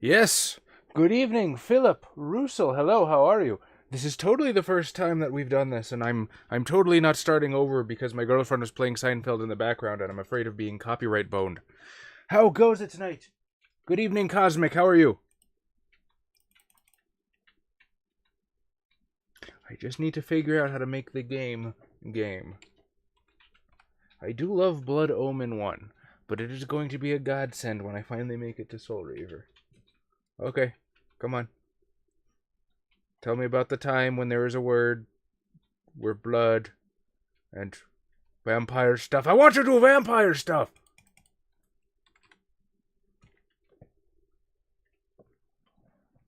Yes. Good evening, Philip, Russell. Hello, how are you? This is totally the first time that we've done this, and I'm totally not starting over because my girlfriend was playing Seinfeld in the background, and I'm afraid of being copyright boned. How goes it tonight? Good evening, Cosmic. How are you? I just need to figure out how to make the game. I do love Blood Omen 1, but it is going to be a godsend when I finally make it to Soul Reaver. Okay, come on. Tell me about the time when there is a word where blood and vampire stuff. I want you to do vampire stuff!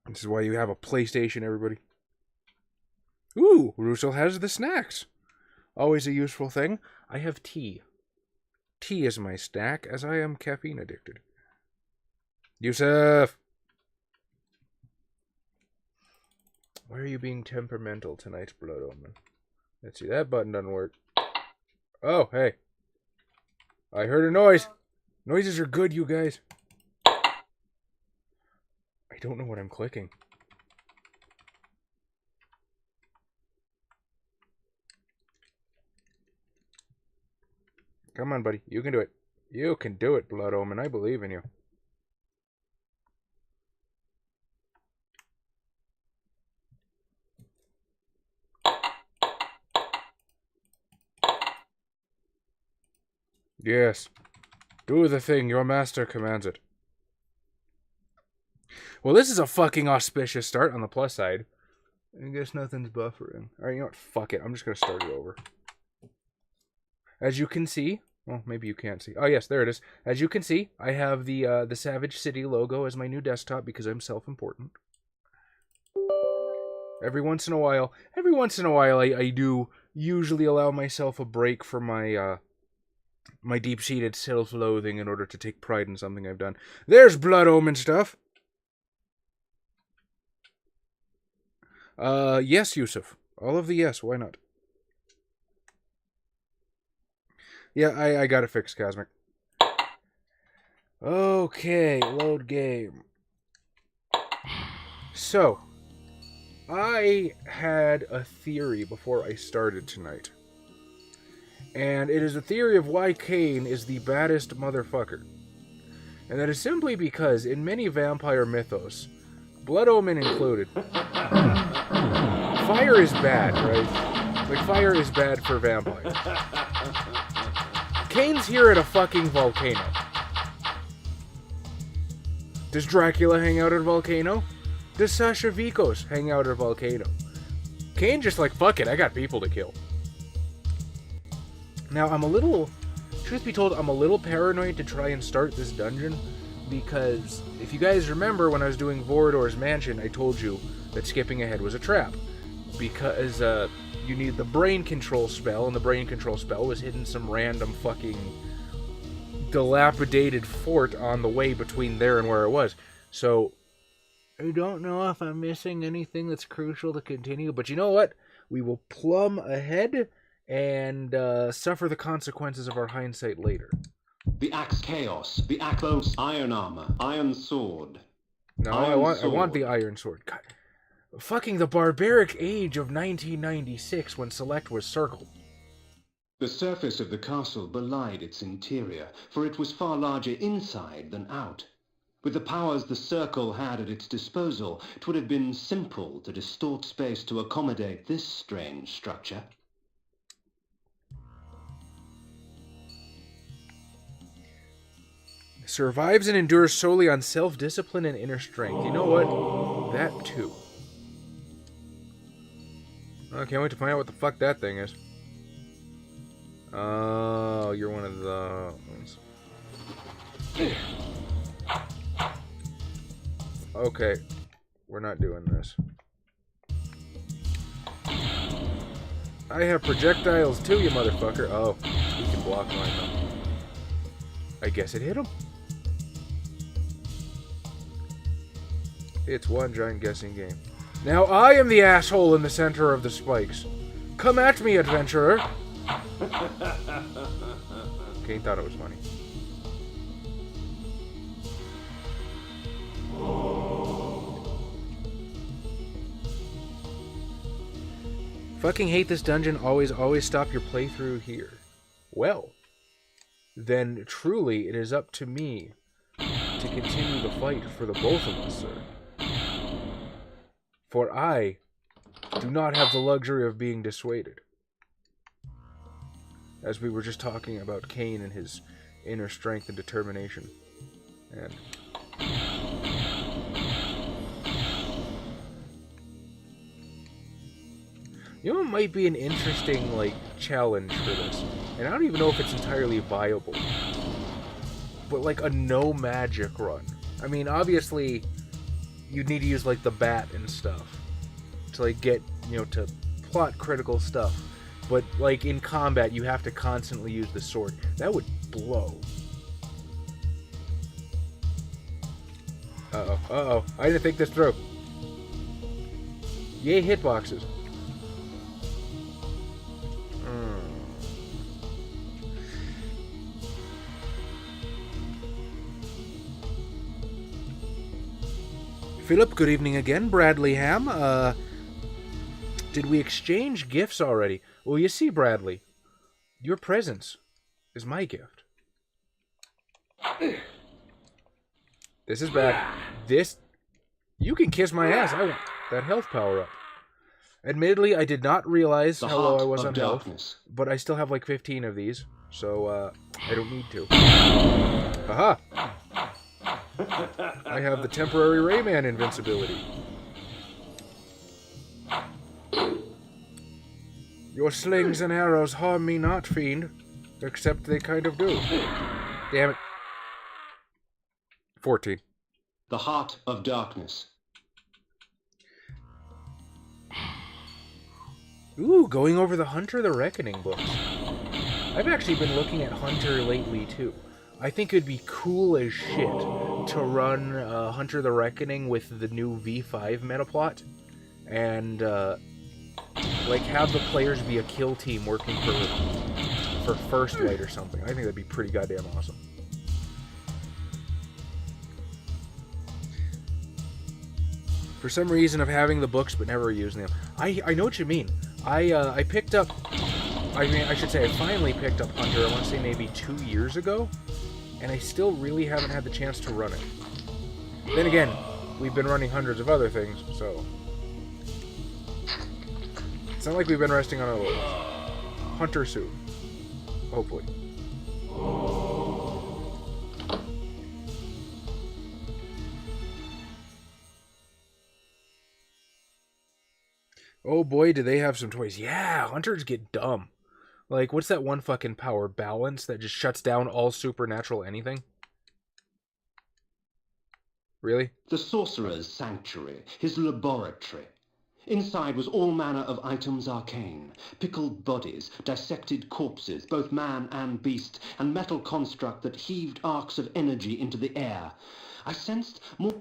This is why you have a PlayStation, everybody. Ooh, Russell has the snacks. Always a useful thing. I have tea. Tea is my snack, as I am caffeine addicted. Yusuf! Why are you being temperamental tonight, Blood Omen? Let's see, that button doesn't work. Oh, hey. I heard a noise. Noises are good, you guys. I don't know what I'm clicking. Come on, buddy. You can do it. You can do it, Blood Omen. I believe in you. Yes. Do the thing. Your master commands it. Well, this is a fucking auspicious start on the plus side. I guess nothing's buffering. Alright, you know what? Fuck it. I'm just going to start it over. As you can see... Well, maybe you can't see. Oh, yes, there it is. As you can see, I have the Savage City logo as my new desktop because I'm self-important. Every once in a while, I do usually allow myself a break from my my deep-seated self-loathing in order to take pride in something I've done. There's Blood Omen stuff. Yes, Yusuf. All of the yes, why not? Yeah, I got it fixed, Cosmic. Okay, load game. So, I had a theory before I started tonight. And it is a theory of why Kain is the baddest motherfucker. And that is simply because in many vampire mythos, Blood Omen included, fire is bad, right? Like, fire is bad for vampires. Kain's here at a fucking volcano. Does Dracula hang out at a volcano? Does Sasha Vikos hang out at a volcano? Kain just like, fuck it, I got people to kill. Now, truth be told, I'm a little paranoid to try and start this dungeon, because if you guys remember when I was doing Vorador's Mansion, I told you that skipping ahead was a trap. Because, you need the brain control spell, and the brain control spell was hidden some random fucking dilapidated fort on the way between there and where it was. So, I don't know if I'm missing anything that's crucial to continue, but you know what? We will plumb ahead and suffer the consequences of our hindsight later. The Axe Chaos, the Aklos Iron Armor, Iron Sword. No, I want the Iron Sword. God. Fucking the barbaric age of 1996 when Select was circled. The surface of the castle belied its interior, for it was far larger inside than out. With the powers the Circle had at its disposal, it would have been simple to distort space to accommodate this strange structure. Survives and endures solely on self-discipline and inner strength. You know what? That too. I can't wait to find out what the fuck that thing is. Oh, you're one of those. Okay. We're not doing this. I have projectiles too, you motherfucker. Oh, he can block mine though. I guess it hit him. It's one giant guessing game. Now I am the asshole in the center of the spikes. Come at me, adventurer! Kain thought it was funny. Fucking hate this dungeon. Always stop your playthrough here. Well, then truly it is up to me to continue the fight for the both of us, sir. For I do not have the luxury of being dissuaded. As we were just talking about Kain and his inner strength and determination. And you know, it might be an interesting, like, challenge for this. And I don't even know if it's entirely viable. But, like, a no magic run. I mean, obviously, you'd need to use, like, the bat and stuff. To, like, get, you know, to plot critical stuff. But, like, in combat, you have to constantly use the sword. That would blow. Uh-oh, uh-oh. I didn't think this through. Yay, hitboxes. Philip, good evening again. Bradley Ham. Did we exchange gifts already? Well, you see, Bradley, your presence is my gift. This is bad. This... You can kiss my ass. I want that health power up. Admittedly, I did not realize how low I was on health, but I still have like 15 of these, so I don't need to. Aha! I have the temporary Rayman invincibility. Your slings and arrows harm me not, fiend. Except they kind of do. Damn it. 14. The Heart of Darkness. Ooh, going over the Hunter the Reckoning books. I've actually been looking at Hunter lately, too. I think it'd be cool as shit to run Hunter the Reckoning with the new V5 metaplot. And, like, have the players be a kill team working for First Light or something. I think that'd be pretty goddamn awesome. For some reason of having the books but never using them. I know what you mean. I picked up... I should say I finally picked up Hunter, I want to say maybe 2 years ago. And I still really haven't had the chance to run it. Then again, we've been running hundreds of other things, so... It's not like we've been resting on our laurels. Hunter soon. Hopefully. Oh boy, do they have some toys. Yeah, hunters get dumb. Like, what's that one fucking power? Balance that just shuts down all supernatural anything? Really? The Sorcerer's Sanctuary, his laboratory. Inside was all manner of items arcane, pickled bodies, dissected corpses, both man and beast, and metal construct that heaved arcs of energy into the air. I sensed more...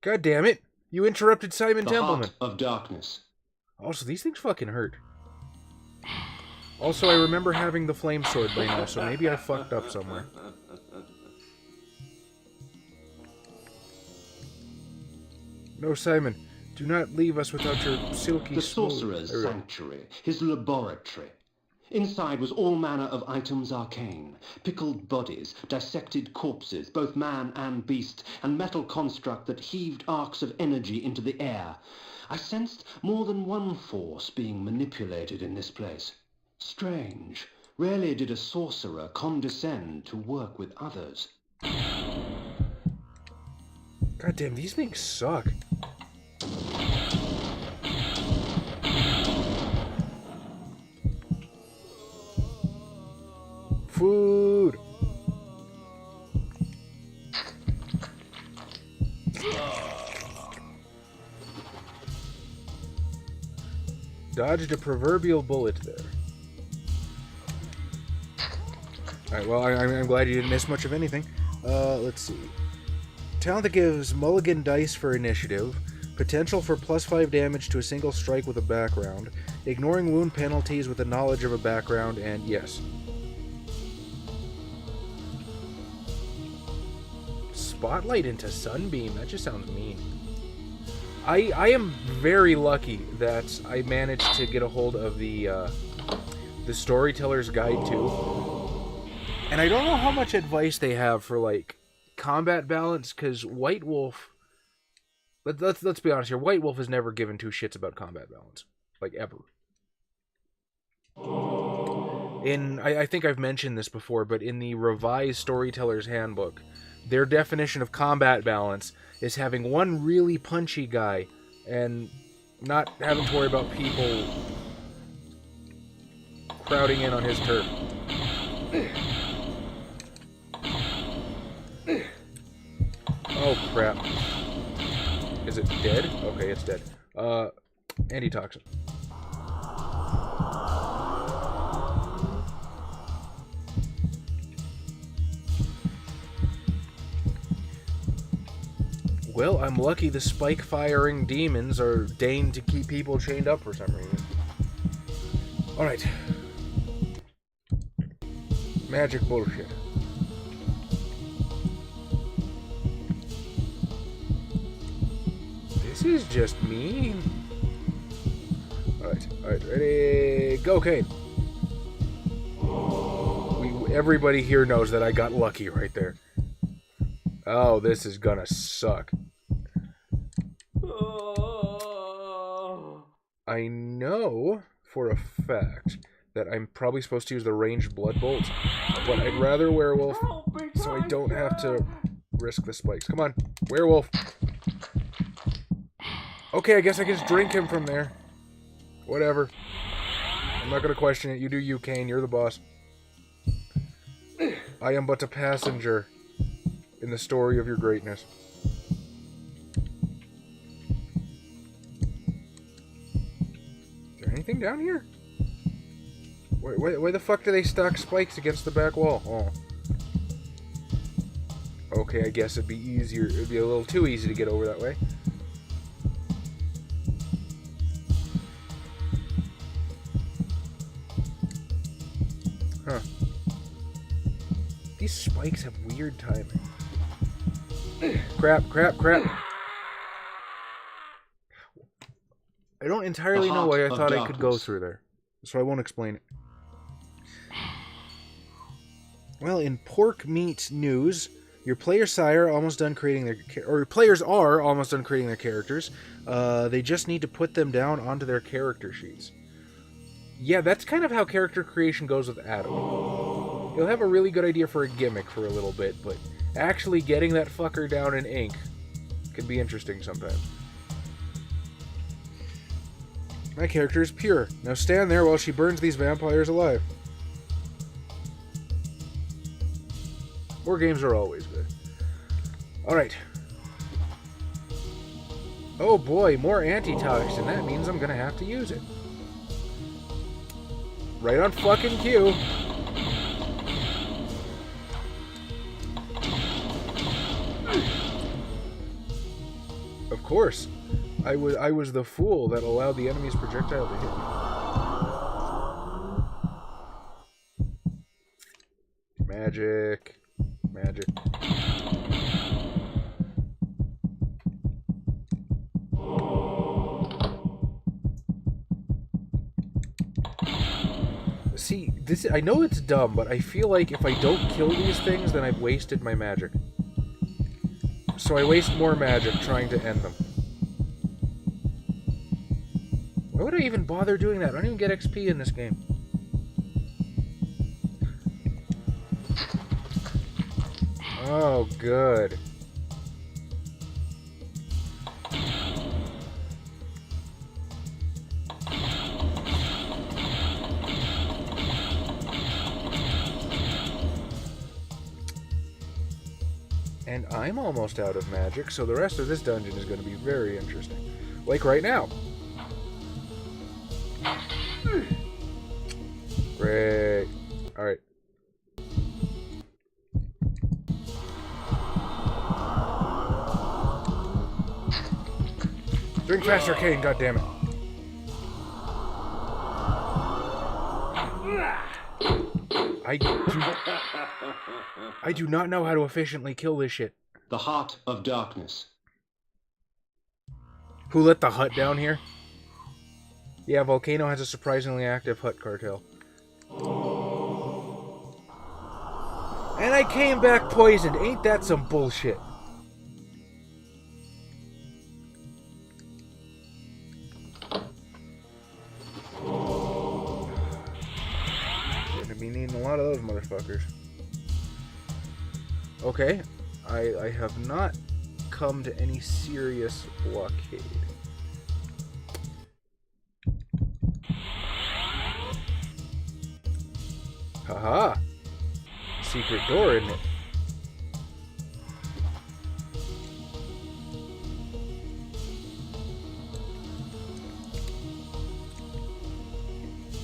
God damn it! You interrupted Simon Templeman. The Heart of Darkness. Also, these things fucking hurt. Also, I remember having the flame sword by now, so maybe I fucked up somewhere. No, Simon, do not leave us without your silky The Sorcerer's Sanctuary, his laboratory. Inside was all manner of items arcane, pickled bodies, dissected corpses, both man and beast, and metal construct that heaved arcs of energy into the air. I sensed more than one force being manipulated in this place. Strange. Rarely did a sorcerer condescend to work with others. God damn, these things suck. Food! Dodged a proverbial bullet there. Alright, well, I'm glad you didn't miss much of anything. Let's see. Talent that gives mulligan dice for initiative. Potential for +5 damage to a single strike with a background. Ignoring wound penalties with a knowledge of a background, and yes. Spotlight into Sunbeam, that just sounds mean. I am very lucky that I managed to get a hold of the Storyteller's Guide too. And I don't know how much advice they have for, like, combat balance, because White Wolf... Let's be honest here. White Wolf has never given two shits about combat balance. Like, ever. I think I've mentioned this before, but in the revised Storyteller's Handbook, their definition of combat balance is having one really punchy guy and not having to worry about people crowding in on his turf. Oh, crap. Is it dead? Okay, it's dead. Antitoxin. Well, I'm lucky the spike-firing demons are deigned to keep people chained up for some reason. Alright. Magic bullshit. This is just me. Alright, ready, go, Kain. Everybody here knows that I got lucky right there. Oh, this is gonna suck. I know for a fact that I'm probably supposed to use the ranged blood bolts, but I'd rather werewolf so I don't have to risk the spikes. Come on, werewolf. Okay, I guess I can just drink him from there. Whatever. I'm not gonna question it. You do you, Kain. You're the boss. I am but a passenger in the story of your greatness. Is there anything down here? Why the fuck do they stock spikes against the back wall? Oh. Okay, I guess it'd be easier. It'd be a little too easy to get over that way. Huh. These spikes have weird timing. Crap. I don't entirely know why I thought I could go through there, so I won't explain it. Well, in pork meat news, your players are almost done creating their characters. They just need to put them down onto their character sheets. Yeah, that's kind of how character creation goes with Adam. He'll have a really good idea for a gimmick for a little bit, but actually getting that fucker down in ink can be interesting sometimes. My character is pure. Now stand there while she burns these vampires alive. War games are always good. Alright. Oh boy, more antitoxin. That means I'm gonna have to use it. Right on fucking cue. Of course. I was the fool that allowed the enemy's projectile to hit me. Magic. See, I know it's dumb, but I feel like if I don't kill these things, then I've wasted my magic. So I waste more magic trying to end them. Why would I even bother doing that? I don't even get XP in this game. Oh, good. And I'm almost out of magic, so the rest of this dungeon is going to be very interesting. Like right now. Great. Alright. Drink faster, Kain, goddammit. I do not know how to efficiently kill this shit. The Heart of Darkness. Who let the hut down here? Yeah, Volcano has a surprisingly active hut cartel. And I came back poisoned. Ain't that some bullshit? Gonna be needing a lot of those motherfuckers. Okay, I have not come to any serious blockade. Haha! Secret door, isn't it?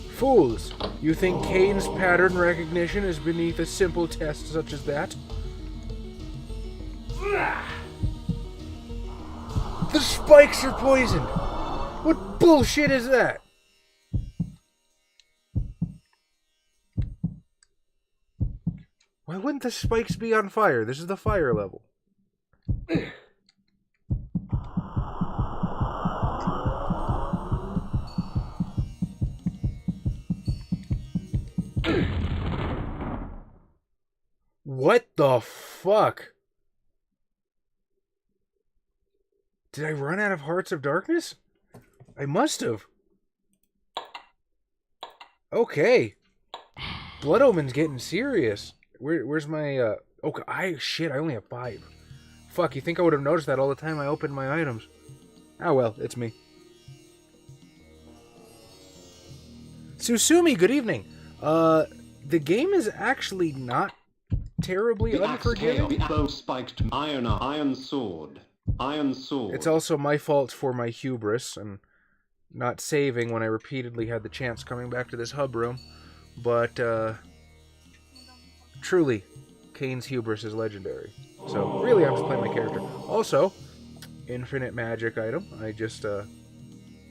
Fools! You think Kain's pattern recognition is beneath a simple test such as that? The spikes are poisoned! What bullshit is that? Why wouldn't the spikes be on fire? This is the fire level. What the fuck? Did I run out of Hearts of Darkness? I must have. Okay. Blood Omen's getting serious. Where's my, shit, I only have 5. Fuck, you think I would have noticed that all the time I opened my items. Oh well, it's me. Susumi, good evening. The game is actually not terribly unforgiving. The bow spiked iron sword. Iron sword. It's also my fault for my hubris and not saving when I repeatedly had the chance coming back to this hub room. But, truly, Kain's hubris is legendary. So, really, I'm just playing my character. Also, infinite magic item. I just,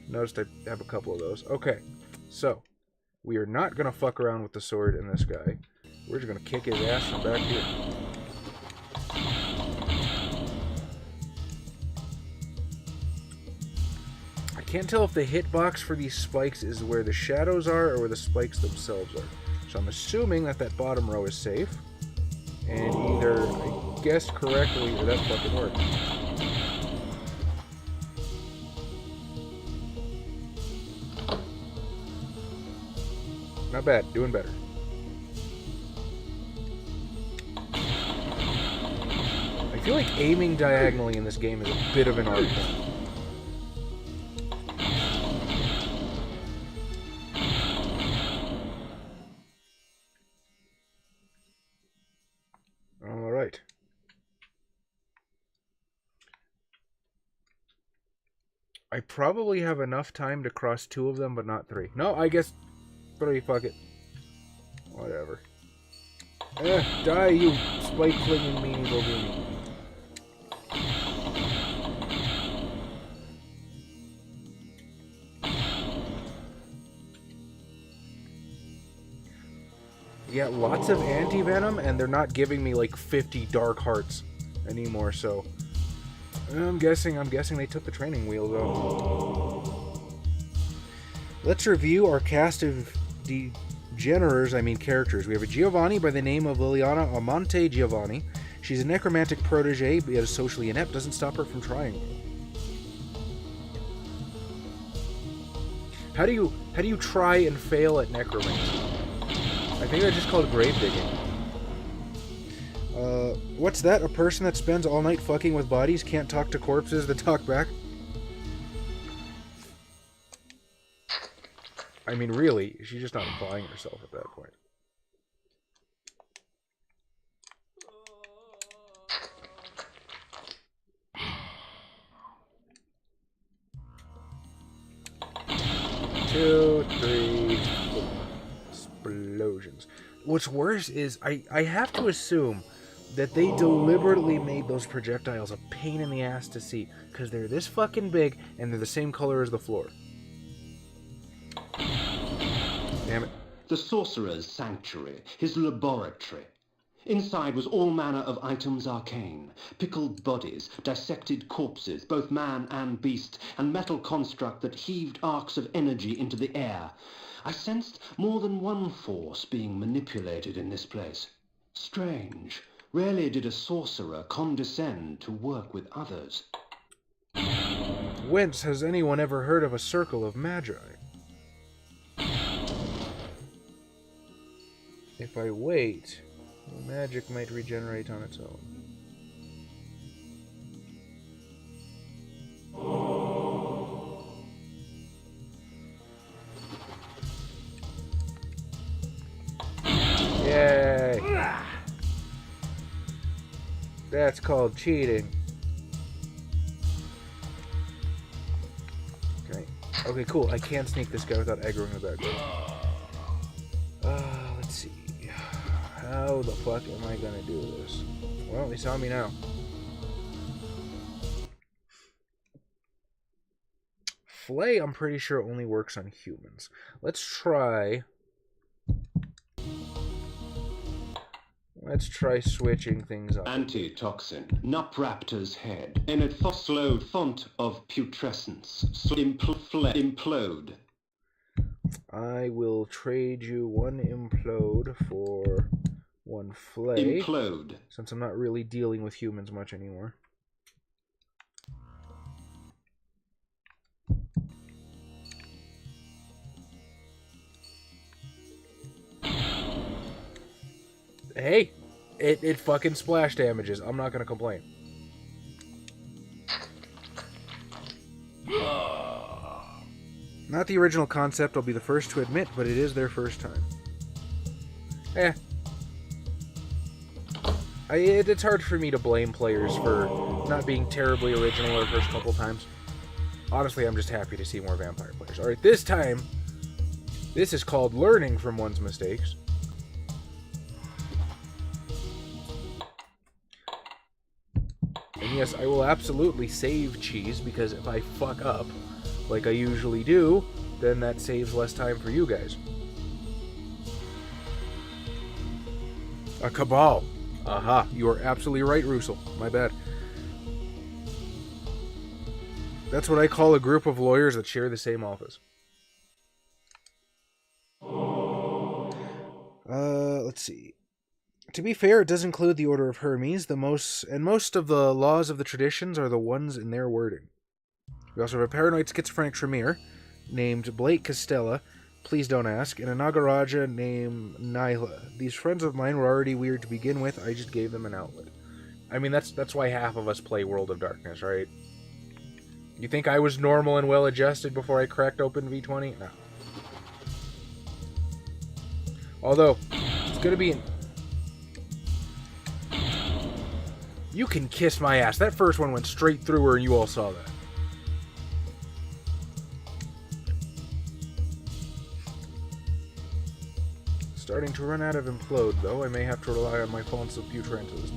noticed I have a couple of those. Okay, so, we are not going to fuck around with the sword in this guy. We're just going to kick his ass from back here. I can't tell if the hitbox for these spikes is where the shadows are or where the spikes themselves are. So I'm assuming that that bottom row is safe. And either I guessed correctly or that fucking worked. Not bad, doing better. I feel like aiming diagonally in this game is a bit of an art form. Alright. I probably have enough time to cross 2 of them, but not 3. No, I guess 3, fuck it. Whatever. Die, you spike-flinging meanie Bozlinski. Yeah, lots of anti-venom, and they're not giving me like 50 dark hearts anymore, so I'm guessing they took the training wheels off. Let's review our cast of characters. We have a Giovanni by the name of Liliana Amante Giovanni. She's a necromantic protege, but yet socially inept. Doesn't stop her from trying. How do you try and fail at necromancy? I think that's just called grave digging. What's that? A person that spends all night fucking with bodies can't talk to corpses that talk back? I mean, really, she's just not implying herself at that point. Two, three, four. Explosions. What's worse is I have to assume that they deliberately made those projectiles a pain in the ass to see, because they're this fucking big and they're the same color as the floor. Damn it. The sorcerer's sanctuary, his laboratory. Inside was all manner of items arcane, pickled bodies, dissected corpses, both man and beast, and metal construct that heaved arcs of energy into the air. I sensed more than one force being manipulated in this place. Strange. Rarely did a sorcerer condescend to work with others. Whence has anyone ever heard of a circle of magi? If I wait, the magic might regenerate on its own. Yay! That's called cheating. Okay. Okay, cool. I can sneak this guy without aggroing the background. Let's see. How the fuck am I gonna do this? Well, they saw me now. Flay, I'm pretty sure, only works on humans. Let's try switching things up. Antitoxin. Nupraptor's head. In a fossilized font of putrescence. Implode. I will trade you one implode for one flay. Implode. Since I'm not really dealing with humans much anymore. Hey, it fucking splash damages. I'm not gonna complain. Not the original concept, I'll be the first to admit, but it is their first time. It's hard for me to blame players for not being terribly original their first couple times. Honestly, I'm just happy to see more vampire players. Alright, this time, this is called learning from one's mistakes. And yes, I will absolutely save cheese, because if I fuck up, like I usually do, then that saves less time for you guys. A cabal. Aha, you are absolutely right, Russell. My bad. That's what I call a group of lawyers that share the same office. Let's see. To be fair, it does include the Order of Hermes. Most of the laws of the traditions are the ones in their wording. We also have a paranoid schizophrenic Tremere named Blake Costella, please don't ask, and a Nagaraja named Nyla. These friends of mine were already weird to begin with, I just gave them an outlet. I mean, that's why half of us play World of Darkness, right? You think I was normal and well-adjusted before I cracked open V20? No. Although, it's gonna be... You can kiss my ass. That first one went straight through her and you all saw that. Starting to run out of implode, though. I may have to rely on my fonts of putrescence.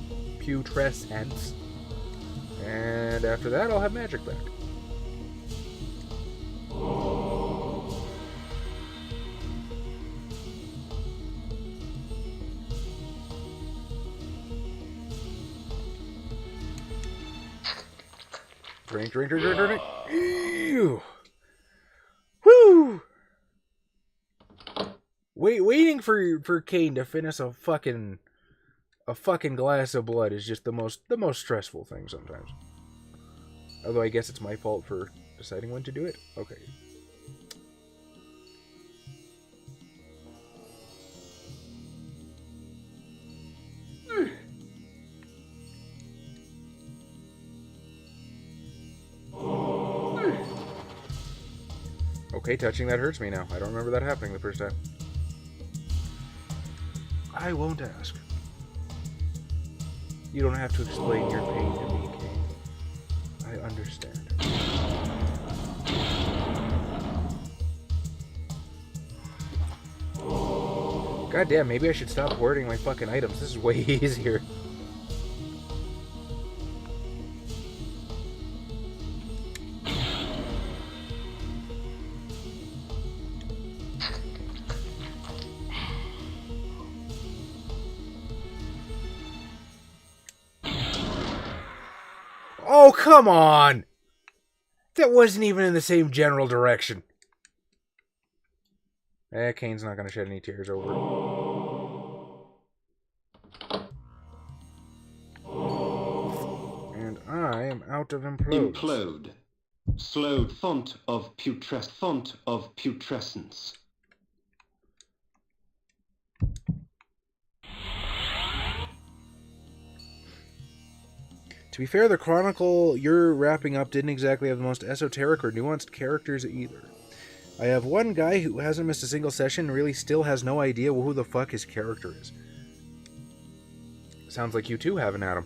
And after that, I'll have magic back. Drink. Ew. Woo! Waiting for Kain to finish a fucking glass of blood is just the most stressful thing sometimes. Although I guess it's my fault for deciding when to do it. Okay. Okay, touching that hurts me now. I don't remember that happening the first time. I won't ask. You don't have to explain your pain to me, Kain. I understand. God damn, maybe I should stop hoarding my fucking items. This is way easier. Oh, come on! That wasn't even in the same general direction. Kain's not going to shed any tears over it. And I am out of implodes. Implode. Slowed font of putrescence. To be fair, the Chronicle you're wrapping up didn't exactly have the most esoteric or nuanced characters either. I have one guy who hasn't missed a single session and really still has no idea who the fuck his character is. Sounds like you too haven't had him.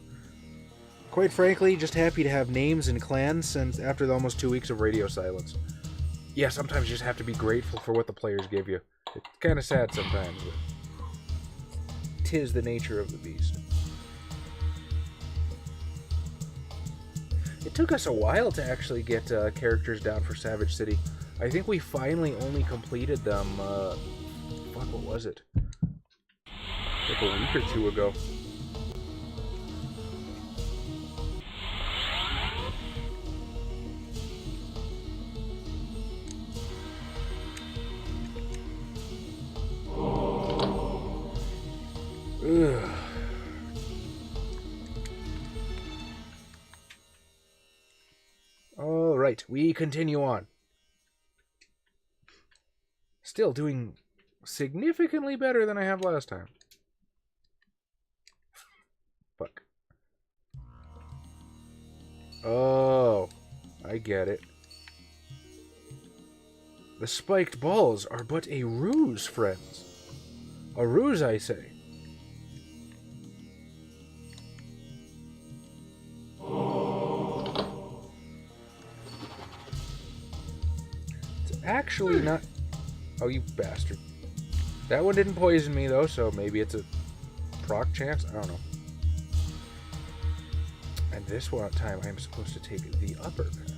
Quite frankly, just happy to have names and clans since after the almost 2 weeks of radio silence. Yeah, sometimes you just have to be grateful for what the players give you. It's kind of sad sometimes, but 'tis the nature of the beast. It took us a while to actually get characters down for Savage City. I think we finally only completed them, fuck, what was it? Like a week or two ago. Ugh. All right, we continue on. Still doing significantly better than I have last time. Fuck. Oh, I get it. The spiked balls are but a ruse, friends. A ruse, I say. It's actually not... Oh, you bastard. That one didn't poison me, though, so maybe it's a proc chance? I don't know. And this one time, I'm supposed to take the upper path.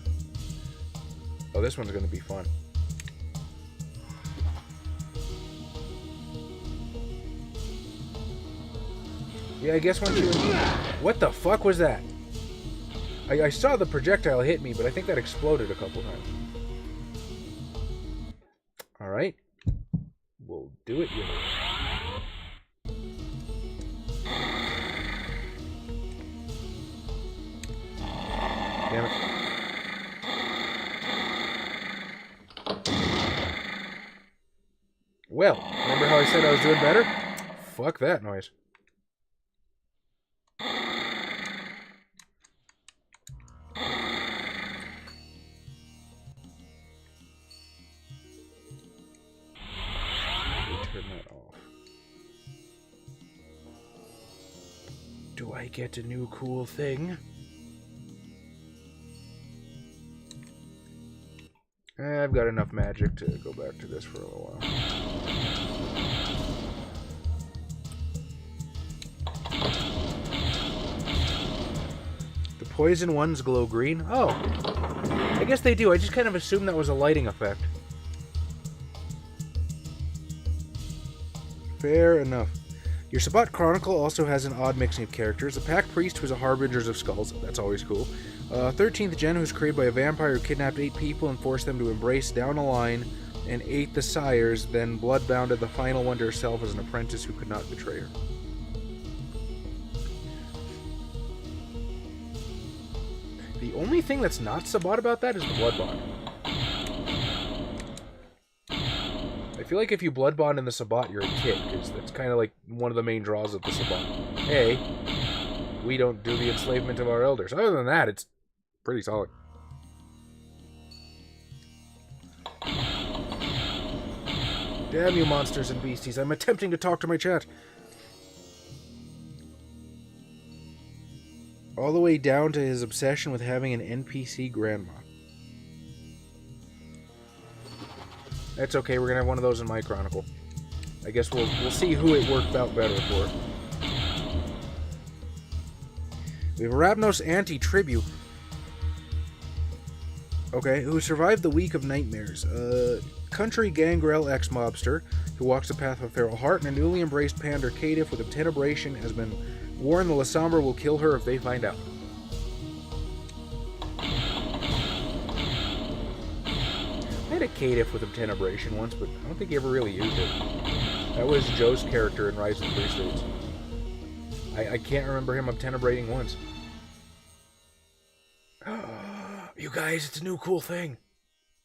Oh, this one's going to be fun. Yeah, I guess once you... What the fuck was that? I saw the projectile hit me, but I think that exploded a couple times. Alright. We'll do it your way. Damn it. Well, remember how I said I was doing better? Fuck that noise. Do I get a new cool thing? I've got enough magic to go back to this for a little while. The poison ones glow green? Oh. I guess they do. I just kind of assumed that was a lighting effect. Fair enough. Your Sabbat Chronicle also has an odd mixing of characters. A Pack Priest who's a Harbingers of Skulls. That's always cool. 13th Gen who's created by a vampire who kidnapped 8 people and forced them to embrace down a line and ate the sires, then bloodbounded the final one to herself as an apprentice who could not betray her. The only thing that's not Sabbat about that is the blood bond. I feel like if you blood bond in the Sabbat, you're a kid, because that's kind of like one of the main draws of the Sabbat. Hey, we don't do the enslavement of our elders. Other than that, it's pretty solid. Damn you monsters and beasties, I'm attempting to talk to my chat. All the way down to his obsession with having an NPC grandma. That's okay, we're gonna have one of those in my Chronicle. I guess we'll see who it worked out better for. We have Arabnos Anti-Tribute. Okay, who survived the week of nightmares. Country gangrel ex-mobster who walks the path of a feral heart, and a newly embraced pander caitiff with a tenebration has been warned the Lasombra will kill her if they find out. I had a Caitiff with Obtenebration once, but I don't think he ever really used it. That was Joe's character in Rise of the Free States. I can't remember him Obtenebrating once. You guys, it's a new cool thing.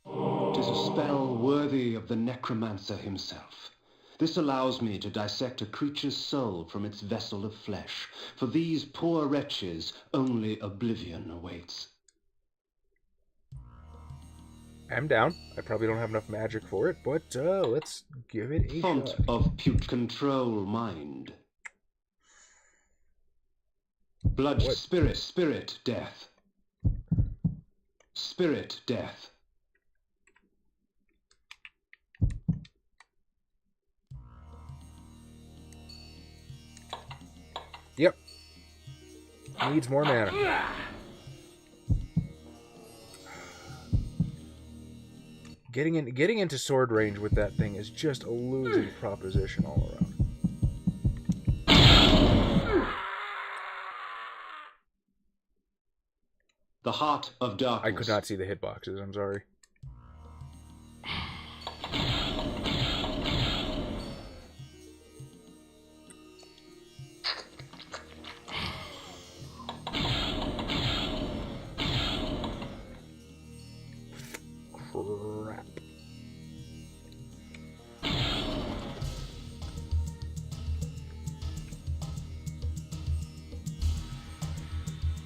It is a spell worthy of the necromancer himself. This allows me to dissect a creature's soul from its vessel of flesh. For these poor wretches, only oblivion awaits. I'm down. I probably don't have enough magic for it, but let's give it a Font shot. of pute control mind. Blood, What? spirit, death. Spirit, death. Yep. Needs more mana. Getting into sword range with that thing is just a losing proposition all around. The heart of darkness. I could not see the hitboxes, I'm sorry. Crap.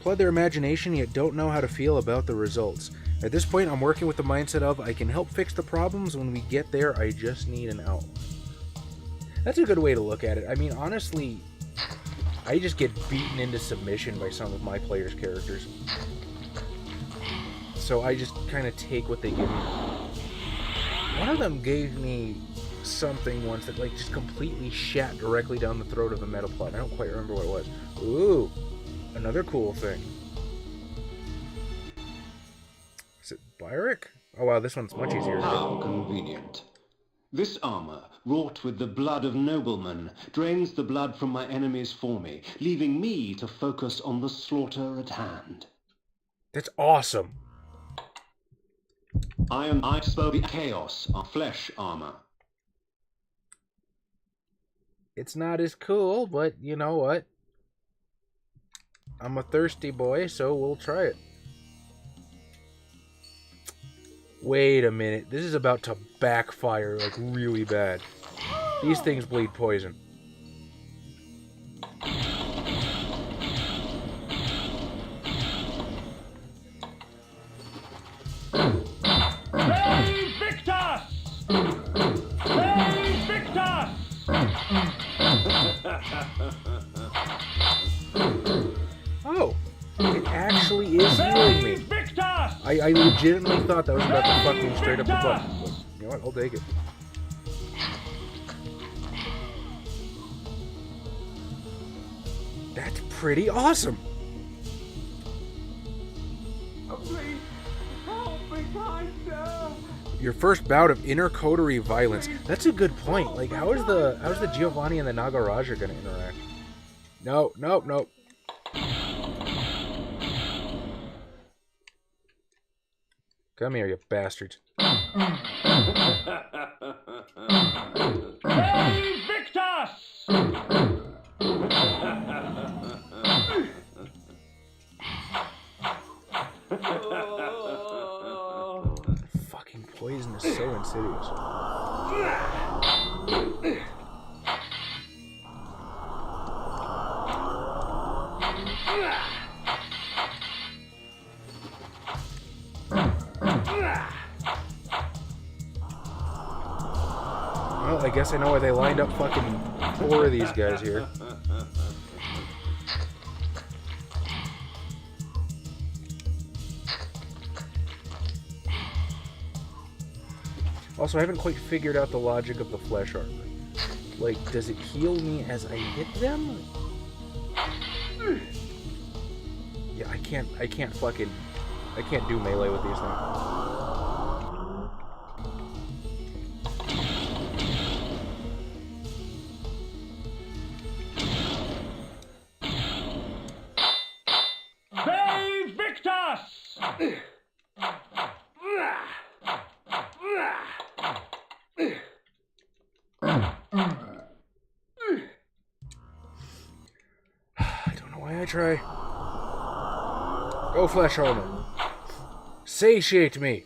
Flood their imagination, yet don't know how to feel about the results. At this point, I'm working with the mindset of, I can help fix the problems. When we get there, I just need an outline. That's a good way to look at it. I mean, honestly, I just get beaten into submission by some of my players' characters. So I just kind of take what they give me. One of them gave me something once that, like, just completely shat directly down the throat of a meta plot. I don't quite remember what it was. Ooh. Another cool thing. Is it Byrick? Oh wow, this one's much easier to How convenient. This armor, wrought with the blood of noblemen, drains the blood from my enemies for me, leaving me to focus on the slaughter at hand. That's awesome. I spoke the chaos of flesh armor. It's not as cool, but you know what? I'm a thirsty boy, so we'll try it. Wait a minute. This is about to backfire, like, really bad. These things bleed poison. Victus! Victus! Oh, it actually is healing me. I legitimately thought that was about to fuck me straight up the butt. But you know what? I'll take it. That's pretty awesome. Please, help me, kind sir. Your first bout of intercotery violence. That's a good point. Like, how's the Giovanni and the Nagaraja gonna interact? No. Come here, you bastards. Hey, Victus! Fucking poison is so insidious. Well, I guess I know why they lined up fucking 4 of these guys here. Also, I haven't quite figured out the logic of the flesh armor. Like, does it heal me as I hit them? Yeah, I can't do melee with these things. try. Go flesh Omen. Satiate me.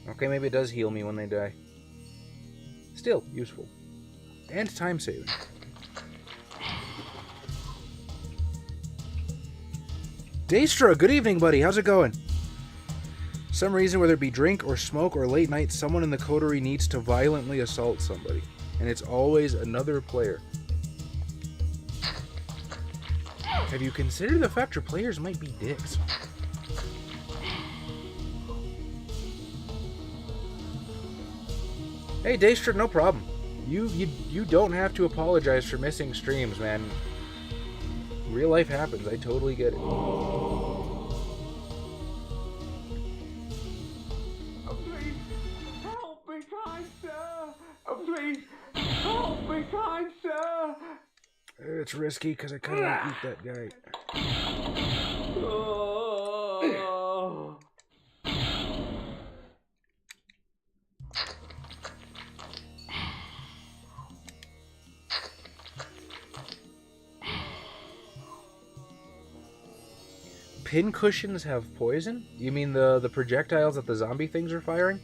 Okay, maybe it does heal me when they die. Still, useful. And time saving. Daestra, good evening, buddy. How's it going? Some reason, whether it be drink or smoke or late night, someone in the coterie needs to violently assault somebody. And it's always another player. Have you considered the fact your players might be dicks? Hey, Daestra, no problem. You don't have to apologize for missing streams, man. Real life happens. I totally get it. Oh, please, help me, kind sir. Oh, please, help me, kind sir. It's risky because I kind of want to eat that guy. Oh. Pin cushions have poison? You mean the projectiles that the zombie things are firing?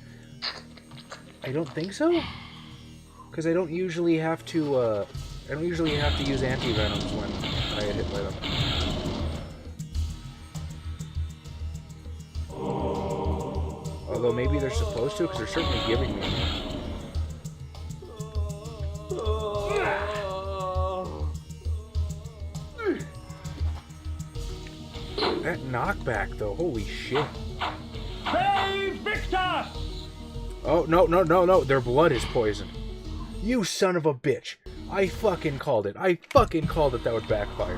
I don't think so. Because I don't usually have to use anti-venoms when I get hit by them. Although maybe they're supposed to, because they're certainly giving me enough. That knockback, though, holy shit. Hey, Victus! Oh, no, their blood is poisoned. You son of a bitch. I fucking called it. I fucking called it that would backfire.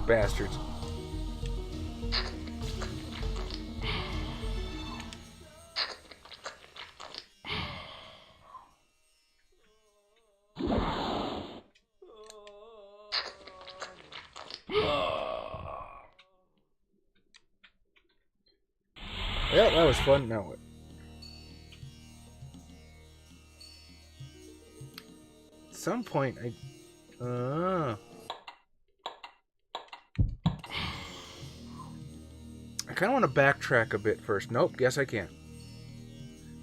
Bastards. Yeah, that was fun. Now what? At some point, I kind of want to backtrack a bit first. Nope, guess I can't.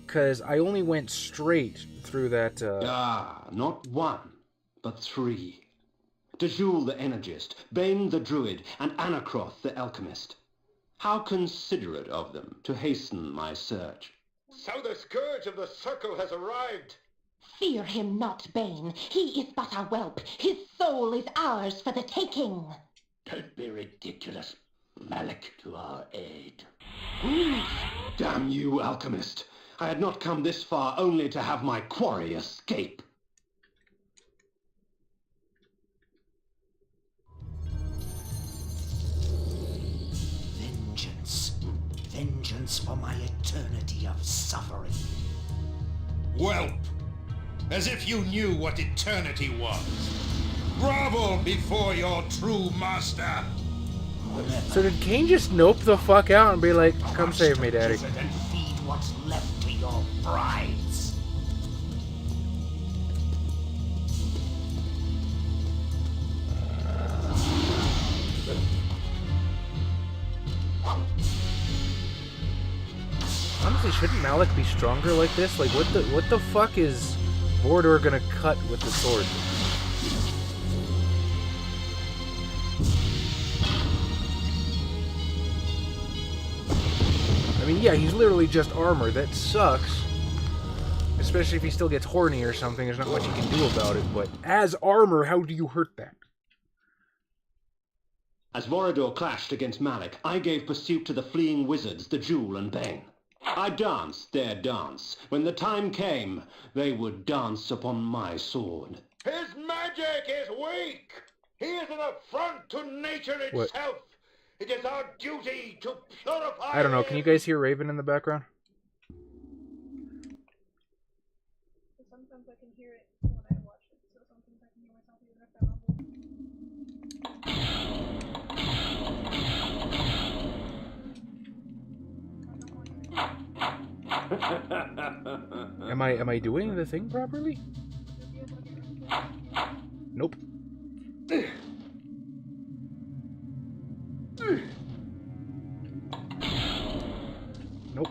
Because I only went straight through that, not one, but three. Dejul the Energist, Bane the Druid, and Anacroth the Alchemist. How considerate of them to hasten my search. So the Scourge of the Circle has arrived. Fear him not, Bane. He is but a whelp. His soul is ours for the taking. Don't be ridiculous. Malik to our aid. Damn you, Alchemist. I had not come this far only to have my quarry escape. Vengeance for my eternity of suffering. Whelp! As if you knew what eternity was. Grovel before your true master! So did Kain just nope the fuck out and be like, come save me, daddy? And feed what's left to your brides. Honestly, shouldn't Malik be stronger like this? Like, what the fuck is Mordor gonna cut with the sword? I mean, yeah, he's literally just armor. That sucks. Especially if he still gets horny or something. There's not much you can do about it. But as armor, how do you hurt that? As Vorador clashed against Malik, I gave pursuit to the fleeing wizards, the Jewel and Bane. I danced their dance. When the time came, they would dance upon my sword. His magic is weak. He is an affront to nature itself. What? It is our duty to purify I don't know. him. Can you guys hear Raven in the background? Sometimes I can hear it when I watch it, so sometimes I can hear myself even if I'm Am I doing the thing properly? Nope. Nope.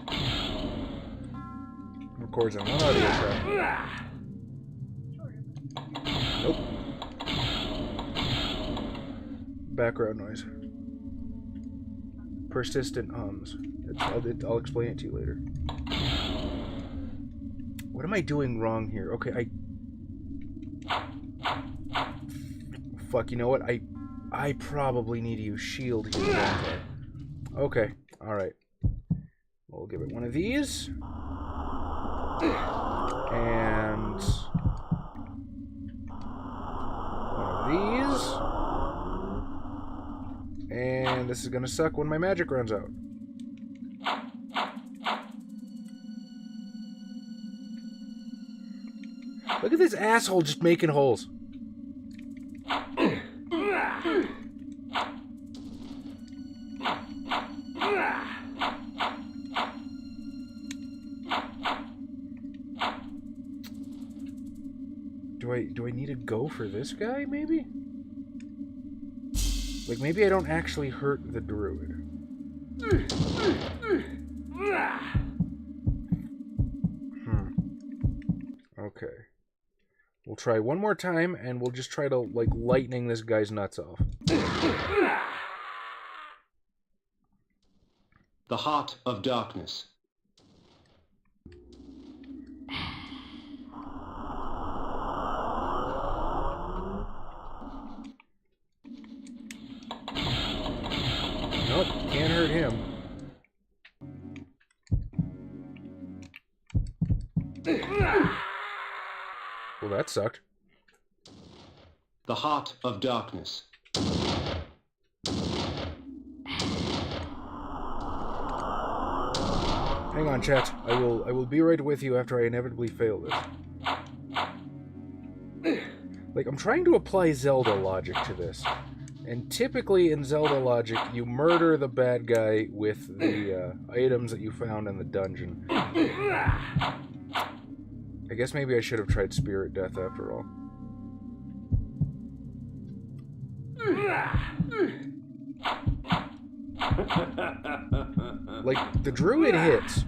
Records on one audio track. Nope. Background noise. Persistent hums. I'll explain it to you later. What am I doing wrong here? Okay, fuck, you know what? I probably need to use shield here, don't I? Okay, alright. We'll give it one of these. And one of these. And this is gonna suck when my magic runs out. Look at this asshole just making holes. Do I need to go for this guy, maybe? Like, maybe I don't actually hurt the druid. Okay. We'll try one more time, and we'll just try to, like, lightning this guy's nuts off. The Heart of Darkness. Nope, can't hurt him. Well, that sucked. The Heart of Darkness. Hang on, chat. I will be right with you after I inevitably fail this. Like, I'm trying to apply Zelda logic to this. And typically in Zelda logic, you murder the bad guy with the items that you found in the dungeon. I guess maybe I should have tried Spirit Death after all. Like, the druid hits.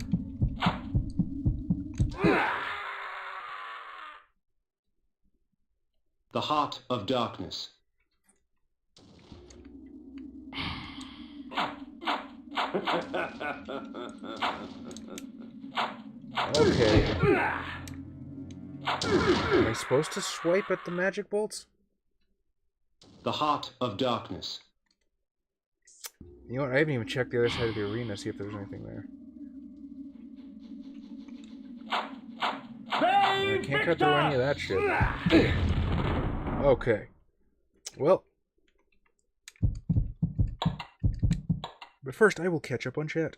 The Heart of Darkness. Okay. Am I supposed to swipe at the magic bolts? The Heart of Darkness. You know what? I haven't even checked the other side of the arena to see if there's anything there. I can't cut through any of that shit. Okay. Well. But first, I will catch up on chat.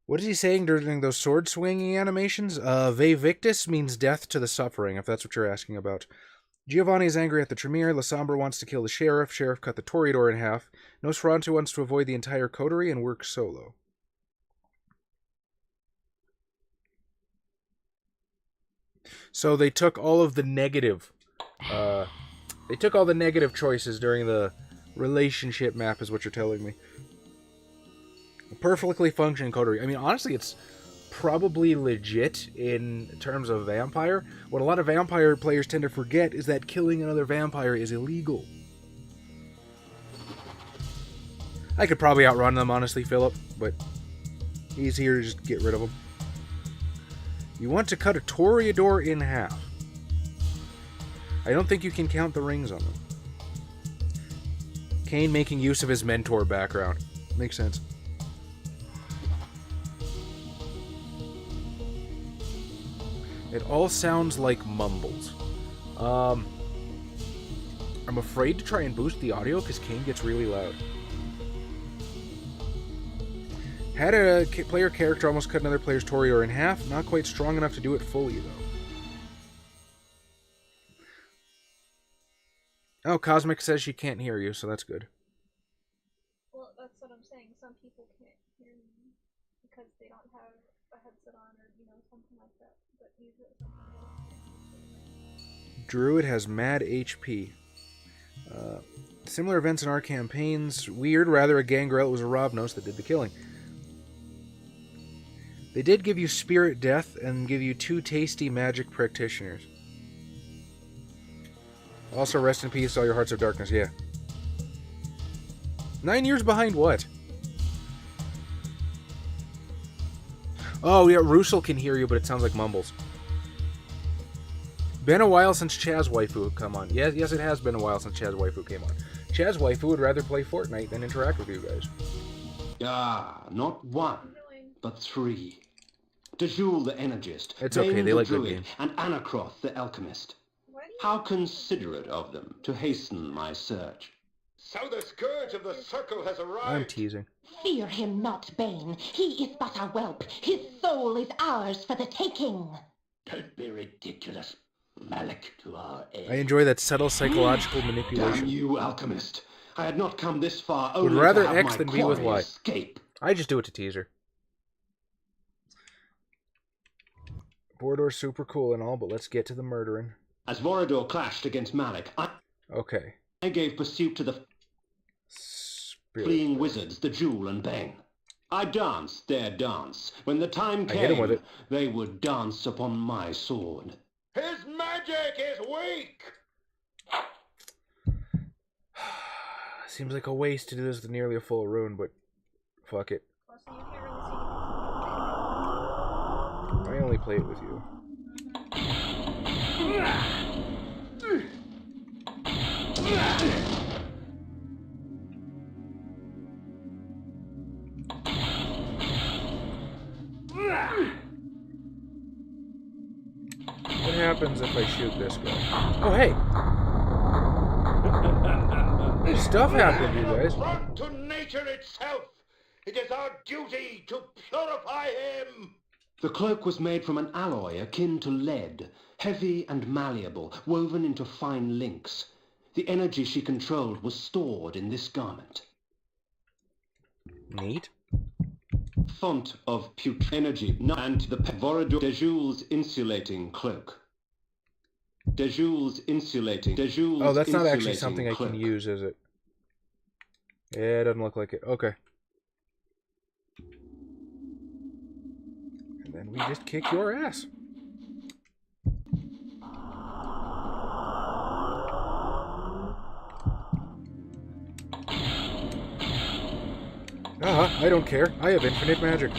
What is he saying during those sword swinging animations? Ve Victus means death to the suffering, if that's what you're asking about. Giovanni is angry at the Tremere. Lasombra wants to kill the Sheriff. Sheriff cut the Toreador in half. Nosferatu wants to avoid the entire coterie and work solo. So they took all of the negative... they took all the negative choices during the relationship map, is what you're telling me. A perfectly functioning coterie. I mean, honestly, it's probably legit in terms of vampire. What a lot of vampire players tend to forget is that killing another vampire is illegal. I could probably outrun them, honestly, Philip, but he's here to just get rid of them. You want to cut a Toreador in half. I don't think you can count the rings on them. Kain making use of his mentor background. Makes sense. It all sounds like mumbles. I'm afraid to try and boost the audio because Kain gets really loud. Had a player character almost cut another player's Toreador in half. Not quite strong enough to do it fully, though. Oh, Cosmic says she can't hear you, so that's good. Well, that's what I'm saying. Some people can't hear me. because they don't have a headset on or, you know, something like that. But usually it's something else. Druid has mad HP. Similar events in our campaigns. Weird, rather a Gangrel. It was a Ravnos that did the killing. They did give you Spirit Death and give you 2 tasty magic practitioners. Also, rest in peace, all your Hearts of Darkness, yeah. 9 years behind what? Oh, yeah, Russell can hear you, but it sounds like mumbles. Been a while since Chaz Waifu come on. Yes, it has been a while since Chaz Waifu came on. Chaz Waifu would rather play Fortnite than interact with you guys. Ah, not 1, but 3. Dejul the Energist, It's okay, Bane they the like good Druid, games. and Anacroth the Alchemist. Why do you How considerate of them to hasten my search. So the scourge of the circle has arrived. I'm teasing. Fear him not, Bane. He is but a whelp. His soul is ours for the taking. Don't be ridiculous. Malik to our aid. I enjoy that subtle psychological Damn manipulation. you, Alchemist. I had not come this far Would only rather to have X my than be with quarry Y. escape. I just do it to tease her. Borodor's super cool and all, but let's get to the murdering. As Vorador clashed against Malik, Okay. I gave pursuit to the Spirit. fleeing wizards, the Jewel and Bane. I danced their dance. When the time I hit him came, with it. they would dance upon my sword. His magic is weak. Seems like a waste to do this with nearly a full rune, but fuck it. Plus, you can't really see I only play it with you. What happens if I shoot this guy? Oh, hey! Stuff happened, you guys. Affront to nature itself. It is our duty to purify him. The cloak was made from an alloy akin to lead, heavy and malleable, woven into fine links. The energy she controlled was stored in this garment. Neat. Font of putrid energy, and the Vorador Dejul's insulating cloak. Dejul's insulating. Dejul's Oh, that's not actually insulating something I cloak. can use, is it? Yeah, it doesn't look like it. Okay. And then we just kick your ass. I don't care. I have infinite magic.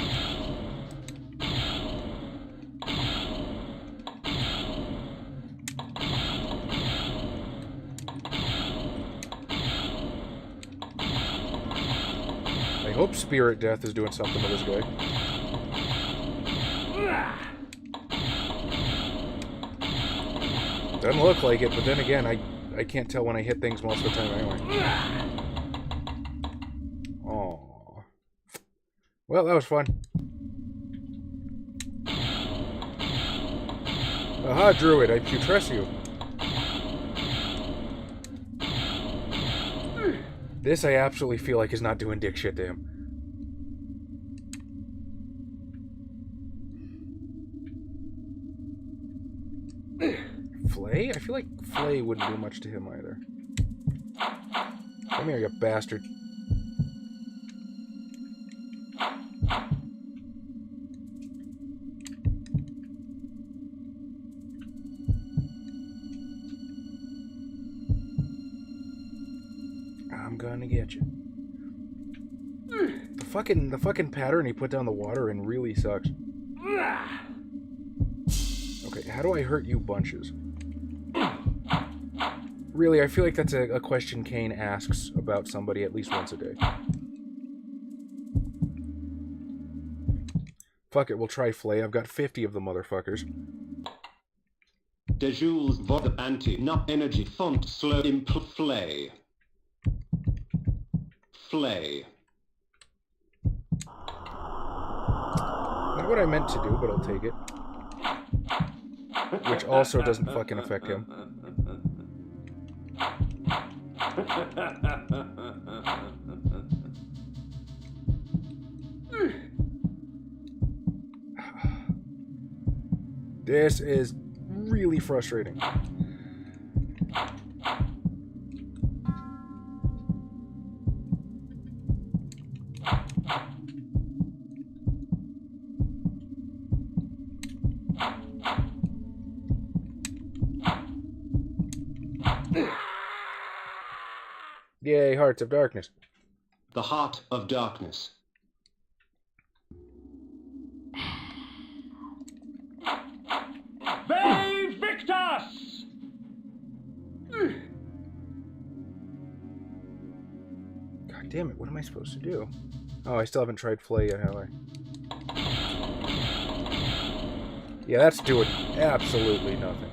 I hope Spirit Death is doing something to this guy. Doesn't look like it, but then again, I can't tell when I hit things most of the time anyway. Aww. Well, that was fun. Aha, Druid, I trust you. This I absolutely feel like is not doing dick shit to him. Flay? I feel like Flay wouldn't do much to him either. Come here, you bastard. I'm gonna get you. The fucking pattern he put down the water in really sucks. Okay, how do I hurt you bunches? Really, I feel like that's a question Kain asks about somebody at least once a day. Fuck it, we'll try Flay. I've got 50 of the motherfuckers. Dejul's Vod anti not energy font slow impl flay. Flay. Not what I meant to do, but I'll take it. Which also doesn't fucking affect him. This is really frustrating. Yay, Hearts of Darkness. The Heart of Darkness. Ve Victus! God damn it, what am I supposed to do? Oh, I still haven't tried Flay yet, have I? Yeah, that's doing absolutely nothing.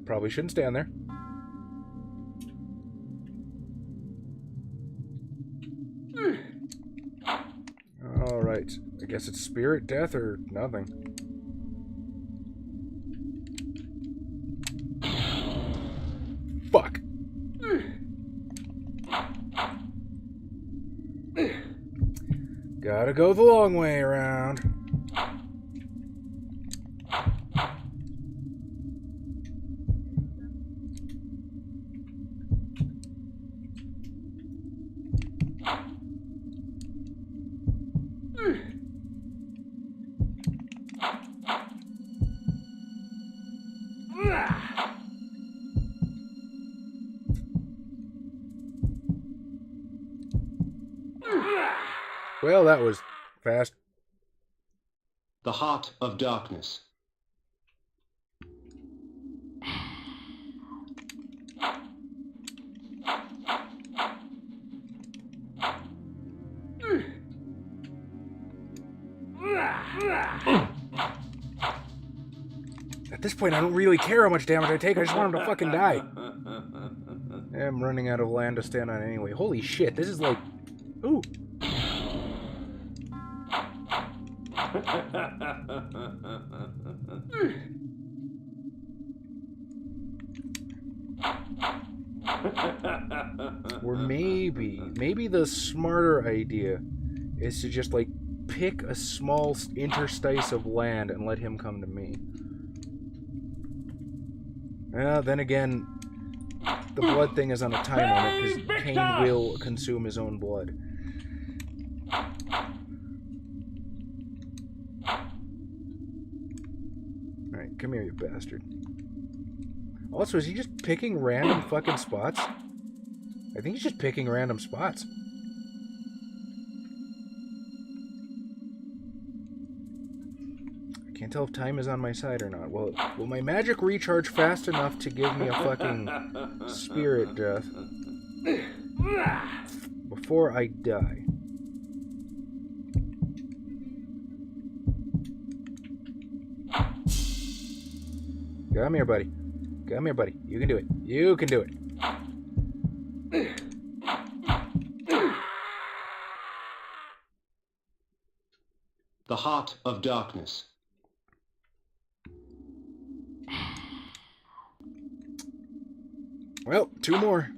Probably shouldn't stand there. Alright, I guess it's Spirit Death or nothing. Fuck! Gotta go the long way around. Well, that was fast. The Heart of Darkness. At this point, I don't really care how much damage I take. I just want him to fucking die. I'm running out of land to stand on anyway. Holy shit, this is like... Ooh. Or maybe the smarter idea is to just, like, pick a small interstice of land and let him come to me. Then again, the blood thing is on a time limit, because Kain will consume his own blood. Alright, come here, you bastard. Also, is he just picking random fucking spots? I think he's just picking random spots. I can't tell if time is on my side or not. Will my magic recharge fast enough to give me a fucking spirit death before I die? Come here, buddy. Come here, buddy. You can do it. You can do it. The Heart of Darkness. Well, two more.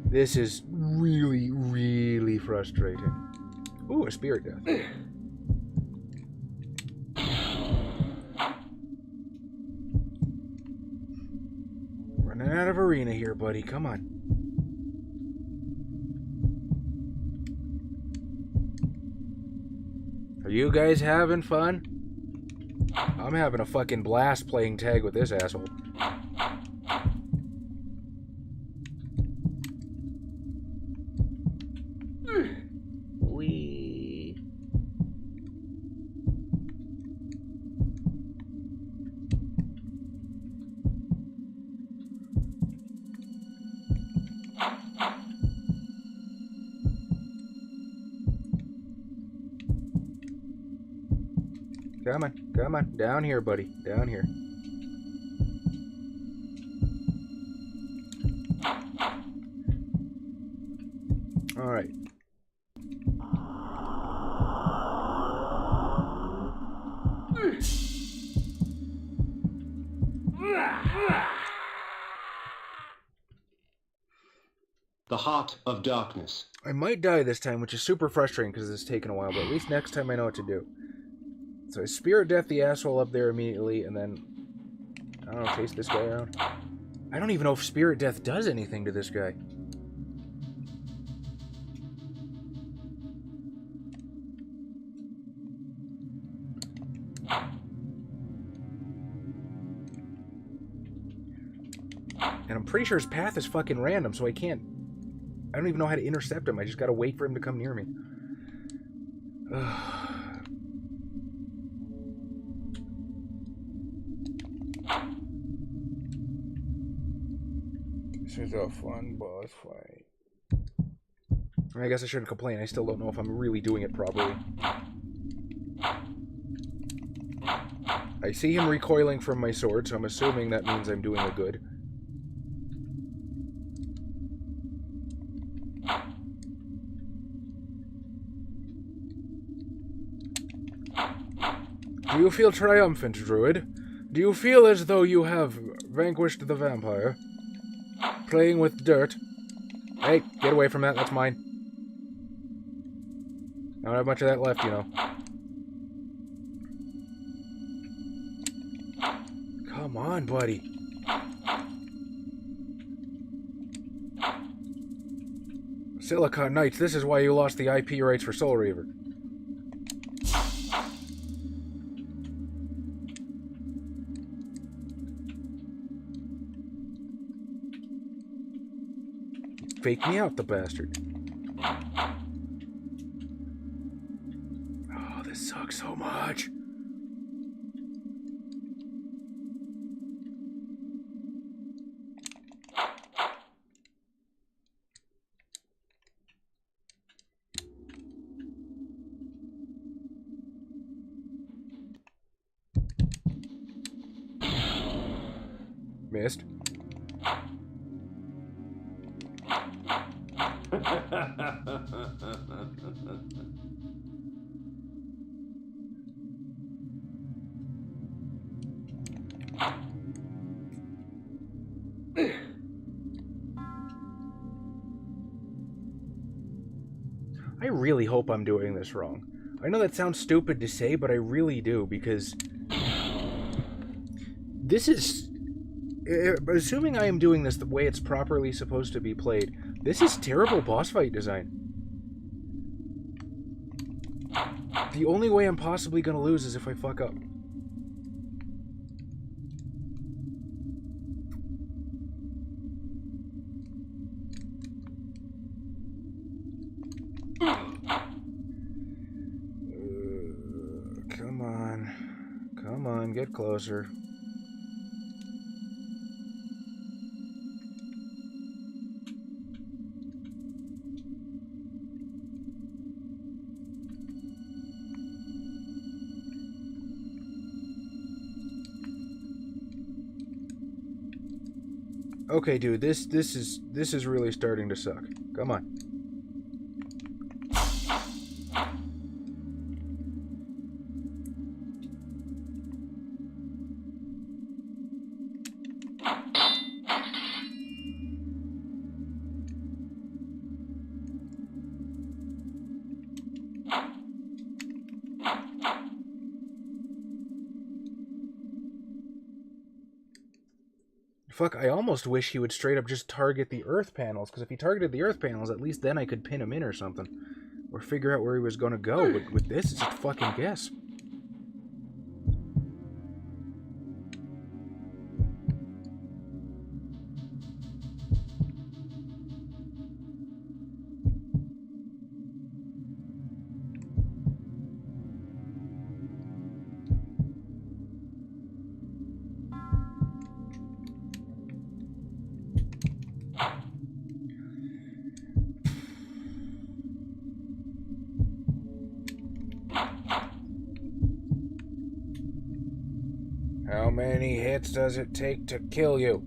This is really, really frustrating. Ooh, a spirit death. Running out of arena here, buddy. Come on. Are you guys having fun? I'm having a fucking blast playing tag with this asshole. Wee. Come on, come on. Down here, buddy. Down here. Alright. The Heart of Darkness. I might die this time, which is super frustrating because it's taken a while, but at least next time I know what to do. So I Spirit Death the asshole up there immediately, and then, I don't know, chase this guy around. I don't even know if Spirit Death does anything to this guy. And I'm pretty sure his path is fucking random, so I don't even know how to intercept him. I just gotta wait for him to come near me. This is a fun boss fight. I guess I shouldn't complain. I still don't know if I'm really doing it properly. I see him recoiling from my sword, so I'm assuming that means I'm doing a good. Do you feel triumphant, Druid? Do you feel as though you have vanquished the vampire? Playing with dirt? Hey, get away from that, that's mine. I don't have much of that left, you know. Come on, buddy. Silicon Knights, this is why you lost the IP rights for Soul Reaver. Fake me out, the bastard. Oh, this sucks so much. Missed. I really hope I'm doing this wrong. I know that sounds stupid to say, but I really do, because this is... Assuming I am doing this the way it's properly supposed to be played, this is terrible boss fight design. The only way I'm possibly going to lose is if I fuck up. Come on. Come on, get closer. Okay, dude, this is really starting to suck. Come on. Fuck, I almost wish he would straight up just target the earth panels, because if he targeted the earth panels, at least then I could pin him in or something. Or figure out where he was gonna go, but with this, it's a fucking guess. How many hits does it take to kill you?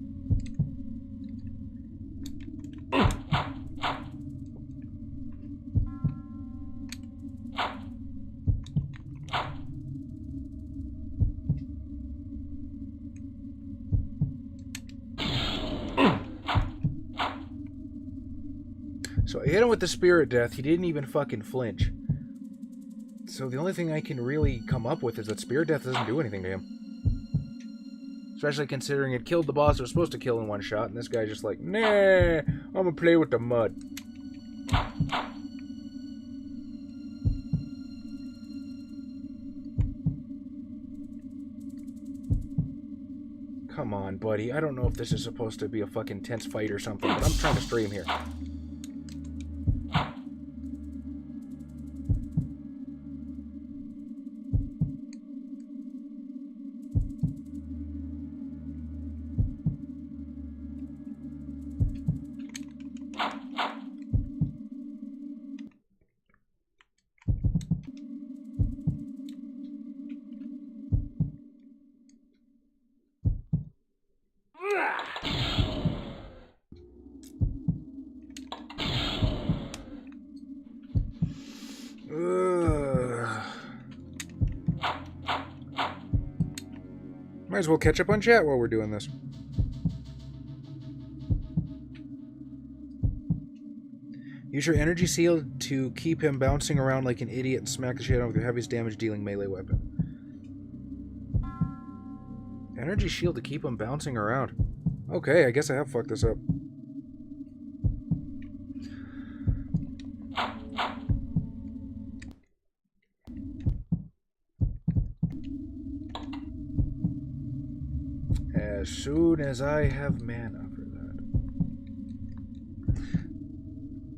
hit him with the spirit death. He didn't even fucking flinch. So the only thing I can really come up with is that spirit death doesn't do anything to him. Especially considering it killed the boss it was supposed to kill in one shot, and this guy's just like, nah, I'm gonna play with the mud. Come on, buddy. I don't know if this is supposed to be a fucking tense fight or something, but I'm trying to stream here. Might as well catch up on chat while we're doing this. Use your energy shield to keep him bouncing around like an idiot and smack the shit out with your heaviest damage dealing melee weapon. Energy shield to keep him bouncing around. Okay, I guess I have fucked this up. As soon as I have mana for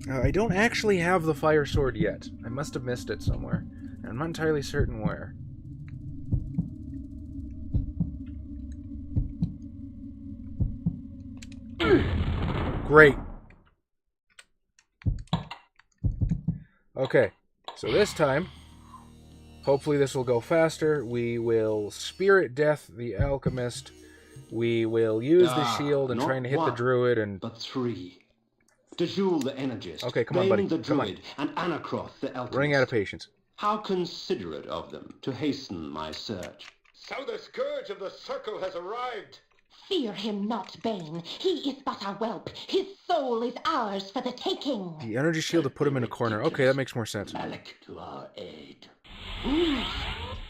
that. I don't actually have the fire sword yet. I must have missed it somewhere. I'm not entirely certain where. Great. Okay, so this time, hopefully this will go faster. We will Spirit Death the Alchemist. We will use the shield and trying to hit the druid and... but 3. Dejul the Energist, okay, come on, buddy. the Come druid, and Anacroth the Alchemist. Running out of patience. How considerate of them to hasten my search. So the scourge of the circle has arrived. Fear him not, Bane. He is but a whelp. His soul is ours for the taking. The energy shield to put him in a corner. Okay, that makes more sense. Malik to our aid.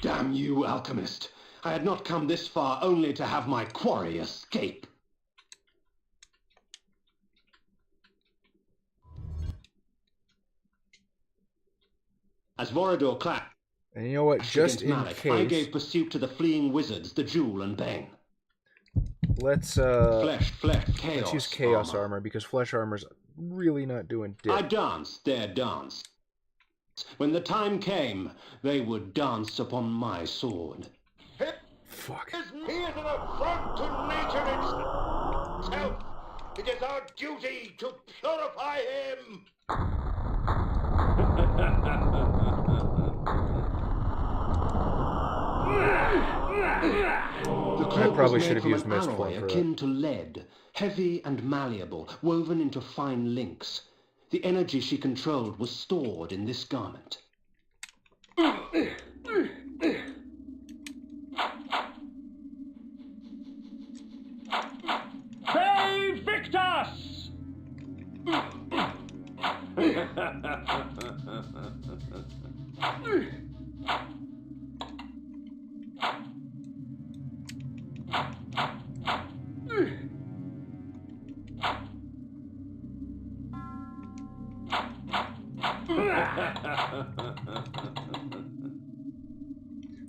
Damn you, Alchemist. I had not come this far only to have my quarry escape. As Vorador clapped, and you know what, just in Malik, case... I gave pursuit to the fleeing wizards, the Jewel and Bane. Let's, Flesh, chaos let's use chaos armor, because flesh armor's really not doing dick. I danced their dance. When the time came, they would dance upon my sword. Fuck. He is an affront to nature itself. It is our duty to purify him. The cloak I probably was should made have used from an mist alloy for akin to lead, heavy and malleable, woven into fine links. The energy she controlled was stored in this garment. Save Victus!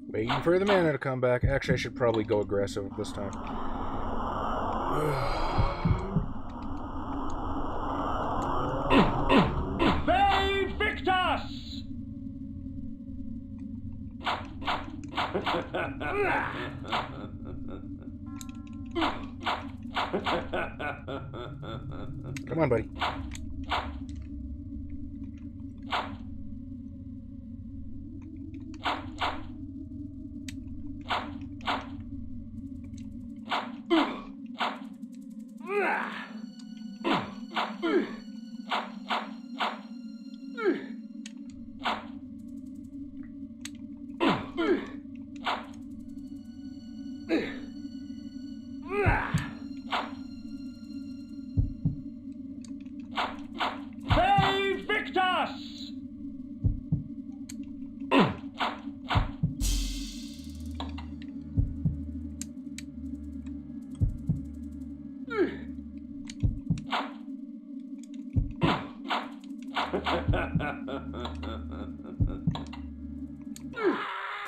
Waiting for the mana to come back. Actually, I should probably go aggressive this time. Save Victus! Come on, buddy.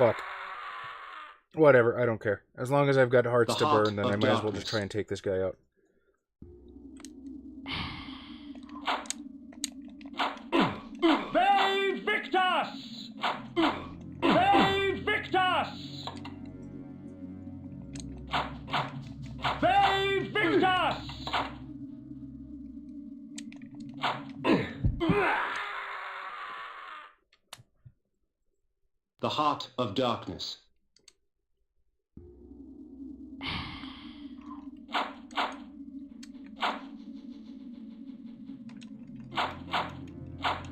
fuck. Whatever, I don't care. As long as I've got hearts to burn, then I might as well just try and take this guy out. Ve Victus! Ve Victus! Ve Victus! The Heart of Darkness.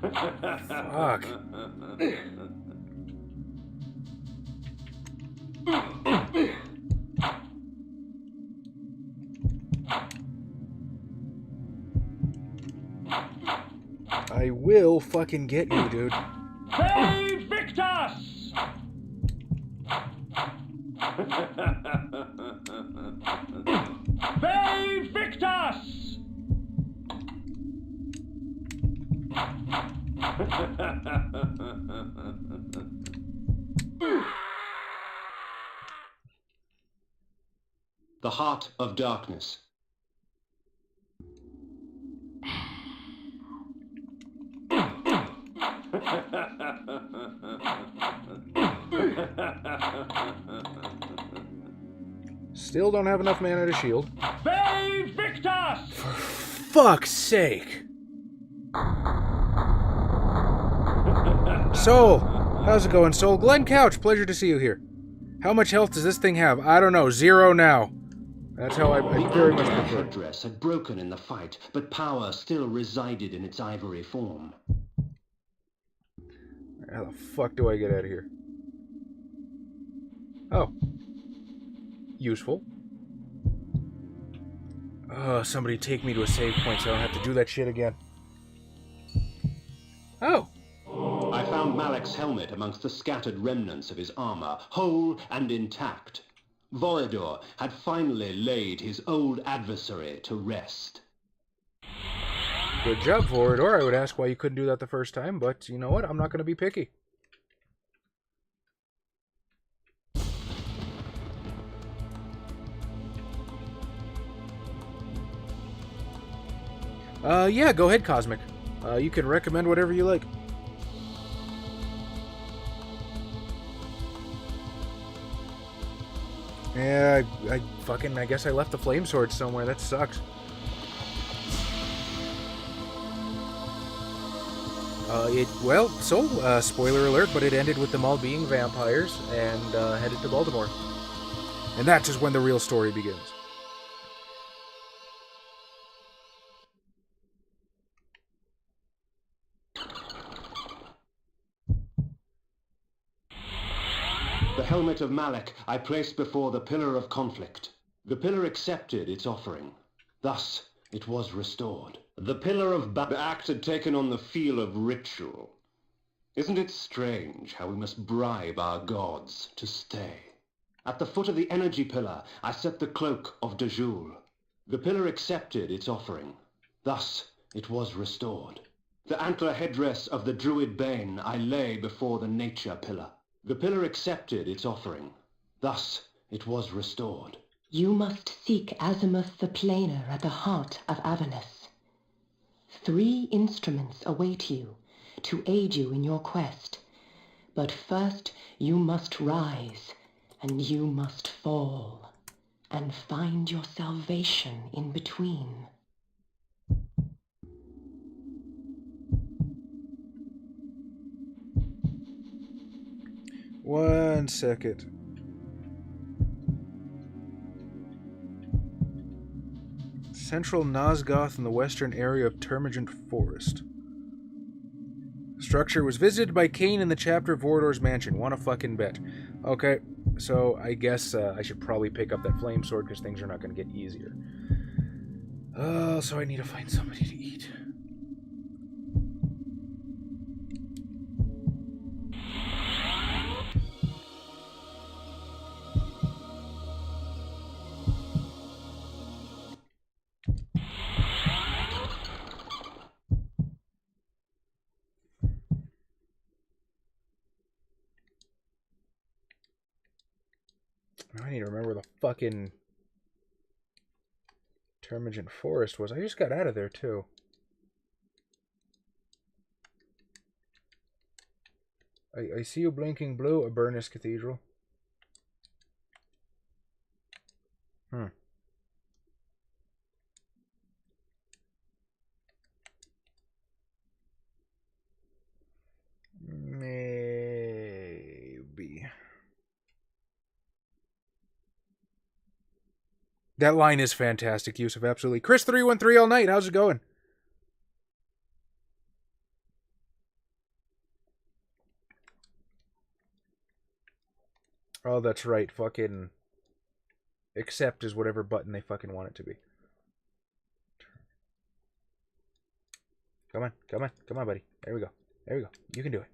Fuck. I will fucking get you, dude. Ve Victus! Ve Victus! The Heart of Darkness. Still don't have enough mana to shield. Ve Victus! Fuck's sake! Soul! How's it going, Soul? Glenn Couch, pleasure to see you here. How much health does this thing have? I don't know, 0 now. That's how I very much The prefer it. headdress had broken in the fight, but power still resided in its ivory form. How the fuck do I get out of here? Oh. Useful. Somebody take me to a save point so I don't have to do that shit again. Oh. I found Malek's helmet amongst the scattered remnants of his armor, whole and intact. Volador had finally laid his old adversary to rest. Good job, Vorador. I would ask why you couldn't do that the first time, but you know what? I'm not going to be picky. Yeah, go ahead, Cosmic. You can recommend whatever you like. Yeah, I guess I left the flame sword somewhere. That sucks. Spoiler alert, but it ended with them all being vampires and headed to Baltimore. And that is when the real story begins. The helmet of Malek I placed before the Pillar of Conflict. The Pillar accepted its offering. Thus, it was restored. The Pillar of the act had taken on the feel of ritual. Isn't it strange how we must bribe our gods to stay? At the foot of the energy pillar, I set the cloak of Dejul. The pillar accepted its offering. Thus, it was restored. The antler headdress of the druid bane I lay before the nature pillar. The pillar accepted its offering. Thus, it was restored. You must seek Azimuth the Planar at the heart of Avernus. 3 instruments await you to aid you in your quest. But first you must rise, and you must fall, and find your salvation in between. One second. Central Nosgoth in the western area of Termagant Forest. Structure was visited by Kain in the chapter of Vorador's mansion. Wanna fucking bet. Okay, so I guess I should probably pick up that flame sword because things are not going to get easier. So I need to find somebody to eat. I need to remember where the fucking Termagant Forest was. I just got out of there, too. I see you blinking blue, Abernus Cathedral. Maybe. That line is fantastic, Yusuf, absolutely. Chris313 all night, how's it going? Oh, that's right, fucking accept is whatever button they fucking want it to be. Come on, come on, come on, buddy. There we go. There we go. You can do it.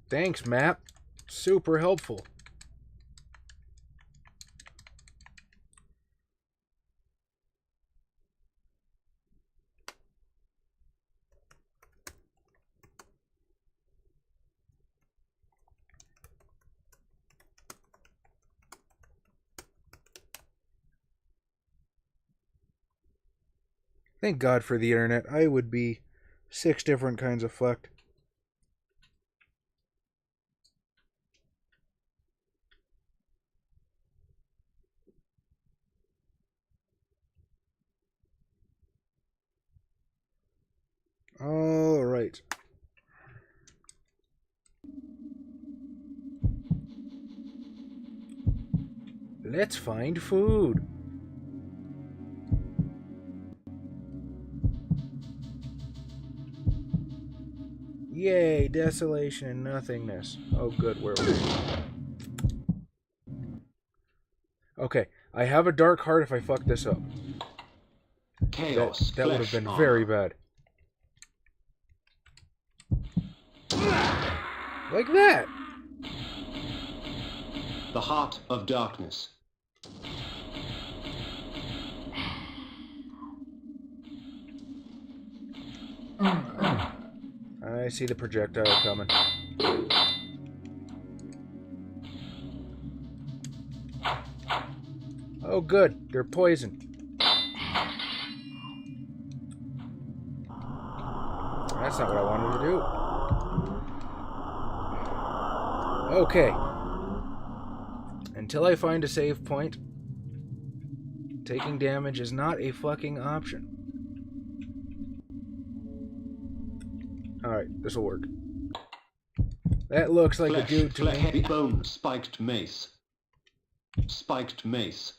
Thanks, Map. Super helpful. Thank God for the internet. I would be 6 different kinds of fucked. All right. Let's find food. Yay, desolation and nothingness. Oh, good, where are we? Okay, I have a dark heart if I fuck this up. Chaos. That would have been very bad. Like that. The Heart of Darkness. I see the projectile coming. Oh, good. They're poisoned. That's not what I wanted to do. Okay. Until I find a save point, taking damage is not a fucking option. Alright, this'll work. That looks like a dude to me. Heavy bone, spiked mace. Spiked mace.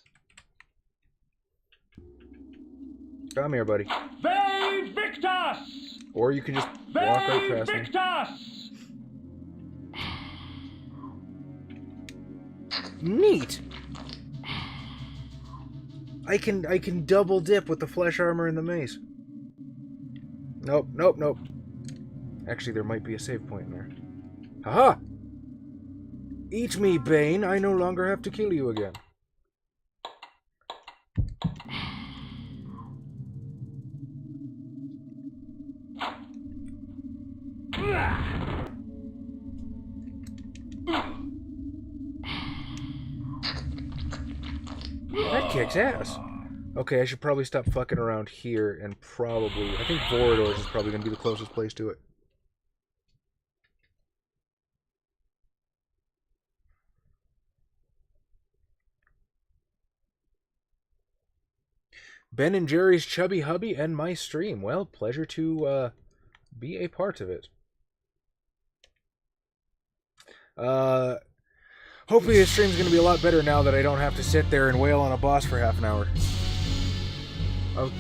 Come here, buddy. Ve Victus! Or you can just walk right Ve past me. Victus! Neat! I can double dip with the flesh armor and the mace. Nope, nope, nope. Actually, there might be a save point in there. Haha! Eat me, Bane. I no longer have to kill you again. That kicks ass. Okay, I should probably stop fucking around here and probably... I think Vorador's is probably going to be the closest place to it. Ben and Jerry's Chubby Hubby and my stream. Well, pleasure to be a part of it. Hopefully this stream's going to be a lot better now that I don't have to sit there and wail on a boss for half an hour. Oh,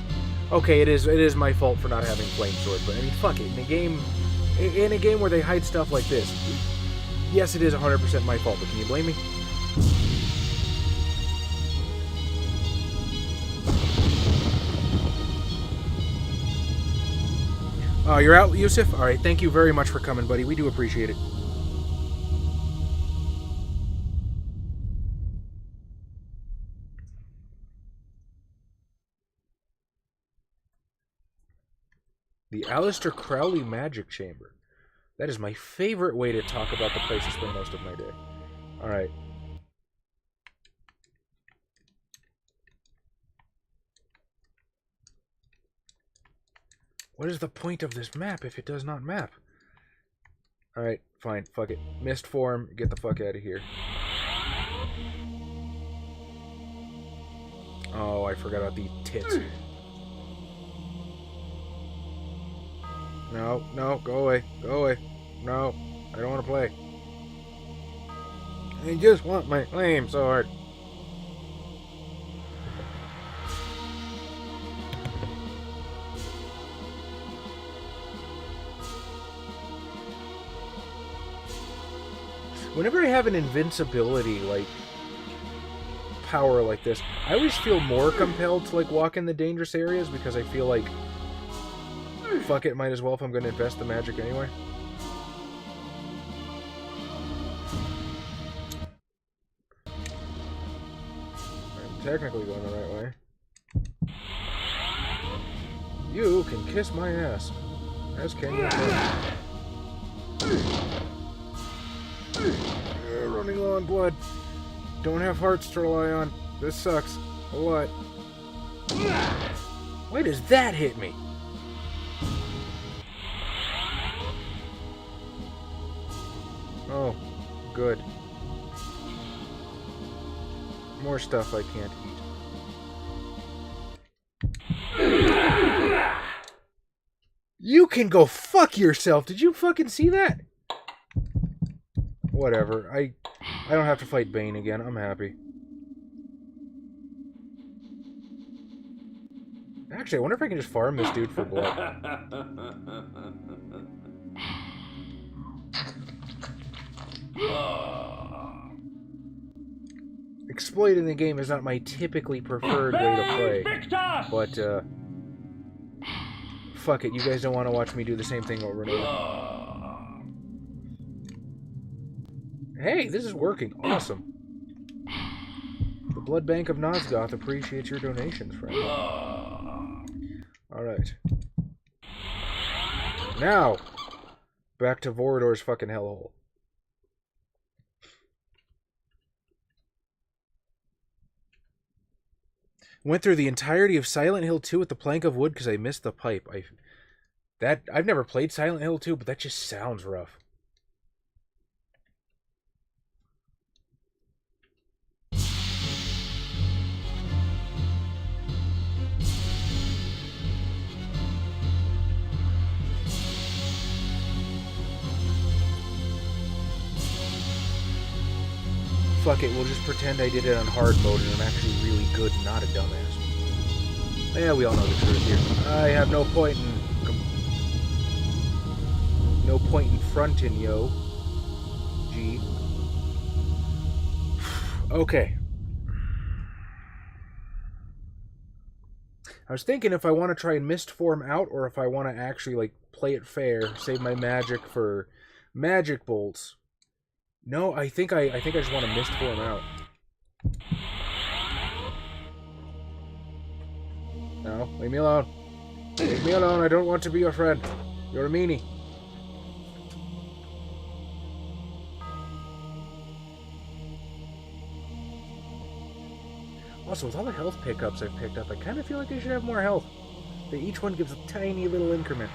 okay, it is my fault for not having Flame Sword, but I mean, fuck it. In a game where they hide stuff like this, yes, it is 100% my fault, but can you blame me? Oh, you're out, Yusuf? Alright, thank you very much for coming, buddy. We do appreciate it. The Aleister Crowley Magic Chamber. That is my favorite way to talk about the place I spend most of my day. Alright. What is the point of this map if it does not map? Alright, fine, fuck it. Mist form, get the fuck out of here. Oh, I forgot about the tits. No, no, go away, go away. No, I don't want to play. I just want my flame sword. Whenever I have an invincibility, like, power like this, I always feel more compelled to, like, walk in the dangerous areas because I feel like, fuck it, might as well if I'm going to invest the magic anyway. I'm technically going the right way. You can kiss my ass. As can your friend. Running low on blood. Don't have hearts to rely on. This sucks. A lot. Why does that hit me? Oh, good. More stuff I can't eat. You can go fuck yourself. Did you fucking see that? Whatever. I don't have to fight Bane again. I'm happy. Actually, I wonder if I can just farm this dude for blood. Exploiting the game is not my typically preferred way to play. But, fuck it. You guys don't want to watch me do the same thing over and over. Hey, this is working. Awesome. The Blood Bank of Nosgoth appreciates your donations, friend. Alright. Now, back to Vorador's fucking hellhole. Went through the entirety of Silent Hill 2 with the plank of wood because I missed the pipe. I've never played Silent Hill 2, but that just sounds rough. Fuck it, we'll just pretend I did it on hard mode and I'm actually really good and not a dumbass. Yeah, we all know the truth here. I have no point in... No point in fronting, yo. G. Okay. I was thinking if I want to try and mist form out or if I want to actually, like, play it fair, save my magic for magic bolts. No, I think I just want to mist form out. No, leave me alone. Leave me alone, I don't want to be your friend. You're a meanie. Also, with all the health pickups I've picked up, I kind of feel like I should have more health. Each one gives a tiny little increment.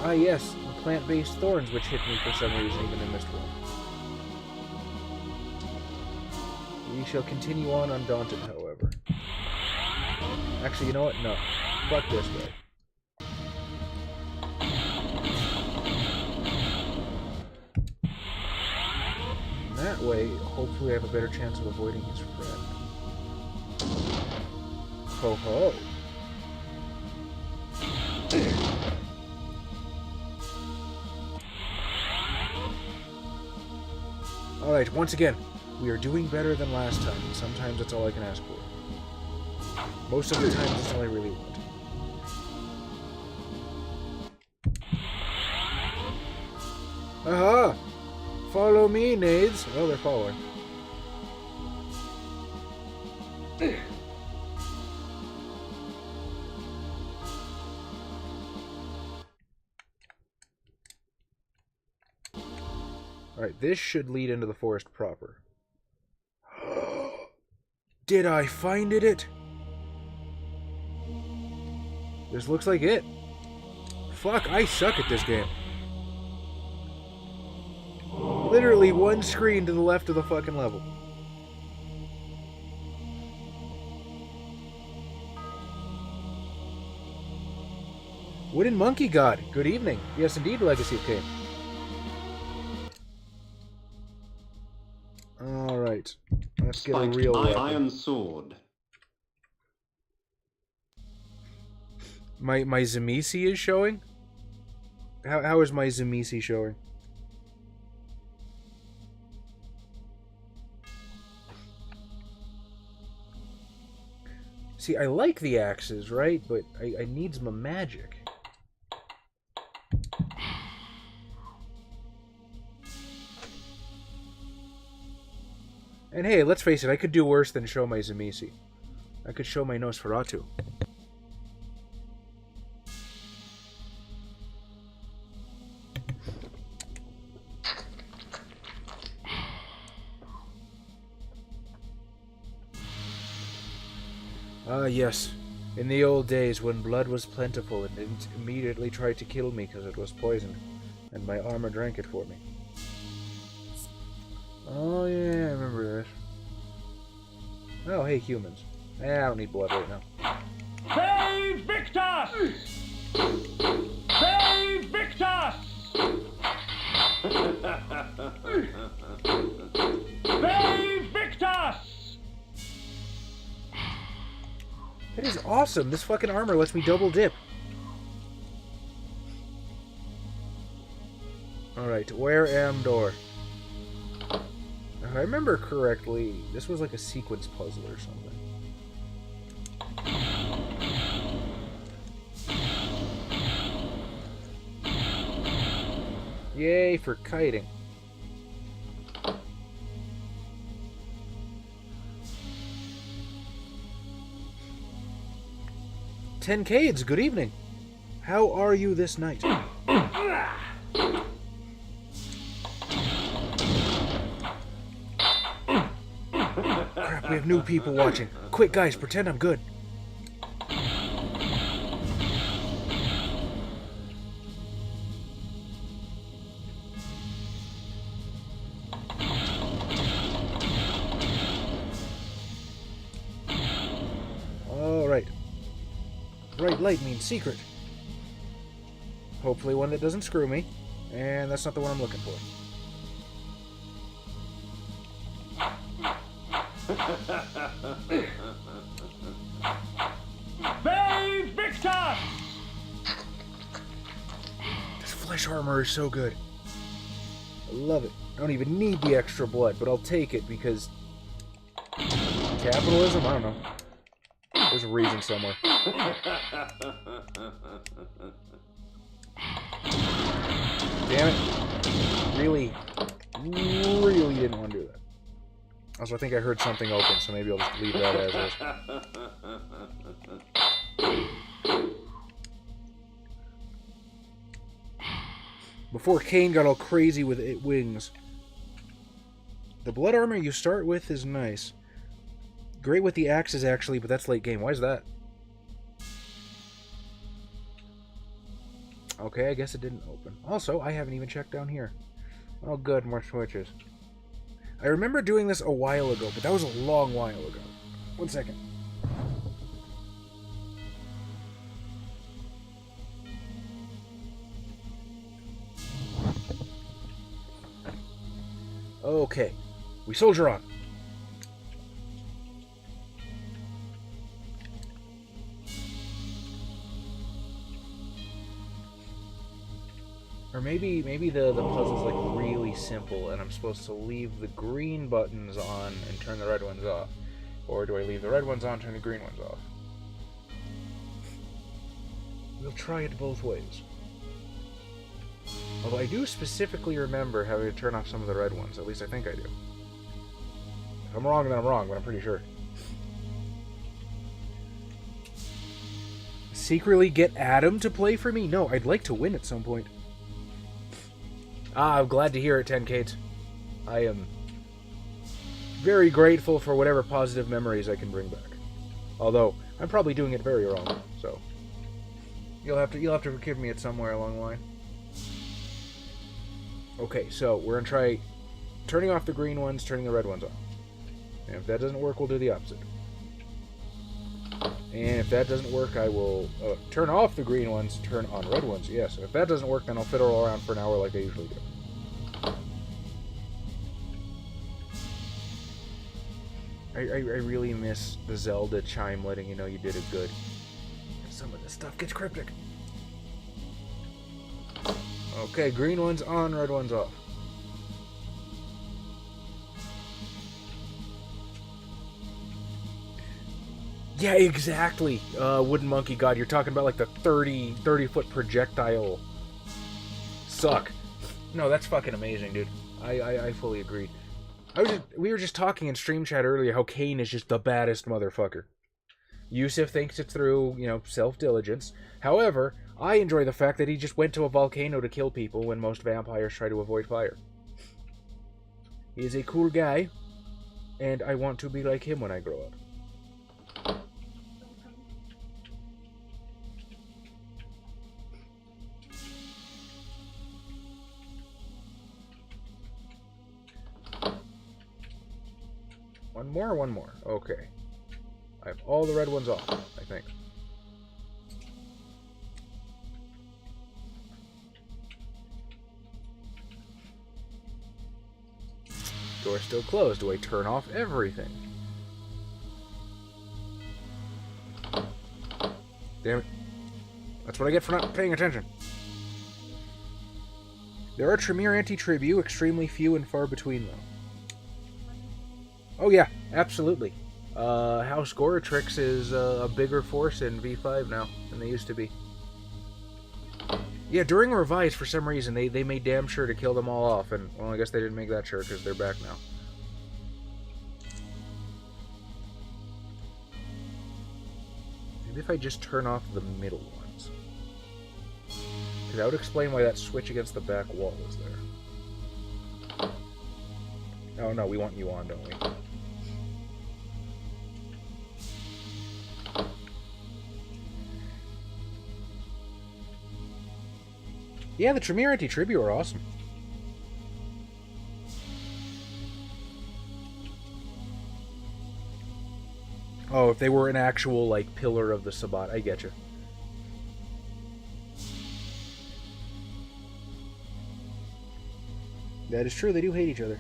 Ah yes, the plant-based thorns which hit me for some reason even in Mist World. We shall continue on undaunted, however. Actually, you know what? No. Fuck this way. And that way, hopefully I have a better chance of avoiding his friend. Ho ho! Alright, once again, we are doing better than last time. Sometimes that's all I can ask for. Most of the time, that's all I really want. Aha! Follow me, nades. Well, they're following. Alright, this should lead into the forest proper. Did I find it? This looks like it. Fuck, I suck at this game. Literally one screen to the left of the fucking level. Wooden Monkey God, good evening. Yes, indeed, Legacy of Kain. Alright, let's get a real weapon. Iron sword. My Zamisi is showing? How is my Zamisi showing? See, I like the axes, right? But I need some magic. And hey, let's face it, I could do worse than show my Zamisi. I could show my Nosferatu. Ah, yes. In the old days, when blood was plentiful, it didn't immediately try to kill me because it was poisoned, and my armor drank it for me. Oh yeah, I remember this. Oh, hey, humans. I don't need blood right now. Save Victus! Save Victus! Save Victus! That is awesome! This fucking armor lets me double dip. Alright, where am door? If I remember correctly, this was like a sequence puzzle or something. Yay for kiting. Cades, good evening. How are you this night? Crap, we have new people watching. Quick, guys, pretend I'm good. Alright. Bright light means secret. Hopefully one that doesn't screw me. And that's not the one I'm looking for. Save Victus! This flesh armor is so good. I love it. I don't even need the extra blood, but I'll take it because... capitalism? I don't know. There's a reason somewhere. Damn it. Really didn't want to do that. Also, I think I heard something open, so maybe I'll just leave that as is. Before Kain got all crazy with wings. The blood armor you start with is nice. Great with the axes, actually, but that's late game. Why is that? Okay, I guess it didn't open. Also, I haven't even checked down here. Oh, good, more switches. I remember doing this a while ago, but that was a long while ago. 1 second. Okay, we soldier on. Or maybe the puzzle's like really simple and I'm supposed to leave the green buttons on and turn the red ones off. Or do I leave the red ones on and turn the green ones off? We'll try it both ways. Although I do specifically remember having to turn off some of the red ones. At least I think I do. If I'm wrong, then I'm wrong, but I'm pretty sure. Secretly get Adam to play for me? No, I'd like to win at some point. I'm glad to hear it, 10Kate. I am very grateful for whatever positive memories I can bring back. Although, I'm probably doing it very wrong, so... You'll have to forgive me at somewhere along the line. Okay, so we're gonna try turning off the green ones, turning the red ones on. And if that doesn't work, we'll do the opposite. And if that doesn't work, I will turn off the green ones, turn on red ones. Yes, if that doesn't work, then I'll fiddle around for an hour like I usually do. I really miss the Zelda chime letting you know you did it good. Some of this stuff gets cryptic. Okay, green ones on, red ones off. Yeah, exactly. Wooden Monkey God, you're talking about like the 30-foot projectile suck. No, that's fucking amazing, dude. I fully agree. We were just talking in stream chat earlier how Kain is just the baddest motherfucker. Yusuf thinks it's through, self-diligence. However, I enjoy the fact that he just went to a volcano to kill people when most vampires try to avoid fire. He is a cool guy, and I want to be like him when I grow up. One more. Okay. I have all the red ones off, I think. Door still closed. Do I turn off everything? Damn it. That's what I get for not paying attention. There are Tremere anti-tribu, extremely few and far between though. Oh yeah, absolutely. House Goratrix is a bigger force in V5 now than they used to be. Yeah, during Revise, for some reason, they made damn sure to kill them all off, and, well, I guess they didn't make that sure, because they're back now. Maybe if I just turn off the middle ones. Because that would explain why that switch against the back wall is there. Oh no, we want you on, don't we? Yeah, the Tremere anti-tribu are awesome. Oh, if they were an actual, like, pillar of the Sabbat, I get you. That is true, they do hate each other.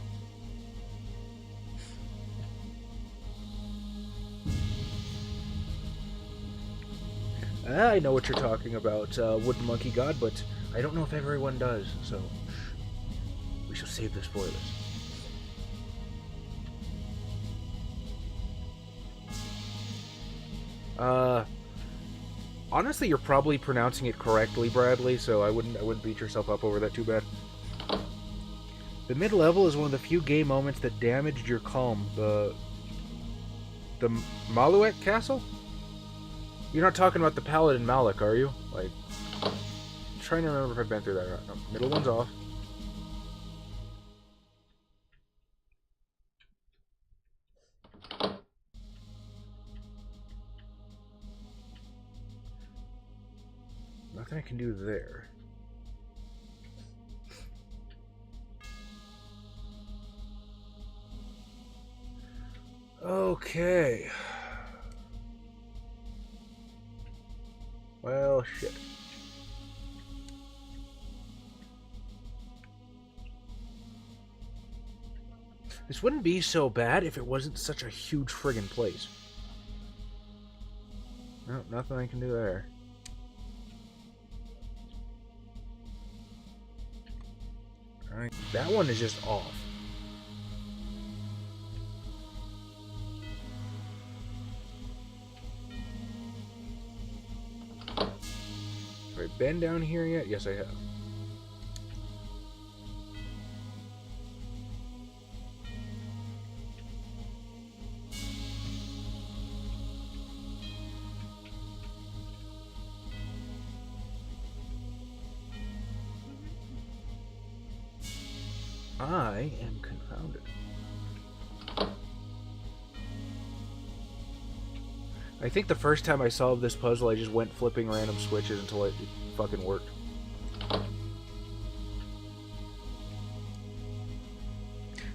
I know what you're talking about, Wooden Monkey God, but I don't know if everyone does, so we shall save the spoilers. Honestly, you're probably pronouncing it correctly, Bradley, so I wouldn't beat yourself up over that too bad. The mid-level is one of the few gay moments that damaged your calm. The Maluet Castle? You're not talking about the Paladin Malik, are you? Like, I'm trying to remember if I've been through that or not. No, middle one's off. Nothing I can do there. Okay. Well, shit. This wouldn't be so bad if it wasn't such a huge friggin' place. No, nothing I can do there. Alright, that one is just off. Have I been down here yet? Yes, I have. I am confounded. I think the first time I solved this puzzle, I just went flipping random switches until it fucking worked.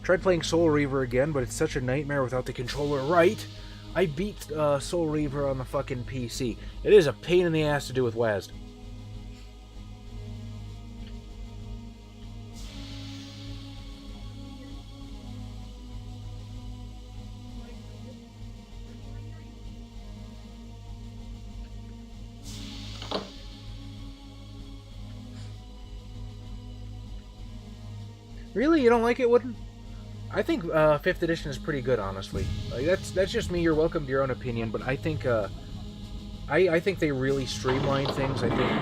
Tried playing Soul Reaver again, but it's such a nightmare without the controller right. I beat Soul Reaver on the fucking PC. It is a pain in the ass to do with WASD. Really? You don't like it, Wooden? I think 5th edition is pretty good, honestly. Like, that's just me. You're welcome to your own opinion, but I think I think they really streamline things. I think.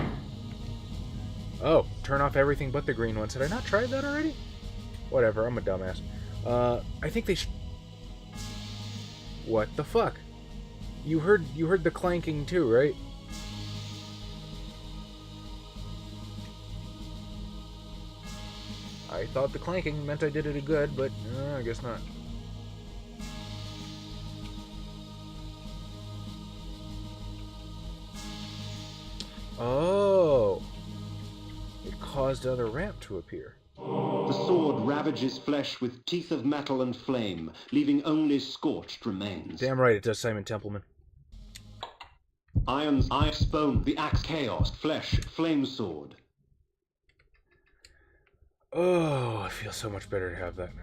Oh, turn off everything but the green ones. Had I not tried that already? Whatever. I'm a dumbass. I think they. What the fuck? You heard the clanking too, right? I thought the clanking meant I did it good, but I guess not. Oh! It caused another ramp to appear. The sword ravages flesh with teeth of metal and flame, leaving only scorched remains. Damn right it does, Simon Templeman. Iron's bone, the axe chaos, flesh, flame sword. Oh, I feel so much better to have that now.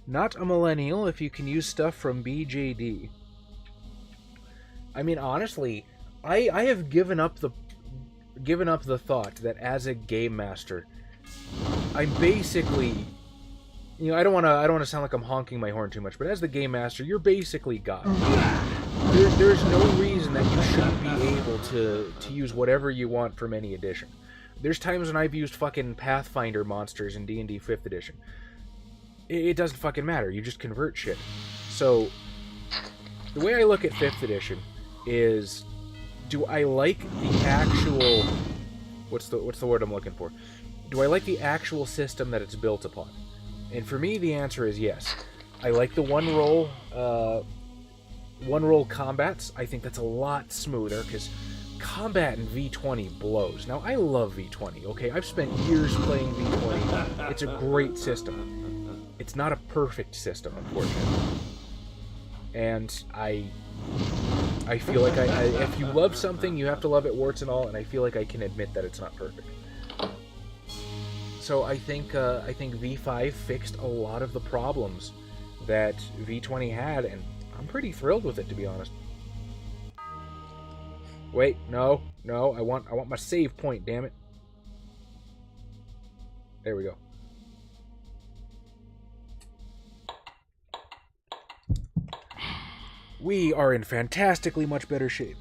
Not a millennial if you can use stuff from BJD. I mean, honestly, I have given up the thought that as a game master, I'm basically, you know, I don't want to sound like I'm honking my horn too much, but as the game master, you're basically God. There's no reason that you shouldn't be able to use whatever you want from any edition. There's times when I've used fucking Pathfinder monsters in D&D 5th edition. It doesn't fucking matter. You just convert shit. So, the way I look at 5th edition is, do I like the actual... What's the word I'm looking for? Do I like the actual system that it's built upon? And for me, the answer is yes. I like the one-roll combats. I think that's a lot smoother, because combat in V20 blows. Now, I love V20, okay? I've spent years playing V20. It's a great system. It's not a perfect system, unfortunately. And I feel like if you love something, you have to love it warts and all, and I feel like I can admit that it's not perfect. So I think V5 fixed a lot of the problems that V20 had, and I'm pretty thrilled with it, to be honest. Wait, no, I want my save point, damn it. There we go. We are in fantastically much better shape.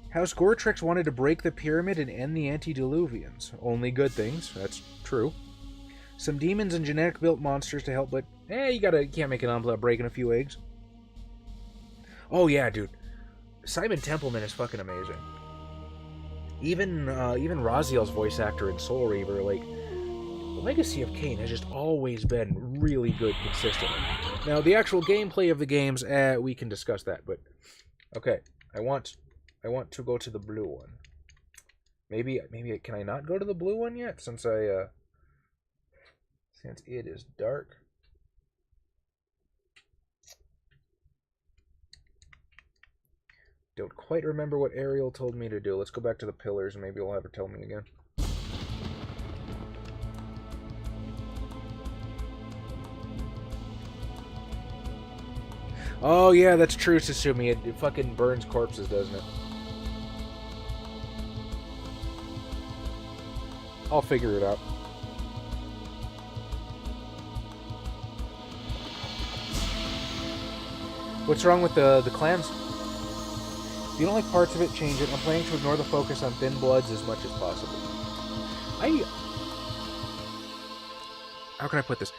House Goretrix wanted to break the pyramid and end the antediluvians. Only good things, that's true. Some demons and genetic-built monsters to help, but you can't make an omelet without breaking a few eggs. Oh yeah, dude. Simon Templeman is fucking amazing. Even Raziel's voice actor in Soul Reaver, like, the legacy of Kain has just always been really good consistently. Now, the actual gameplay of the games, we can discuss that, but okay, I want to go to the blue one. Maybe can I not go to the blue one yet, since it is dark? Don't quite remember what Ariel told me to do. Let's go back to the pillars and maybe we'll have her tell me again. Oh yeah, that's true, Susumi. It fucking burns corpses, doesn't it? I'll figure it out. What's wrong with the clans? If you don't like parts of it, change it. I'm planning to ignore the focus on thin bloods as much as possible. How can I put this?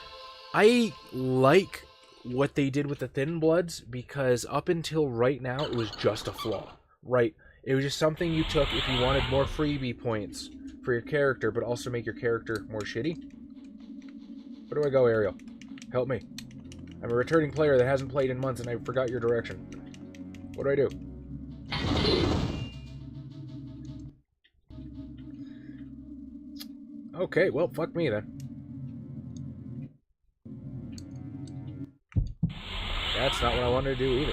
I like what they did with the Thin Bloods, because up until right now, it was just a flaw. Right? It was just something you took if you wanted more freebie points for your character, but also make your character more shitty. Where do I go, Ariel? Help me. I'm a returning player that hasn't played in months, and I forgot your direction. What do I do? Okay, well, fuck me then. That's not what I wanted to do either.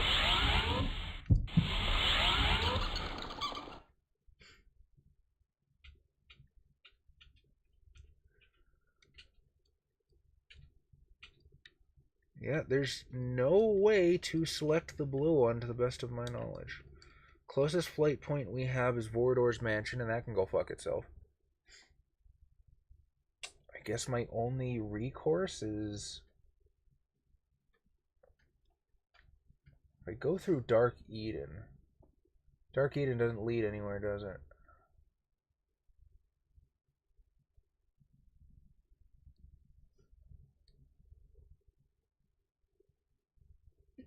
Yeah, there's no way to select the blue one to the best of my knowledge. Closest flight point we have is Vorador's Mansion, and that can go fuck itself. I guess my only recourse is... I go through Dark Eden. Dark Eden doesn't lead anywhere, does it?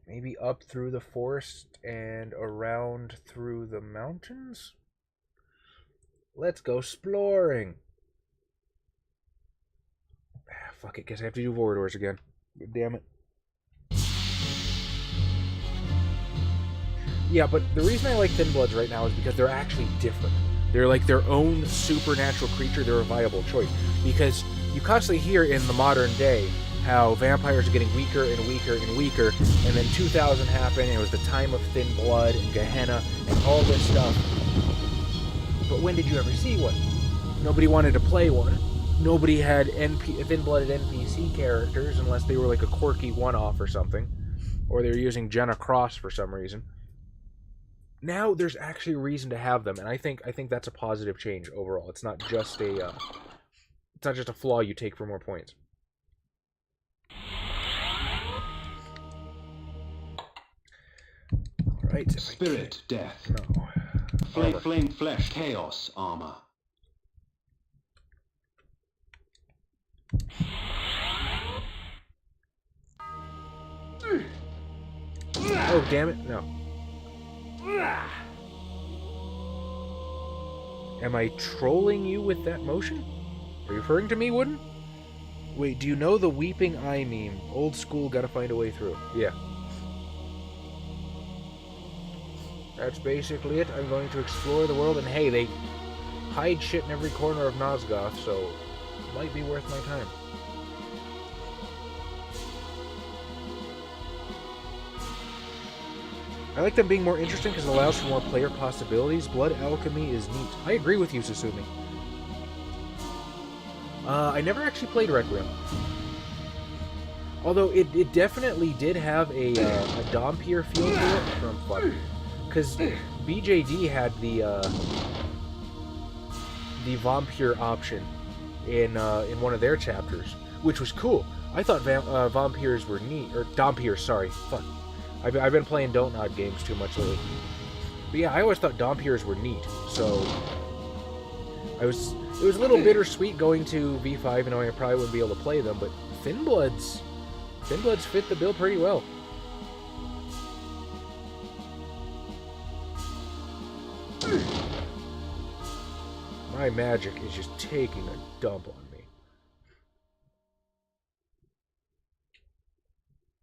Maybe up through the forest and around through the mountains? Let's go exploring. Fuck it, guess I have to do Voradors again. Damn it. Yeah, but the reason I like Thin Bloods right now is because they're actually different. They're like their own supernatural creature. They're a viable choice. Because you constantly hear in the modern day how vampires are getting weaker and weaker and weaker, and then 2000 happened, and it was the time of Thin Blood and Gehenna and all this stuff. But when did you ever see one? Nobody wanted to play one. Nobody had thin-blooded NPC characters unless they were like a quirky one-off or something. Or they were using Jenna Cross for some reason. Now there's actually a reason to have them, and I think that's a positive change overall. It's not just a flaw you take for more points. Right. Spirit death. No. Flame flesh chaos armor. Oh, damn it. No. Am I trolling you with that motion? Are you referring to me, Wooden? Wait, do you know the weeping eye meme? Old school, gotta find a way through. Yeah. That's basically it. I'm going to explore the world, and hey, they hide shit in every corner of Nosgoth, so it might be worth my time. I like them being more interesting because it allows for more player possibilities. Blood alchemy is neat. I agree with you, Susumi. I never actually played Requiem. Although it definitely did have a Dompier feel to it from fun. Because BJD had the Vampire option in one of their chapters, which was cool. I thought Vampires were neat, or Dompiers, sorry. Fuck. I've been playing Don't Nod games too much lately. But yeah, I always thought Dompiers were neat, so it was a little bittersweet going to V5 and knowing I probably wouldn't be able to play them, but Thin Bloods fit the bill pretty well. My magic is just taking a dump on me.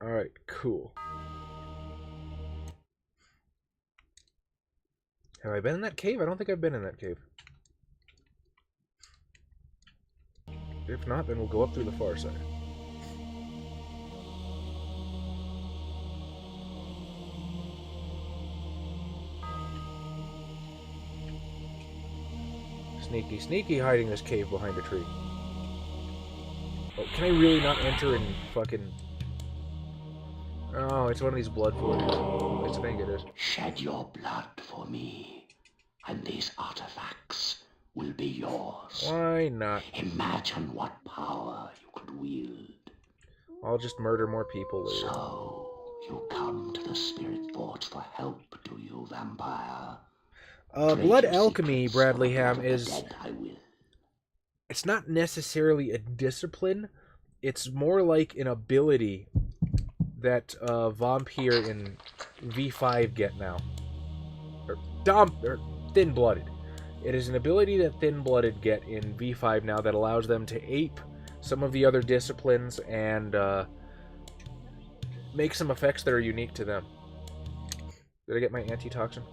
Alright, cool. Have I been in that cave? I don't think I've been in that cave. If not, then we'll go up through the far side. Sneaky, sneaky hiding this cave behind a tree. Oh, can I really not enter and fucking... Oh, it's one of these blood forges. I think it is. Shed your blood for me, and these artifacts will be yours. Why not? Imagine what power you could wield. I'll just murder more people later. So, you come to the Spirit Forge for help, do you, vampire? Blood alchemy, Bradley Ham, is... It's not necessarily a discipline. It's more like an ability that Vampire in V5 get now. Or Thin-Blooded. It is an ability that Thin-Blooded get in V5 now that allows them to ape some of the other disciplines and make some effects that are unique to them. Did I get my antitoxin?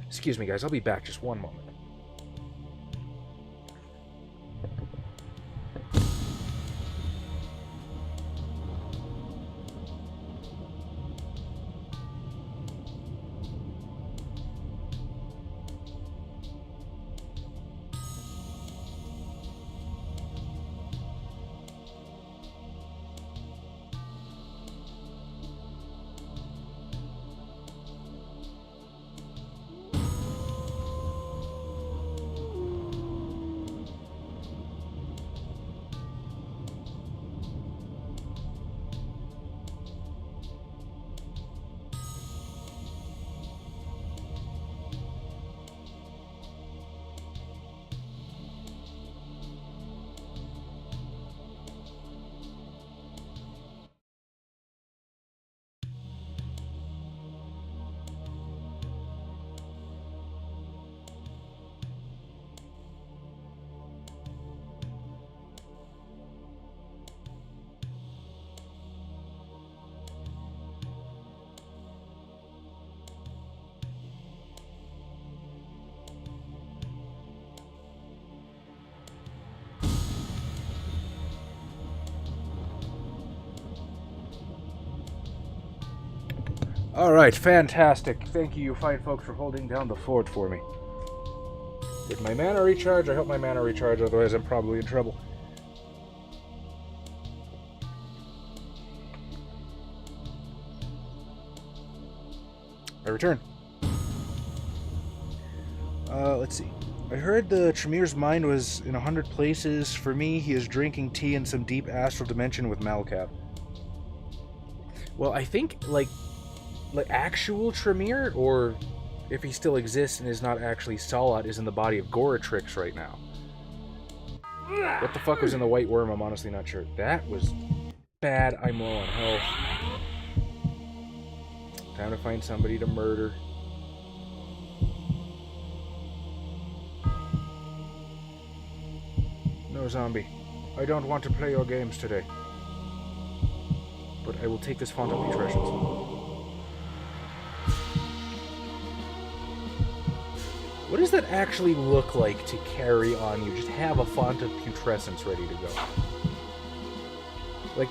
Excuse me, guys. I'll be back just one moment. Alright, fantastic. Thank you fine folks for holding down the fort for me. Did my mana recharge? I hope my mana recharge, otherwise I'm probably in trouble. I return. Let's see. I heard the Tremir's mind was in 100 places. For me, he is drinking tea in some deep astral dimension with Malkav. Well, I think, like actual Tremere, or if he still exists and is not actually Salat, is in the body of Goratrix right now. What the fuck was in the White Worm? I'm honestly not sure. That was bad. I'm low on health. Time to find somebody to murder. No, zombie. I don't want to play your games today. But I will take this font of putrescence. What does that actually look like to carry on you? Just have a font of putrescence ready to go. Like,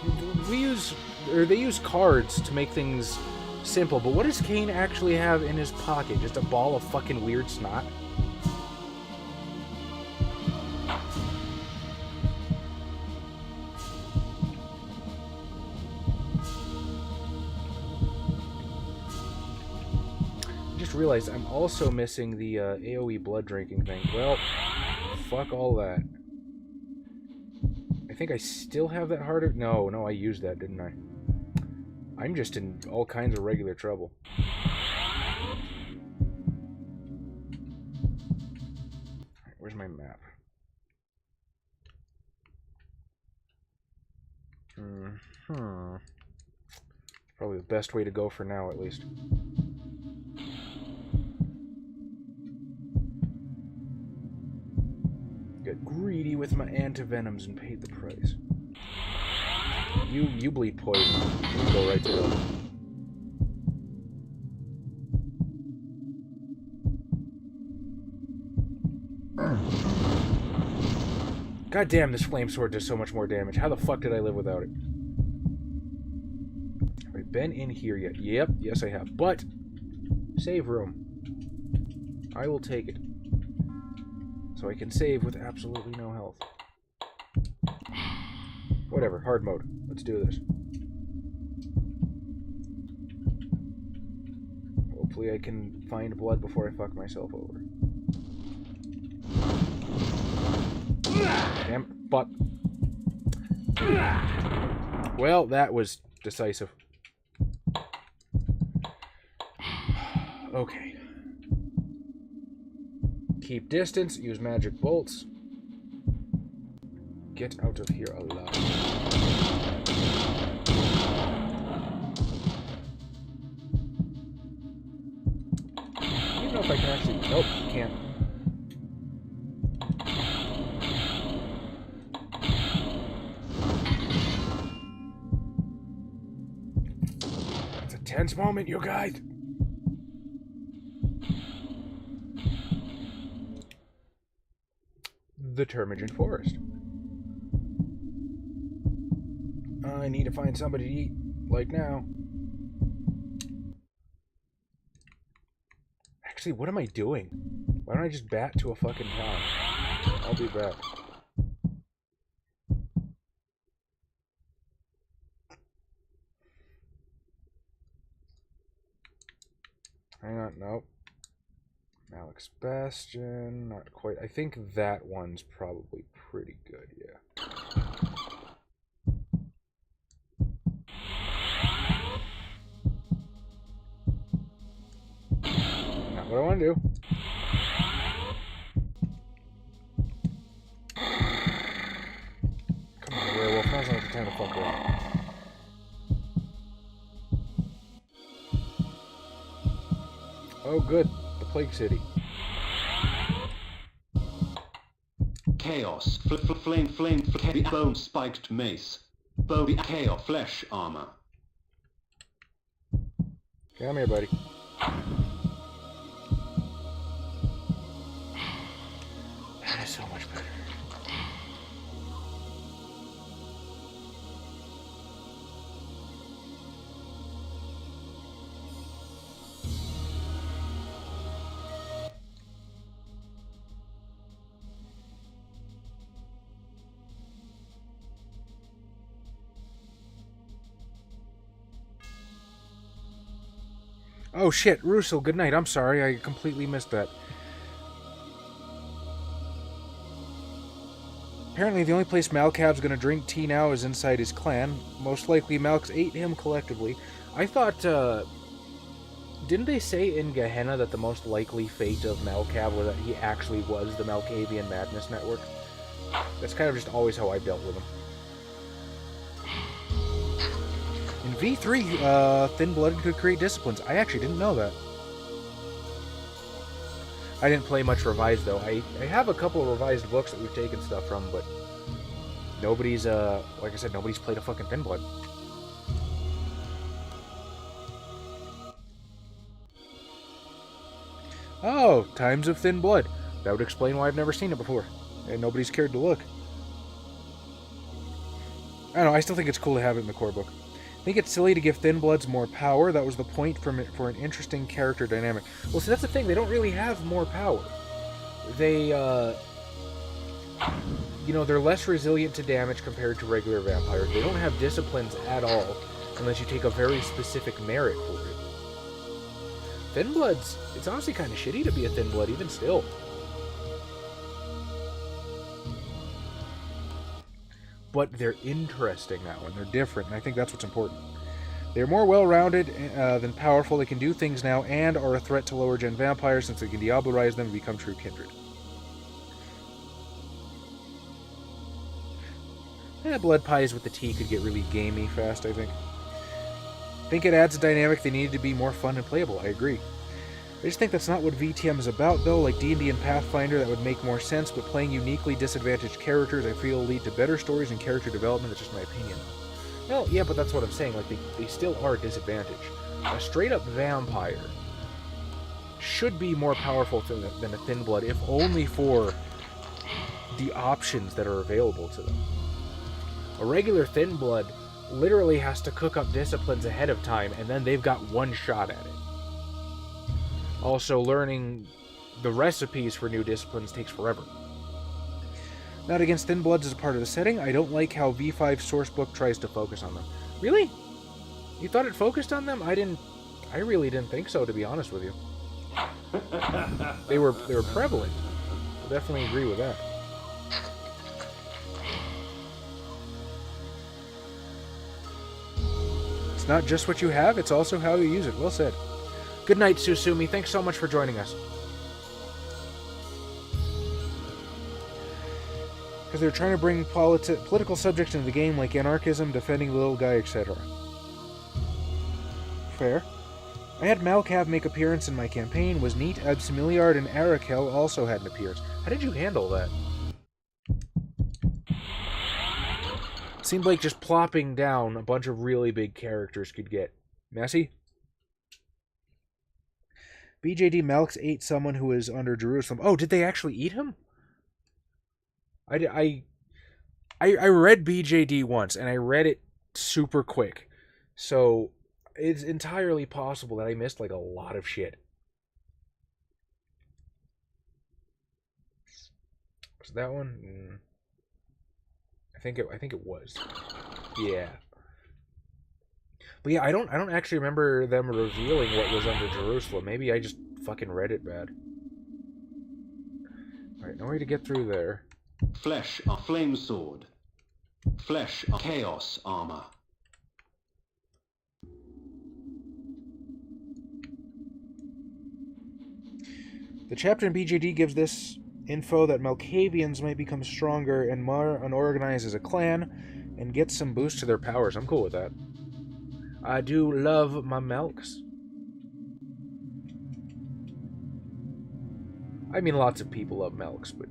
they use cards to make things simple, but what does Kain actually have in his pocket? Just a ball of fucking weird snot? Realized I'm also missing the AoE blood drinking thing. Well, fuck all that. I think I still have that harder. No, I used that, didn't I? I'm just in all kinds of regular trouble. Alright, where's my map? Probably the best way to go for now, at least. Got greedy with my antivenoms and paid the price. You bleed poison. You can go right to hell. God damn, this flame sword does so much more damage. How the fuck did I live without it? Have I been in here yet? Yep, yes I have. But, save room. I will take it. So I can save with absolutely no health. Whatever, hard mode. Let's do this. Hopefully I can find blood before I fuck myself over. Damn, fuck. Well, that was decisive. Okay. Keep distance, use magic bolts. Get out of here alive. know if I can actually... Nope, can't. It's a tense moment, you guys. The Termagant Forest. I need to find somebody to eat, like now. Actually, what am I doing? Why don't I just bat to a fucking town? I'll be back. Hang on, nope. Alex Bastion, not quite. I think that one's probably pretty good, yeah. Not what I want to do. Come on, werewolf, now's not the time to fuck around. Oh, good. The Plague City. Chaos, flame, bone spiked mace, bone, chaos, flesh armor. Come here, buddy. That is so much better. Oh shit, Russell, good night. I'm sorry, I completely missed that. Apparently the only place Malcab's gonna drink tea now is inside his clan. Most likely Malks ate him collectively. I thought, didn't they say in Gehenna that the most likely fate of Malcab was that he actually was the Malkavian Madness Network? That's kind of just always how I've dealt with him. In V3, Thin-Blooded could create disciplines. I actually didn't know that. I didn't play much Revised, though. I have a couple of Revised books that we've taken stuff from, but nobody's, like I said, nobody's played a fucking Thin-Blood. Oh, Times of Thin Blood. That would explain why I've never seen it before, and nobody's cared to look. I don't know, I still think it's cool to have it in the core book. I think it's silly to give Thin Bloods more power. That was the point for an interesting character dynamic. Well, see, that's the thing. They don't really have more power. They, you know, they're less resilient to damage compared to regular vampires. They don't have disciplines at all, unless you take a very specific merit for it. Thin Bloods, it's honestly kind of shitty to be a Thin Blood, even still. But they're interesting now, and they're different, and I think that's what's important. They're more well-rounded than powerful. They can do things now, and are a threat to lower-gen vampires since they can Diablerize them and become true kindred. Blood Pies with the tea could get really gamey fast, I think. I think it adds a dynamic they needed to be more fun and playable, I agree. I just think that's not what VTM is about, though. Like D&D and Pathfinder, that would make more sense, but playing uniquely disadvantaged characters, I feel, will lead to better stories and character development. That's just my opinion. Well, yeah, but that's what I'm saying. Like, they still are disadvantaged. A straight-up vampire should be more powerful than a Thin Blood, if only for the options that are available to them. A regular Thin Blood literally has to cook up disciplines ahead of time, and then they've got one shot at it. Also, learning the recipes for new disciplines takes forever. Not against Thin Bloods as a part of the setting. I don't like how V5's sourcebook tries to focus on them. Really? You thought it focused on them? I really didn't think so, to be honest with you. They were prevalent. I definitely agree with that. It's not just what you have, it's also how you use it. Well said. Good night, Susumi. Thanks so much for joining us. Because they're trying to bring political subjects into the game, like anarchism, defending the little guy, etc. Fair. I had Malkav make appearance in my campaign. Was neat. Absimiliard and Arakel also had an appearance. How did you handle that? Seemed like just plopping down a bunch of really big characters could get messy. BJD Melks ate someone who was under Jerusalem. Oh, did they actually eat him? I read BJD once, and I read it super quick. So it's entirely possible that I missed like a lot of shit. Was that one? I think it was. Yeah. But yeah, I don't actually remember them revealing what was under Jerusalem. Maybe I just fucking read it bad. Alright, no way to get through there. Flesh a flame sword. Flesh a chaos armor. The chapter in BJD gives this info that Malkavians might become stronger and more unorganized as a clan and get some boost to their powers. I'm cool with that. I do love my Melks. I mean, lots of people love Melks, but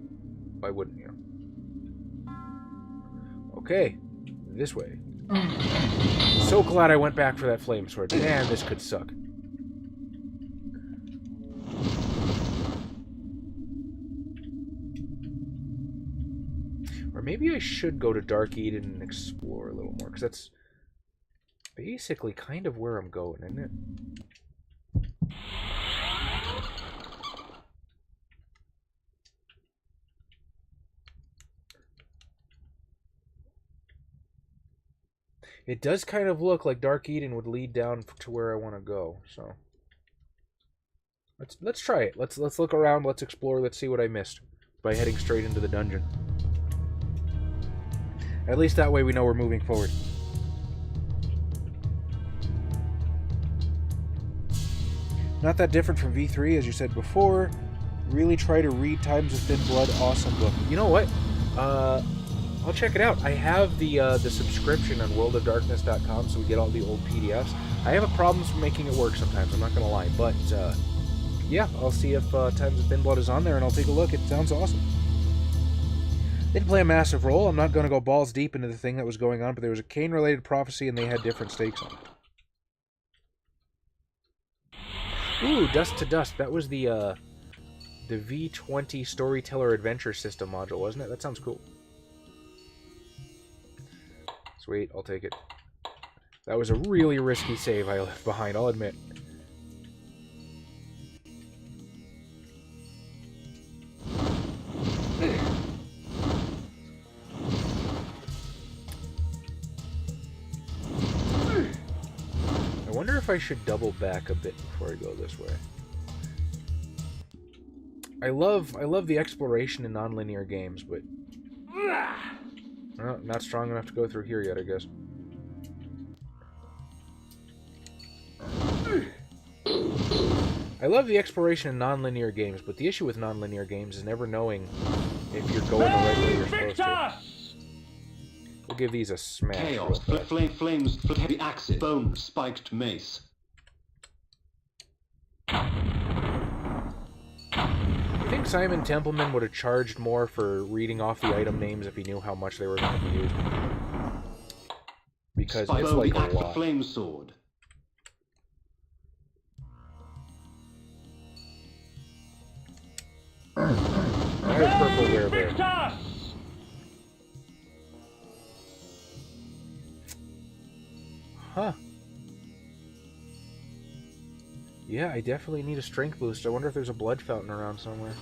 why wouldn't you? Okay, this way. So glad I went back for that flame sword. Man, this could suck. Or maybe I should go to Dark Eden and explore a little more, because that's basically kind of where I'm going, isn't it? It does kind of look like Dark Eden would lead down to where I want to go, so let's try it. Let's look around, let's explore, let's see what I missed by heading straight into the dungeon. At least that way we know we're moving forward. Not that different from V3, as you said before. Really try to read Times of Thin Blood. Awesome book. You know what? I'll check it out. I have the subscription on worldofdarkness.com, so we get all the old PDFs. I have a problem making it work sometimes, I'm not going to lie. But, yeah, I'll see if Times of Thin Blood is on there, and I'll take a look. It sounds awesome. Didn't play a massive role. I'm not going to go balls deep into the thing that was going on, but there was a Kain-related prophecy, and they had different stakes on it. Ooh, Dust to Dust. That was the V20 Storyteller Adventure System module, wasn't it? That sounds cool. Sweet, I'll take it. That was a really risky save I left behind, I'll admit. I wonder if I should double back a bit before I go this way. I love the exploration in non-linear games, but well, not strong enough to go through here yet, I guess. I love the exploration in non-linear games, but the issue with non-linear games is never knowing if you're going the right way you're supposed to. We'll give these a smash. Chaos, flames, heavy axes, bone, spiked mace. You think Simon Templeman would have charged more for reading off the item names if he knew how much they were going to be used? Because it's like a lot. Flame sword. There's purple werebear. Huh. Yeah, I definitely need a strength boost. I wonder if there's a blood fountain around somewhere.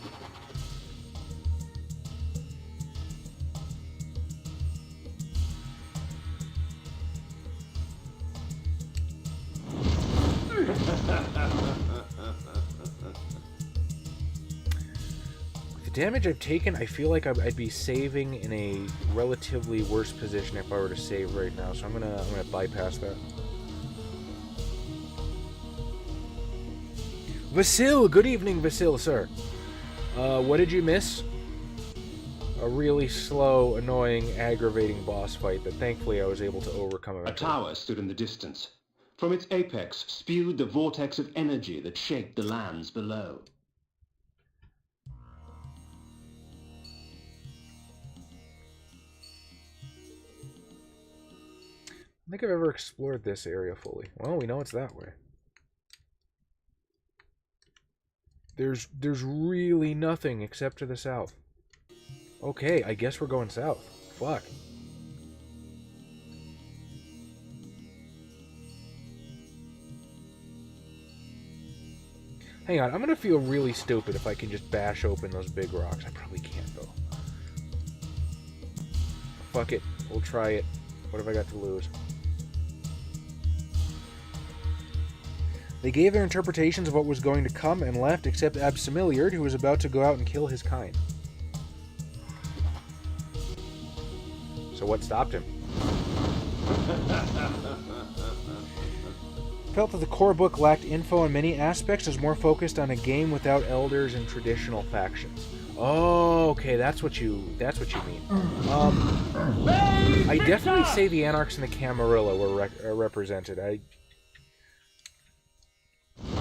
With the damage I've taken, I feel like I'd be saving in a relatively worse position if I were to save right now, so I'm gonna bypass that. Vasil! Good evening, Vasil, sir. What did you miss? A really slow, annoying, aggravating boss fight that thankfully I was able to overcome A eventually. tower stood in the distance. From its apex spewed the vortex of energy that shaped the lands below. I don't think I've ever explored this area fully. Well, we know it's that way. There's really nothing except to the south. Okay, I guess we're going south. Fuck. Hang on, I'm gonna feel really stupid if I can just bash open those big rocks. I probably can't, though. Fuck it. We'll try it. What have I got to lose? They gave their interpretations of what was going to come and left, except Absimiliard, who was about to go out and kill his Kain. So what stopped him? Felt that the core book lacked info on many aspects, was more focused on a game without elders and traditional factions. Oh, okay, that's what you mean. I definitely say the Anarchs and the Camarilla were represented.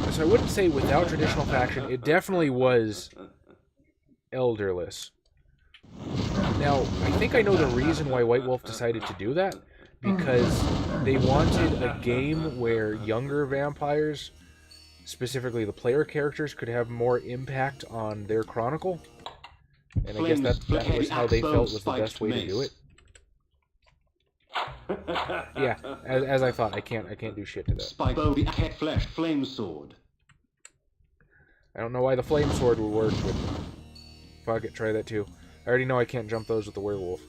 So I wouldn't say without traditional faction. It definitely was elderless. Now, I think I know the reason why White Wolf decided to do that. Because they wanted a game where younger vampires, specifically the player characters, could have more impact on their chronicle. And I guess that was how they felt was the best way to do it. Yeah, as I thought, I can't do shit to that. Spike bow, flesh, flame sword. I don't know why the flame sword would work, but fuck it, try that too. I already know I can't jump those with the werewolf.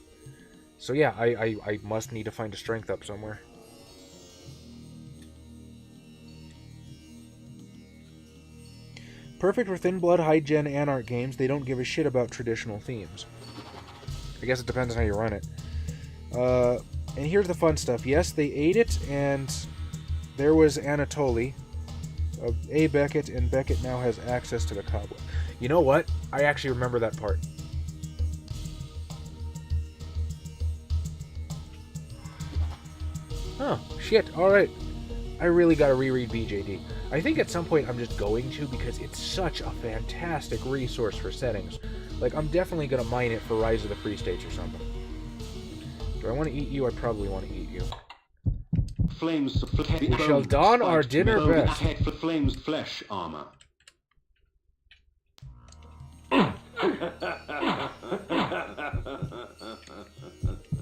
So yeah, I must need to find a strength up somewhere. Perfect for Thin Blood, High Gen, Anarch games, they don't give a shit about traditional themes. I guess it depends on how you run it. And here's the fun stuff. Yes, they ate it, and there was Anatoly, A. Beckett, and Beckett now has access to the cobweb. You know what? I actually remember that part. Oh, shit, alright. I really gotta reread BJD. I think at some point I'm just going to, because it's such a fantastic resource for settings. Like, I'm definitely gonna mine it for Rise of the Free States or something. Do I want to eat you? I probably want to eat you. Flames, we shall don our dinner best. Flames flesh armor.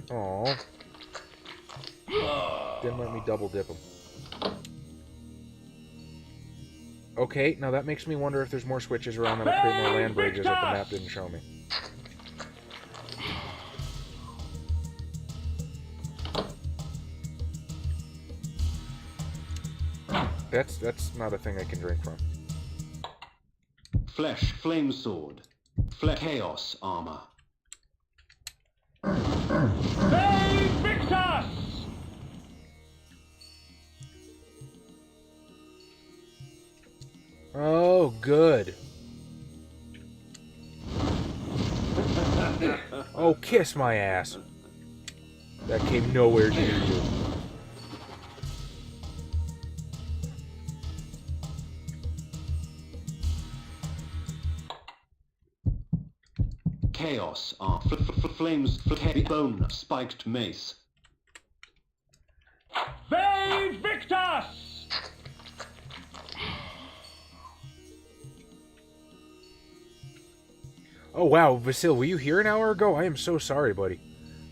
Aww. Didn't let me double dip them. Okay, now that makes me wonder if there's more switches around that'll create more land bridges that the map didn't show me. That's not a thing I can drink from. Flesh, flame sword. Chaos armor. Victus! Oh, good. Oh, kiss my ass. That came nowhere near you. Chaos armor. Flames, bone, spiked mace. Victus! Oh wow, Vasil, were you here an hour ago? I am so sorry, buddy.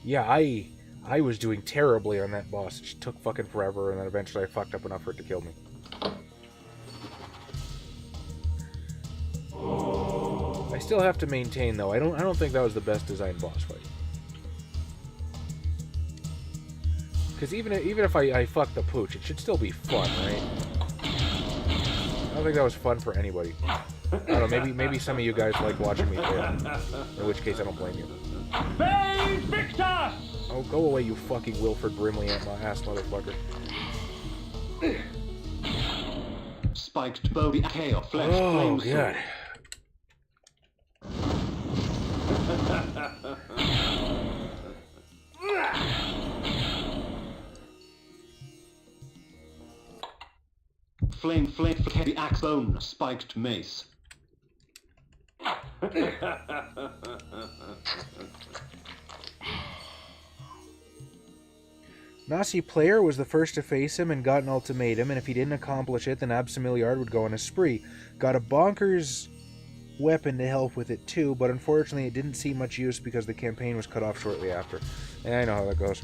Yeah, I was doing terribly on that boss. It just took fucking forever, and then eventually I fucked up enough for it to kill me. I still have to maintain, though. I don't think that was the best designed boss fight. Because even if I fuck the pooch, it should still be fun, right? I don't think that was fun for anybody. I don't know, maybe some of you guys like watching me fail. In which case, I don't blame you. Victus! Oh, go away, you fucking Wilford Brimley ass motherfucker. Spiked bow, chaos, flesh, oh, God. Flame, heavy axe, bone, spiked mace. Nasi Player was the first to face him and got an ultimatum, and if he didn't accomplish it, then Absamiliard would go on a spree. Got a bonkers weapon to help with it too, but unfortunately it didn't see much use because the campaign was cut off shortly after. And I know how that goes.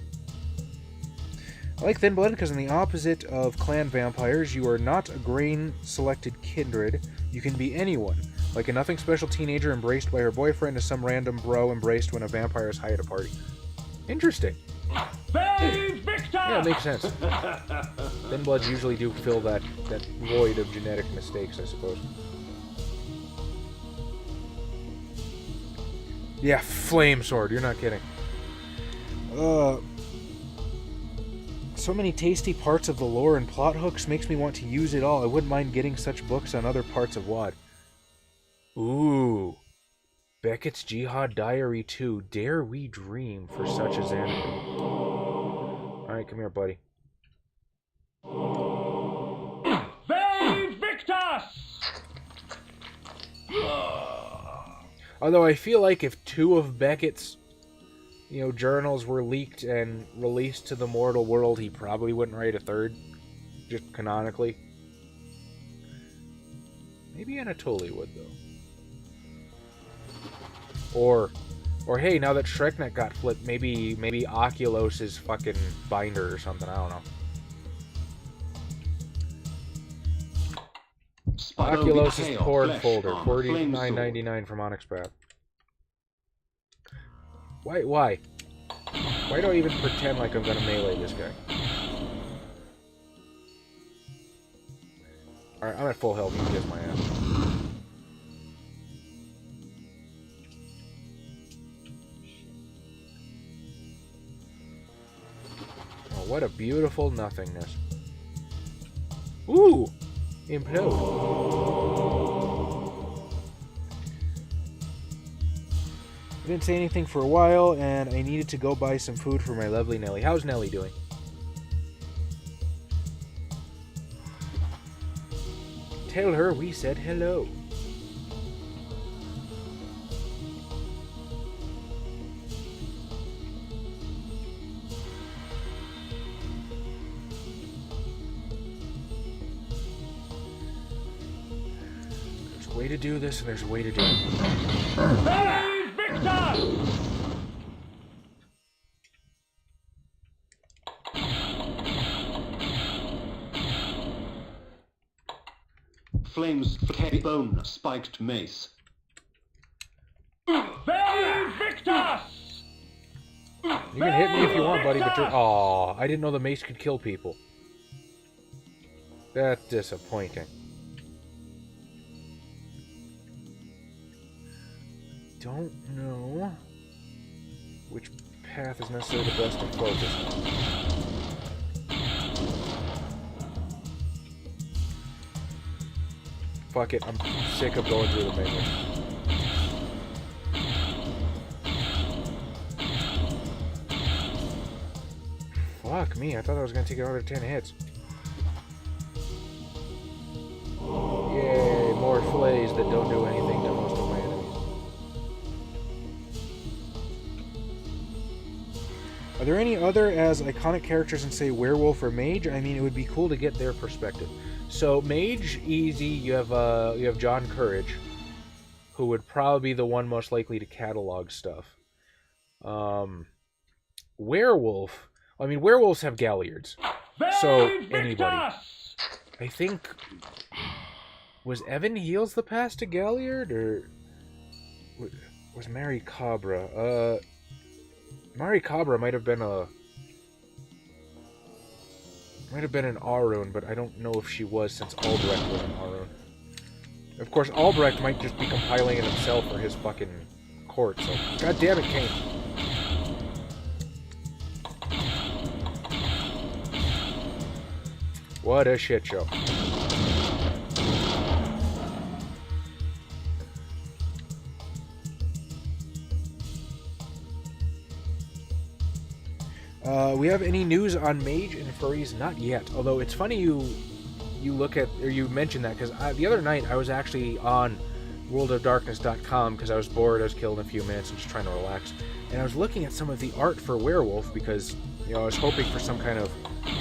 I like Thin Blood because in the opposite of clan vampires, you are not a grain-selected kindred. You can be anyone. Like a nothing special teenager embraced by her boyfriend to some random bro embraced when a vampire is high at a party. Interesting. Yeah, it makes sense. Thin Bloods usually do fill that void of genetic mistakes, I suppose. Yeah, flame sword, you're not kidding. So many tasty parts of the lore and plot hooks makes me want to use it all. I wouldn't mind getting such books on other parts of WoD. Ooh. Beckett's Jihad Diary 2. Dare we dream for such a Xanadu? Alright, come here, buddy. They Victus! Although I feel like if two of Beckett's, journals were leaked and released to the mortal world, he probably wouldn't write a third, just canonically. Maybe Anatoly would, though. Or hey, now that Shreknet got flipped, maybe Oculos' fucking binder or something, I don't know. Oculos' porn folder, $49.99 from Onyx Path. Why? Why do I even pretend like I'm gonna melee this guy? Alright, I'm at full health, he can kiss my ass. Oh, what a beautiful nothingness. Ooh! Implode. I didn't say anything for a while, and I needed to go buy some food for my lovely Nelly. How's Nelly doing? Tell her we said hello. There's a way to do this, and there's a way to do it. Flames, heavy bone, spiked mace. Victus! You can hit me if you want, buddy, but you're... Aw, I didn't know the mace could kill people. That's disappointing. Don't know which path is necessarily the best to focus on. Fuck it, I'm sick of going through the menu. Fuck me, I thought I was gonna take another 10 hits. Yay, more flays that don't do anything to most of my enemies. Are there any other as iconic characters in, say, Werewolf or Mage? I mean, it would be cool to get their perspective. So, Mage, easy. You have John Courage, who would probably be the one most likely to catalog stuff. Werewolf. I mean, werewolves have Galliards. So, anybody. I think... Was Evan Heals the past to Galliard, or... Was Mary Cabra? Mary Cabra might have been a... Might have been an Arun, but I don't know if she was, since Albrecht was an Arun. Of course, Albrecht might just be compiling it himself for his fucking court, so... God damn it, Kain. What a shit show. We have any news on Mage and Furries? Not yet. Although it's funny you you look at, or you mentioned that, because the other night I was actually on worldofdarkness.com because I was bored. I was killing a few minutes and just trying to relax. And I was looking at some of the art for Werewolf because, I was hoping for some kind of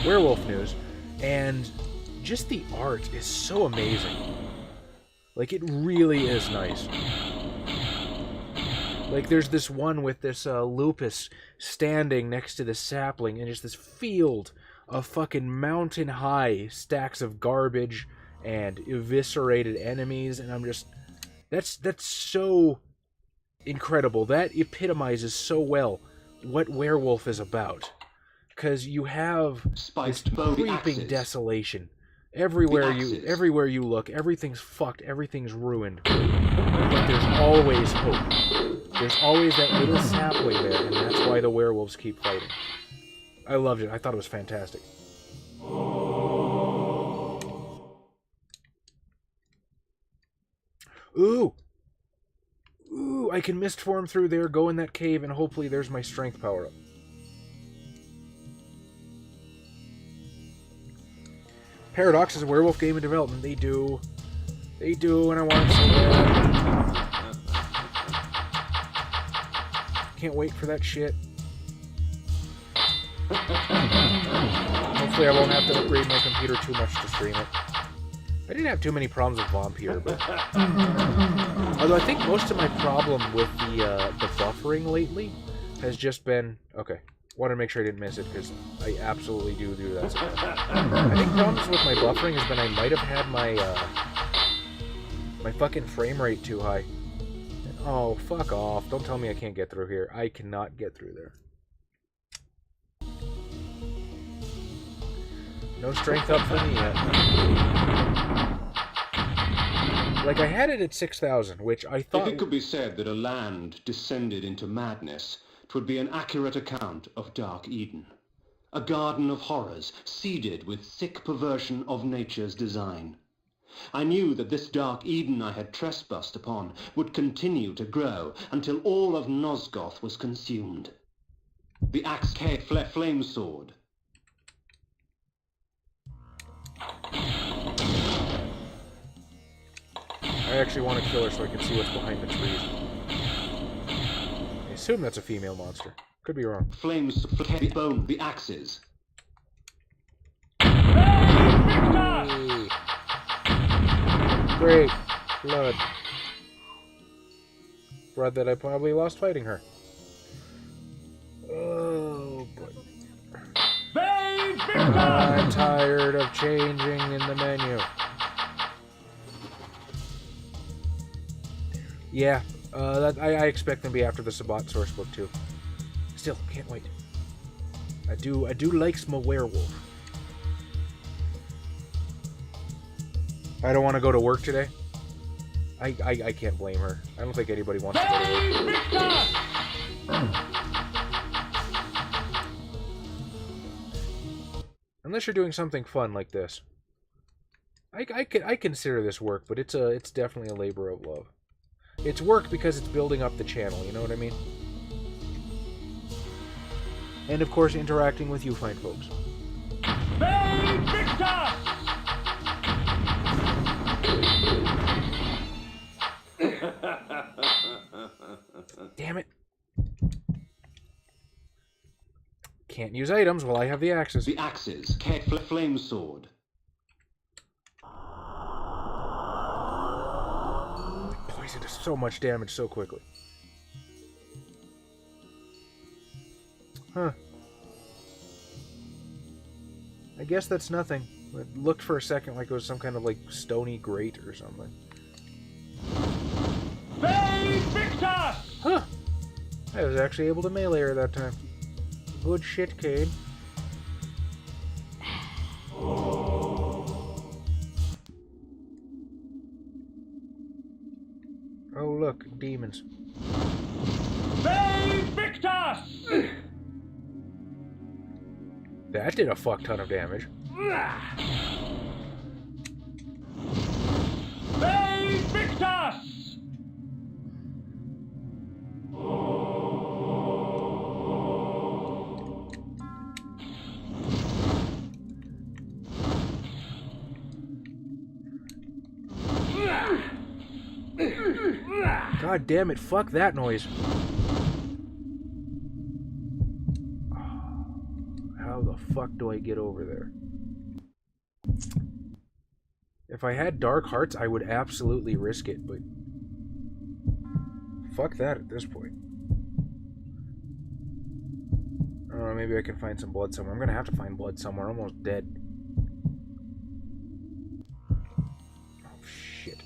werewolf news. And just the art is so amazing. Like, it really is nice. Like, there's this one with this lupus standing next to the sapling and just this field of fucking mountain-high stacks of garbage and eviscerated enemies, and I'm just... That's so incredible. That epitomizes so well what Werewolf is about. Because you have this creeping desolation. Everywhere you look, everything's fucked, everything's ruined. But there's always hope. There's always that little sapling there, and that's why the werewolves keep fighting. I loved it. I thought it was fantastic. Ooh! Ooh, I can mist form through there, go in that cave, and hopefully there's my strength power-up. Paradox is a werewolf game in development. They do, and I want it so bad. Can't wait for that shit. Hopefully I won't have to upgrade my computer too much to stream it. I didn't have too many problems with Vampire, but... Although I think most of my problem with the buffering lately has just been... Okay, wanted to make sure I didn't miss it, because I absolutely do that sometimes. I think problems with my buffering has been I might have had my, my fucking frame rate too high. Oh, fuck off. Don't tell me I can't get through here. I cannot get through there. No strength up for me yet. Like, I had it at 6,000, which I thought... If it could be said that a land descended into madness, 'twould be an accurate account of Dark Eden. A garden of horrors, seeded with thick perversion of nature's design. I knew that this Dark Eden I had trespassed upon would continue to grow until all of Nosgoth was consumed. The axe flame sword. I actually want to kill her so I can see what's behind the trees. I assume that's a female monster. Could be wrong. Flames bone the axes. Hey. Great. Blood. Blood that I probably lost fighting her. Oh, boy. I'm tired of changing in the menu. Yeah, I expect them to be after the Sabbat source book too. Still, can't wait. I do like some werewolf. I don't want to go to work today. I can't blame her. I don't think anybody wants to go to work. Unless you're doing something fun like this. I consider this work, but it's definitely a labor of love. It's work because it's building up the channel, you know what I mean? And of course, interacting with you fine folks. Damn it. Can't use items while I have the axes. The axes, flame sword. Poison does so much damage so quickly. Huh. I guess that's nothing. It looked for a second like it was some kind of, like, stony grate or something. Huh. I was actually able to melee her that time. Good shit, Kain. Oh, look, demons. That did a fuck ton of damage. God damn it, fuck that noise. How the fuck do I get over there? If I had dark hearts, I would absolutely risk it, but fuck that at this point. Maybe I can find some blood somewhere. I'm gonna have to find blood somewhere. I'm almost dead. Oh, shit.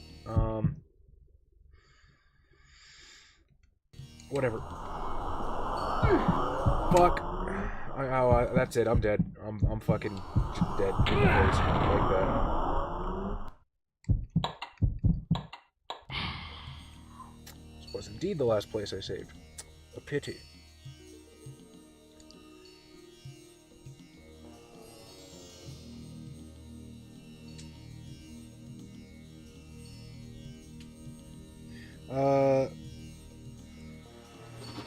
Whatever. Fuck. That's it. I'm dead. I'm fucking dead in the face like that. This was indeed the last place I saved. A pity.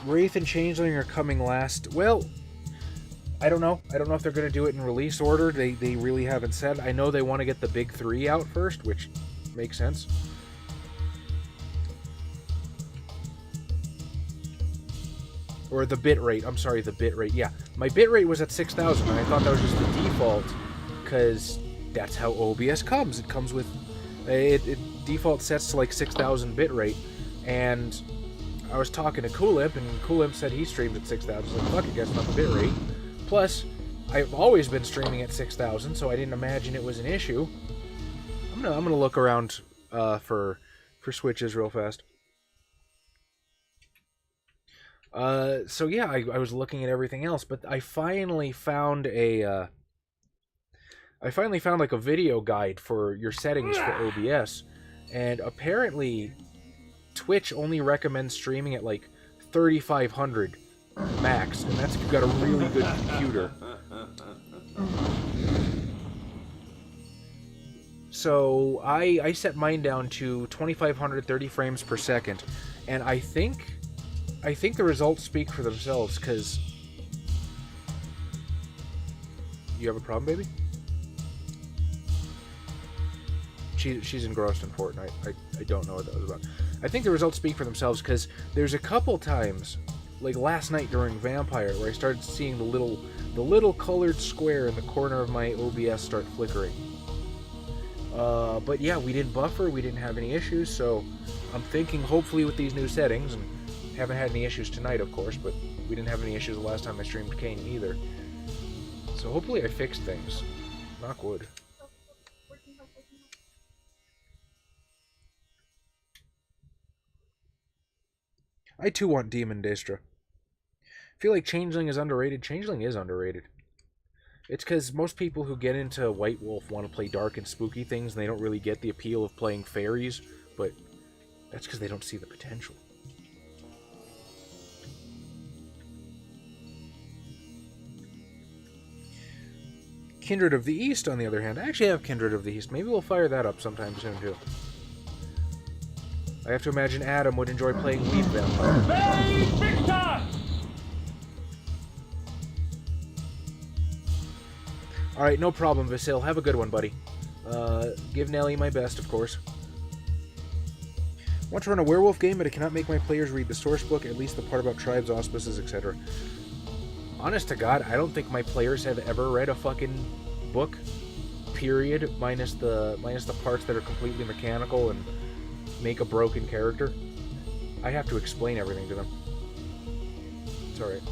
Wraith and Changeling are coming last. Well, I don't know. I don't know if they're going to do it in release order. They really haven't said. I know they want to get the big 3 out first, which makes sense. Or the bitrate. I'm sorry, the bitrate. Yeah, my bitrate was at 6,000, and I thought that was just the default, because that's how OBS comes. It comes with... It default sets to like 6,000 bitrate, and I was talking to Coolimp, and Coolimp said he streamed at 6,000. I was like, fuck, I guess not the bitrate. Plus, I've always been streaming at 6,000, so I didn't imagine it was an issue. I'm gonna look around for switches real fast. So yeah, I was looking at everything else, but I finally found like a video guide for your settings for OBS, and apparently Twitch only recommends streaming at like 3,500 max, and that's if you've got a really good computer. So I set mine down to 2,530 frames per second, and I think the results speak for themselves, because... You have a problem, baby? She's engrossed in Fortnite. I don't know what that was about. I think the results speak for themselves, because there's a couple times, like last night during Vampire, where I started seeing the little colored square in the corner of my OBS start flickering. But yeah, we didn't buffer, we didn't have any issues, so I'm thinking hopefully with these new settings, and haven't had any issues tonight, of course, but we didn't have any issues the last time I streamed Kain either. So hopefully I fixed things. Knock wood. I too want Demon Daestra. I feel like Changeling is underrated. Changeling is underrated. It's because most people who get into White Wolf want to play dark and spooky things, and they don't really get the appeal of playing fairies, but that's because they don't see the potential. Kindred of the East, on the other hand, I actually have Kindred of the East. Maybe we'll fire that up sometime soon, too. I have to imagine Adam would enjoy playing Weed Vampire. Alright, no problem, Vasil. Have a good one, buddy. Give Nelly my best, of course. I want to run a werewolf game, but I cannot make my players read the source book, at least the part about tribes, auspices, etc. Honest to God, I don't think my players have ever read a fucking book, period, minus the parts that are completely mechanical and make a broken character. I have to explain everything to them. It's alright.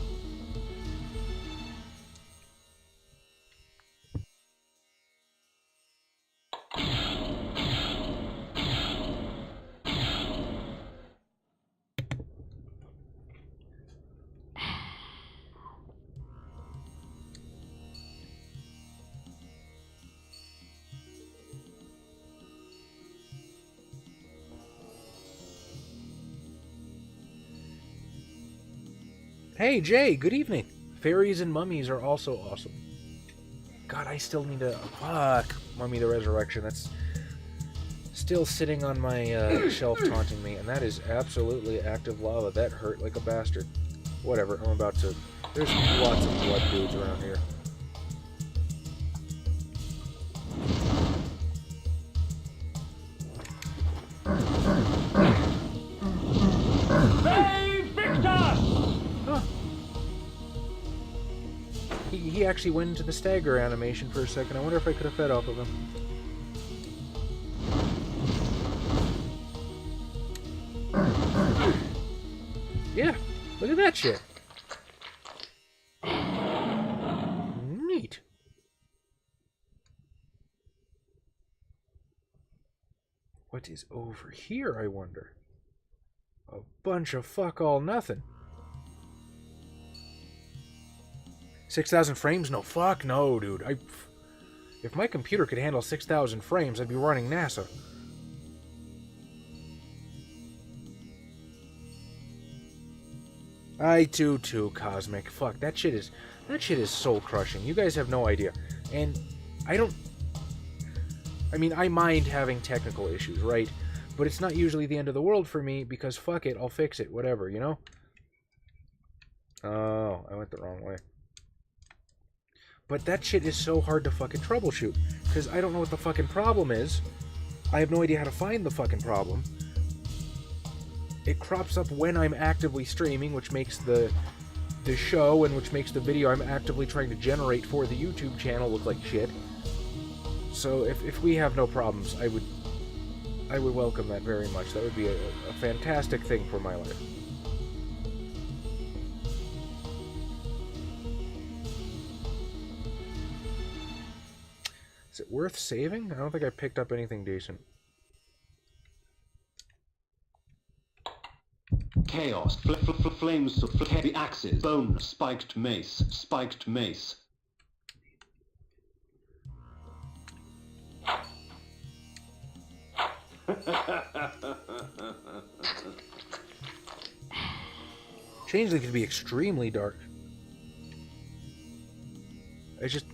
Hey, Jay, good evening. Fairies and mummies are also awesome. God, I still need to... Fuck. Mummy the Resurrection. That's still sitting on my shelf taunting me, and that is absolutely active lava. That hurt like a bastard. Whatever, I'm about to... There's lots of blood dudes around here. he actually went into the stagger animation for a second. I wonder if I could have fed off of him. Yeah, look at that shit. Neat. What is over here, I wonder? A bunch of fuck all nothing. 6,000 frames? No, fuck no, dude. If my computer could handle 6,000 frames, I'd be running NASA. I do too, Cosmic. Fuck, that shit is soul crushing. You guys have no idea. And I mean, I mind having technical issues, right? But it's not usually the end of the world for me, because fuck it, I'll fix it, whatever, you know? Oh, I went the wrong way. But that shit is so hard to fucking troubleshoot, because I don't know what the fucking problem is. I have no idea how to find the fucking problem. It crops up when I'm actively streaming, which makes the show and which makes the video I'm actively trying to generate for the YouTube channel look like shit. So if we have no problems, I would welcome that very much. That would be a fantastic thing for my life. Is it worth saving? I don't think I picked up anything decent. Chaos, flames, the axes, bone, spiked mace, spiked mace. Changeling can be extremely dark. It's just...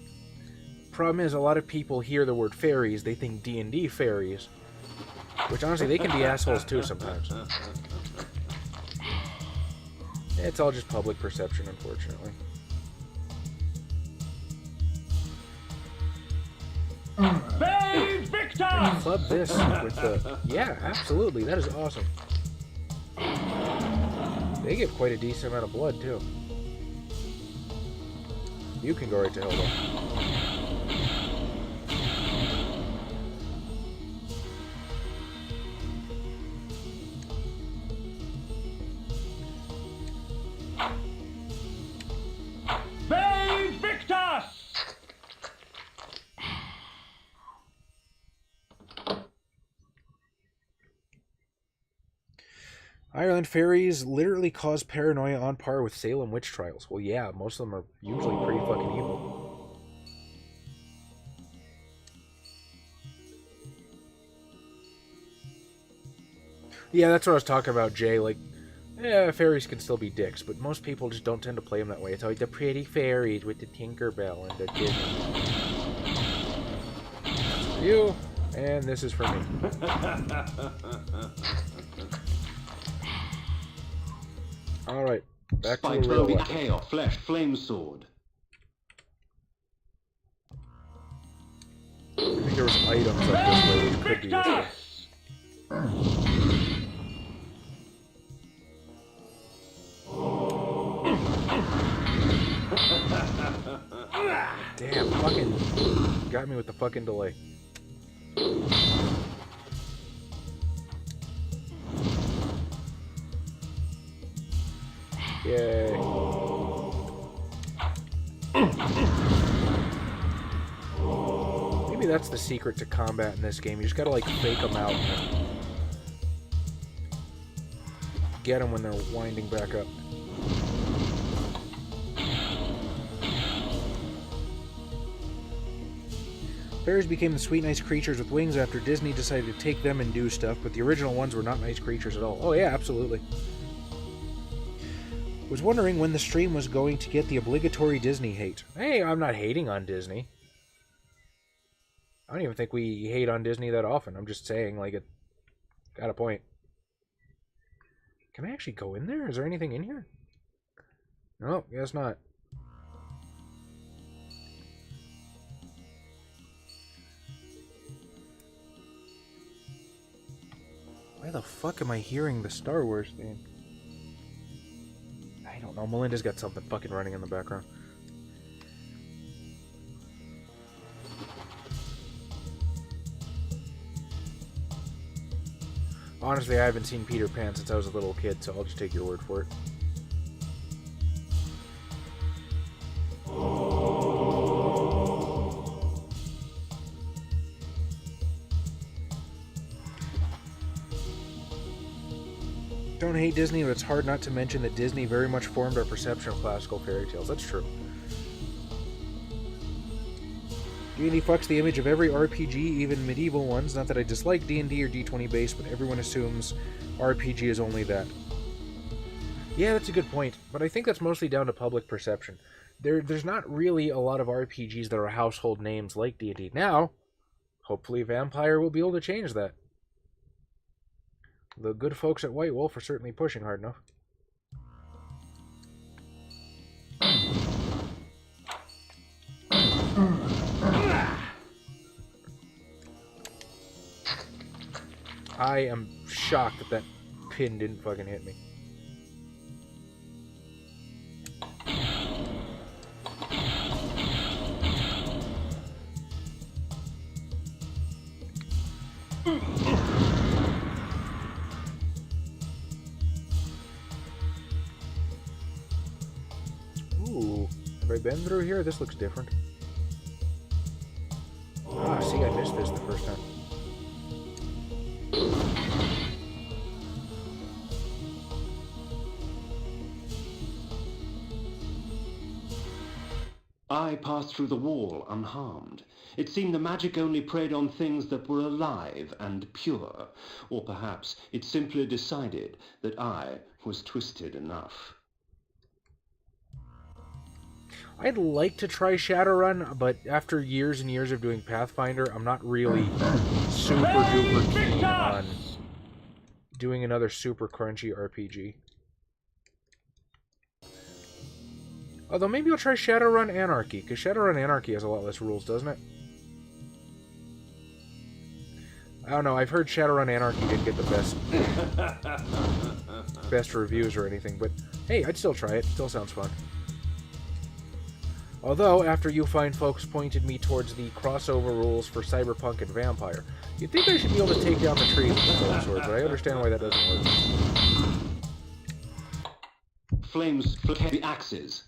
Problem is, a lot of people hear the word fairies, they think D&D fairies. Which, honestly, they can be assholes too sometimes. It's all just public perception, unfortunately. They Victus! Club this with the... Yeah, absolutely, that is awesome. They get quite a decent amount of blood, too. You can go right to hell, though. Ireland fairies literally cause paranoia on par with Salem witch trials. Well, yeah, most of them are usually pretty fucking evil. Yeah, that's what I was talking about, Jay. Like, yeah, fairies can still be dicks, but most people just don't tend to play them that way. It's always the pretty fairies with the Tinkerbell and the Disney. That's for you, and this is for me. Alright, back to the real weapon. Chaos, flesh, flame sword. I think there was items up this way that could be useful. Damn, fucking got me with the fucking delay. Yay. Maybe that's the secret to combat in this game. You just gotta, like, fake them out and get them when they're winding back up. Fairies became the sweet, nice creatures with wings after Disney decided to take them and do stuff, but the original ones were not nice creatures at all. Oh yeah, absolutely. Was wondering when the stream was going to get the obligatory Disney hate. Hey, I'm not hating on Disney. I don't even think we hate on Disney that often. I'm just saying, like, it got a point. Can I actually go in there? Is there anything in here? No, guess not. Why the fuck am I hearing the Star Wars theme? I don't know. Melinda's got something fucking running in the background. Honestly, I haven't seen Peter Pan since I was a little kid, so I'll just take your word for it. Don't hate Disney, but it's hard not to mention that Disney very much formed our perception of classical fairy tales. That's true. D&D fucks the image of every RPG, even medieval ones. Not that I dislike D&D or D20 base, but everyone assumes RPG is only that. Yeah, that's a good point, but I think that's mostly down to public perception. There's not really a lot of RPGs that are household names like D&D. Now, hopefully Vampire will be able to change that. The good folks at White Wolf are certainly pushing hard enough. I am shocked that that pin didn't fucking hit me. Ooh, have I been through here? This looks different. Ah, see, I missed this the first time. I passed through the wall unharmed. It seemed the magic only preyed on things that were alive and pure, or perhaps it simply decided that I was twisted enough. I'd like to try Shadowrun, but after years and years of doing Pathfinder, I'm not really super duper keen on doing another super crunchy RPG. Although maybe I'll try Shadowrun Anarchy, because Shadowrun Anarchy has a lot less rules, doesn't it? I don't know, I've heard Shadowrun Anarchy didn't get the best reviews or anything, but hey, I'd still try it. Still sounds fun. Although, after you fine folks pointed me towards the crossover rules for Cyberpunk and Vampire, you'd think I should be able to take down the trees with the sword sword, but I understand why that doesn't work. Flames flick heavy axes.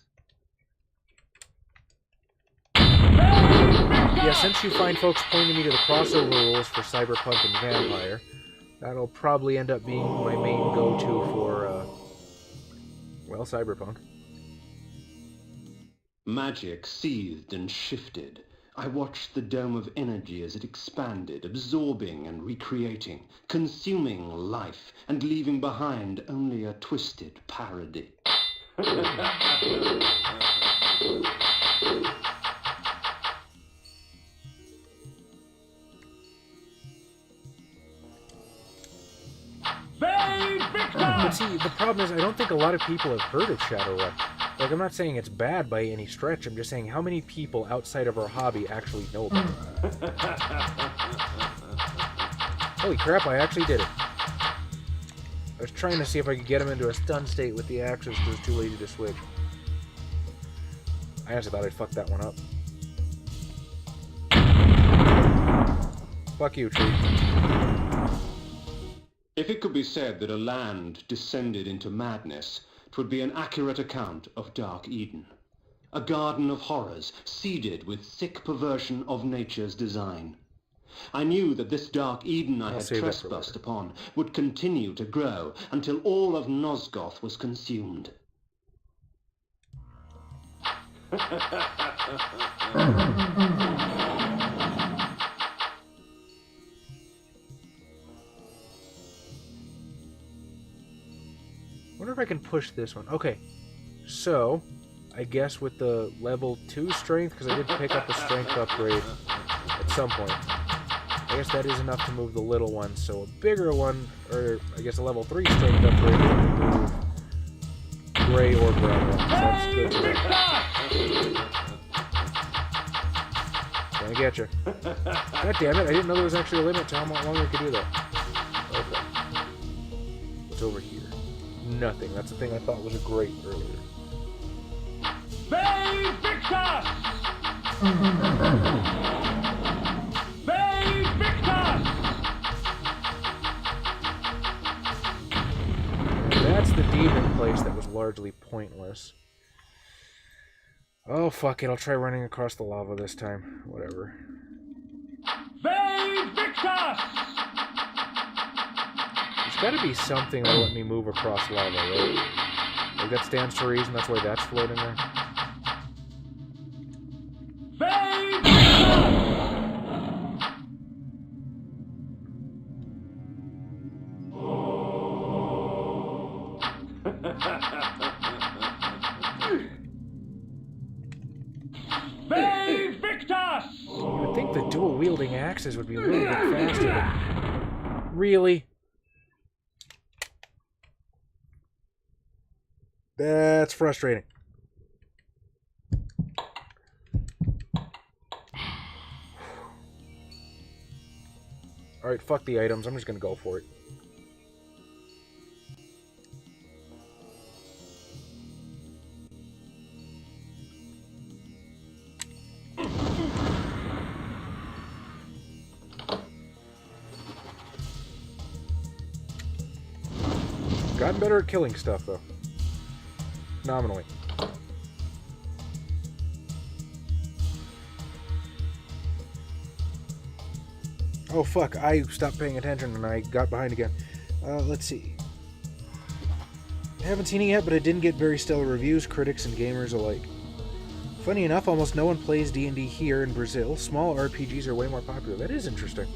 Yeah, since you fine folks pointed me to the crossover rules for Cyberpunk and Vampire, that'll probably end up being my main go-to for, well, Cyberpunk. Magic seethed and shifted. I watched the dome of energy as it expanded, absorbing and recreating, consuming life, and leaving behind only a twisted parody. But see, the problem is I don't think a lot of people have heard of Shadowrun. Like, I'm not saying it's bad by any stretch, I'm just saying how many people outside of our hobby actually know about it. Holy crap, I actually did it. I was trying to see if I could get him into a stun state with the axes, but I was too lazy to switch. I honestly thought I'd fuck that one up. Fuck you, tree. If it could be said that a land descended into madness, 'twould be an accurate account of Dark Eden. A garden of horrors, seeded with thick perversion of nature's design. I knew that this Dark Eden I had trespassed upon would continue to grow until all of Nosgoth was consumed. I wonder if I can push this one. Okay, so I guess with the level 2 strength, because I did pick up a strength upgrade at some point, I guess that is enough to move the little one. So a bigger one, or I guess a level 3 strength upgrade would move gray or brown one. So that's good to know. Gonna get you. God damn it, I didn't know there was actually a limit to how long I could do that. Okay. What's over here? Nothing. That's the thing I thought was a great earlier. Victus! Victus! largely pointless. Oh, fuck it. I'll try running across the lava this time. Whatever. Vae Victus! There's gotta be something that'll let me move across lava, right? Like that stands to reason, that's why that's floating there. Vae Victus! Vae Victus! You would think the dual-wielding axes would be a little bit faster, but... Really? That's frustrating. Alright, fuck the items. I'm just gonna go for it. Gotten better at killing stuff, though. Nominally. Oh, fuck. I stopped paying attention and I got behind again. Let's see. I haven't seen it yet, but it didn't get very stellar reviews, critics and gamers alike. Funny enough, almost no one plays D&D here in Brazil. Small RPGs are way more popular. That is interesting.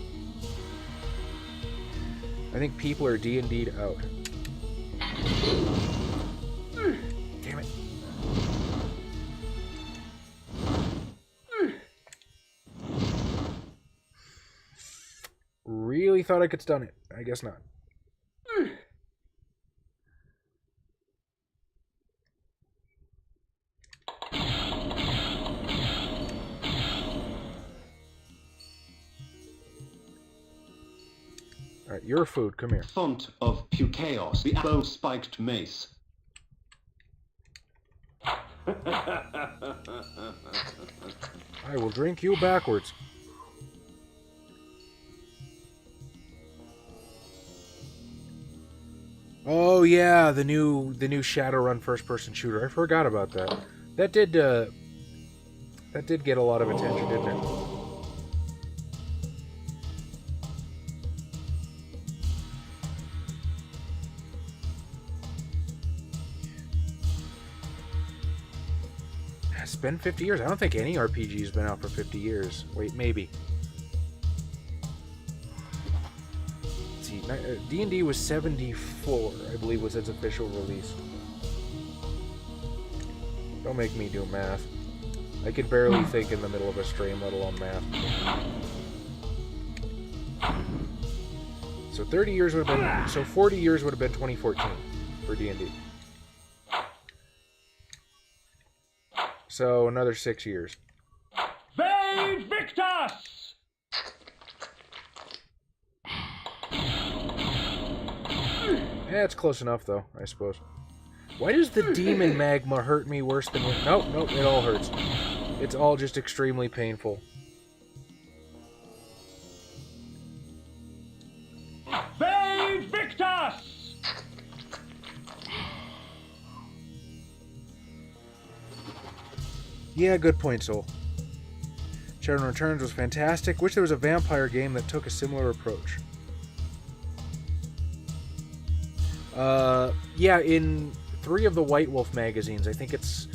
I think people are D&D'd out. Damn it. Really thought I could stun it. I guess not. Alright, your food. Come here. Font of Pukeos, the arrow-spiked mace. I will drink you backwards. Oh yeah, the new Shadowrun first-person shooter. I forgot about that. That did get a lot of attention, didn't it? It's been 50 years. I don't think any RPG's been out for 50 years. Wait, maybe. Let's see. D&D was 74, I believe, was its official release. Don't make me do math. I could barely think in the middle of a stream, let alone math. So 30 years would have been... So 40 years would have been 2014 for D&D. So another 6 years. Vae Victus! Yeah, it's close enough, though, I suppose. Why does the demon magma hurt me worse than... Nope, nope, it all hurts. It's all just extremely painful. Vae Victus! Yeah, good point, Soul. Shadowrun Returns was fantastic. Wish there was a vampire game that took a similar approach. Yeah, in 3 of the White Wolf magazines, I think it's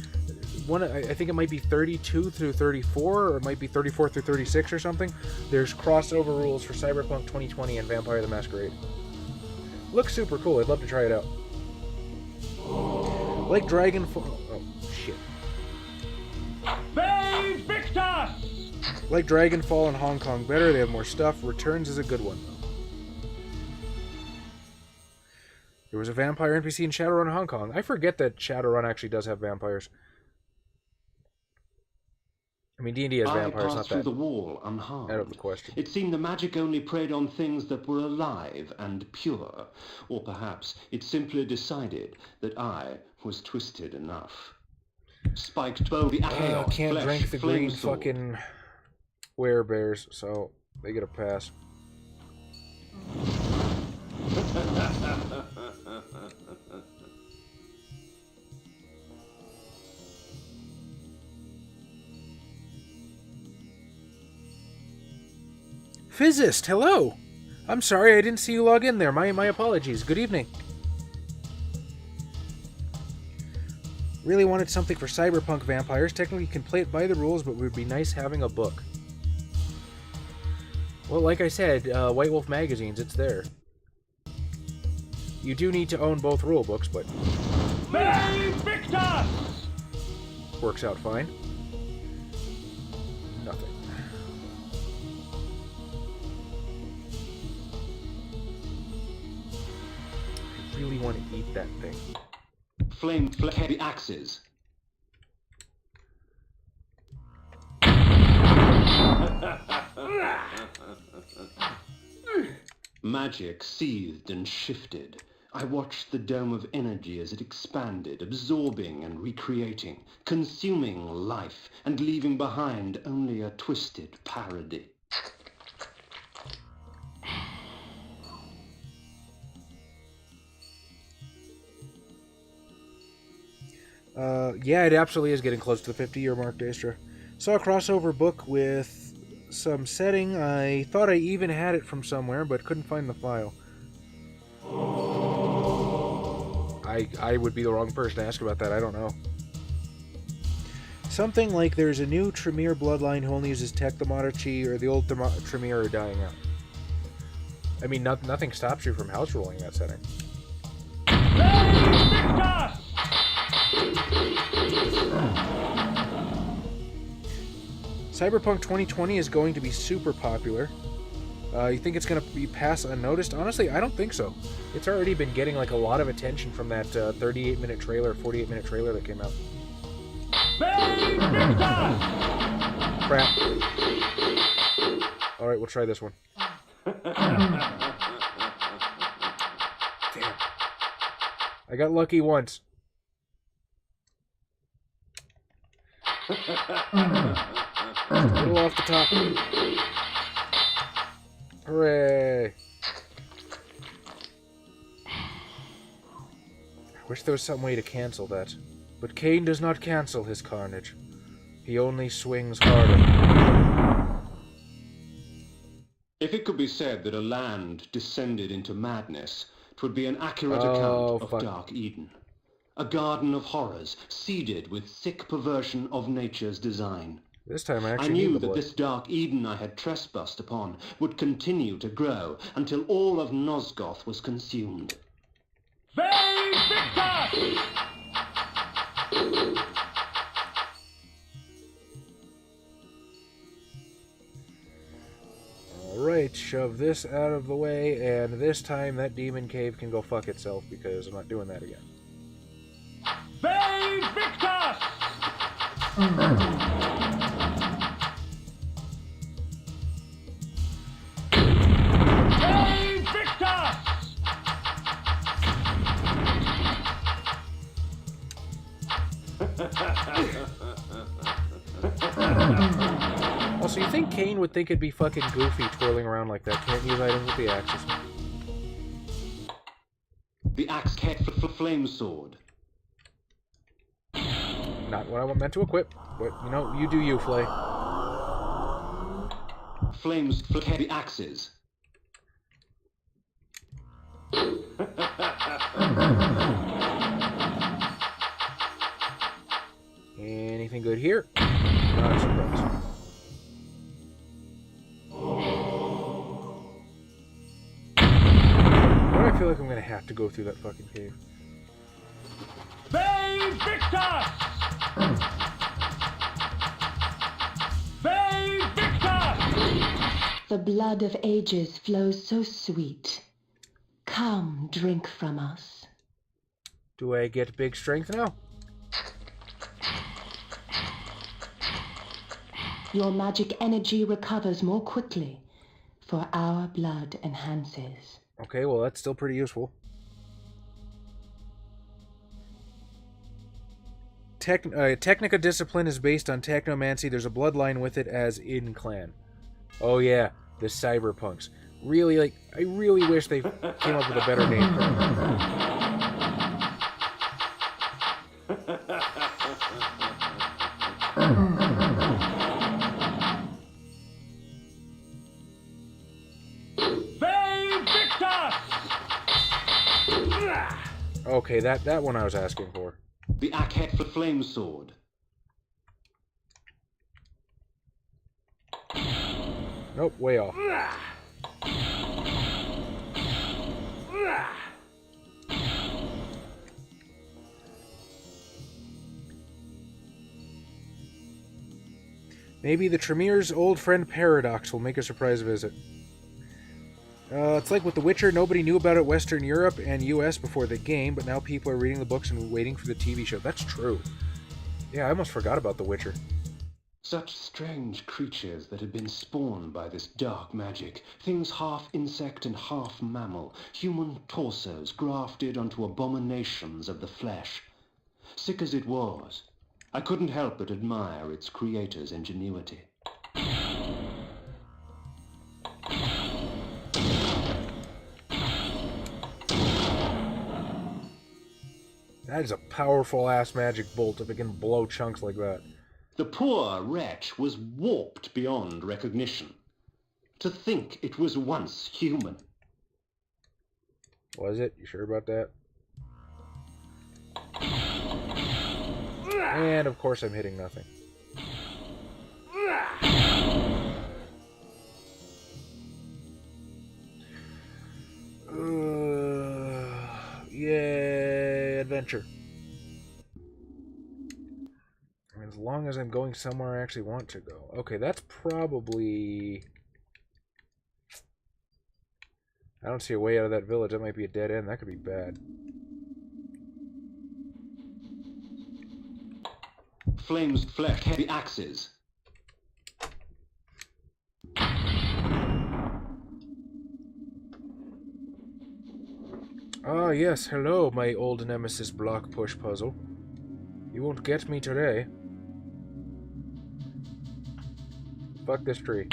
one. I think it might be 32 through 34, or it might be 34 through 36 or something. There's crossover rules for Cyberpunk 2020 and Vampire the Masquerade. Looks super cool. I'd love to try it out. Like Dragonfall. Oh shit. Vae Victus! Like Dragonfall and Hong Kong better. They have more stuff. Returns is a good one. There was a vampire NPC in Shadowrun Hong Kong. I forget that Shadowrun actually does have vampires. I mean, D&D has vampires, not through that the wall unharmed. out of the question. It seemed the magic only preyed on things that were alive and pure. Or perhaps it simply decided that I was twisted enough. Spiked bow, the chaos, Can't flesh, drink the green flame sword. fucking werebears, so they get a pass. Physicist, hello! I'm sorry, I didn't see you log in there. My apologies. Good evening. Really wanted something for cyberpunk vampires. Technically, you can play it by the rules, but it would be nice having a book. Well, like I said, White Wolf Magazines, it's there. You do need to own both rule books, but... Victus! Works out fine. Nothing. I really want to eat that thing. Flame heavy axes. Magic seethed and shifted. I watched the dome of energy as it expanded, absorbing and recreating, consuming life, and leaving behind only a twisted parody. Yeah, it absolutely is getting close to the 50-year mark, Daestra. Saw a crossover book with some setting. I thought I even had it from somewhere, but couldn't find the file. I would be the wrong person to ask about that. I don't know. Something like there's a new Tremere bloodline who only uses Technomonarchy, or the old Tremere are dying out. I mean, nothing stops you from house ruling that setting. Cyberpunk 2020 is going to be super popular. You think it's going to be pass unnoticed? Honestly, I don't think so. It's already been getting like a lot of attention from that 38-minute trailer, 48-minute trailer that came out. Crap. Alright, we'll try this one. Damn. I got lucky once. A little off the top. Hooray! I wish there was some way to cancel that. But Kain does not cancel his carnage. He only swings harder. If it could be said that a land descended into madness, 'twould be an accurate account of Dark Eden. A garden of horrors, seeded with thick perversion of nature's design. This time I actually knew that this Dark Eden I had trespassed upon would continue to grow until all of Nosgoth was consumed. Alright, shove this out of the way, and this time that demon cave can go fuck itself, because I'm not doing that again. Also, you think Kain would think it'd be fucking goofy twirling around like that? Can't use items with the axes. The axe flame sword. Not what I meant to equip, but you know, you do you, Flay. Flames heavy axes. Anything good here? Not surprised. Why do I feel like I'm gonna have to go through that fucking cave? The blood of ages flows so sweet. Come, drink from us. Do I get big strength now? Your magic energy recovers more quickly, for our blood enhances. Okay, well that's still pretty useful. Technica discipline is based on technomancy. There's a bloodline with it, as in clan. Oh yeah, the cyberpunks. Really, like, I really wish they came up with a better name for them. Okay, that one I was asking for. The Akhet for Flame Sword. Nope, way off. Maybe the Tremere's old friend Paradox will make a surprise visit. It's like with The Witcher, nobody knew about it Western Europe and US before the game, but now people are reading the books and waiting for the TV show. That's true. Yeah, I almost forgot about The Witcher. Such strange creatures that had been spawned by this dark magic. Things half insect and half mammal. Human torsos grafted onto abominations of the flesh. Sick as it was, I couldn't help but admire its creator's ingenuity. That is a powerful-ass magic bolt if it can blow chunks like that. The poor wretch was warped beyond recognition. To think it was once human. Was it? You sure about that? And of course I'm hitting nothing. Yay, adventure. As long as I'm going somewhere I actually want to go. Okay, that's probably... I don't see a way out of that village. That might be a dead end. That could be bad. Flames, flesh, heavy axes. Ah, yes. Hello, my old nemesis block push puzzle. You won't get me today. Fuck this tree.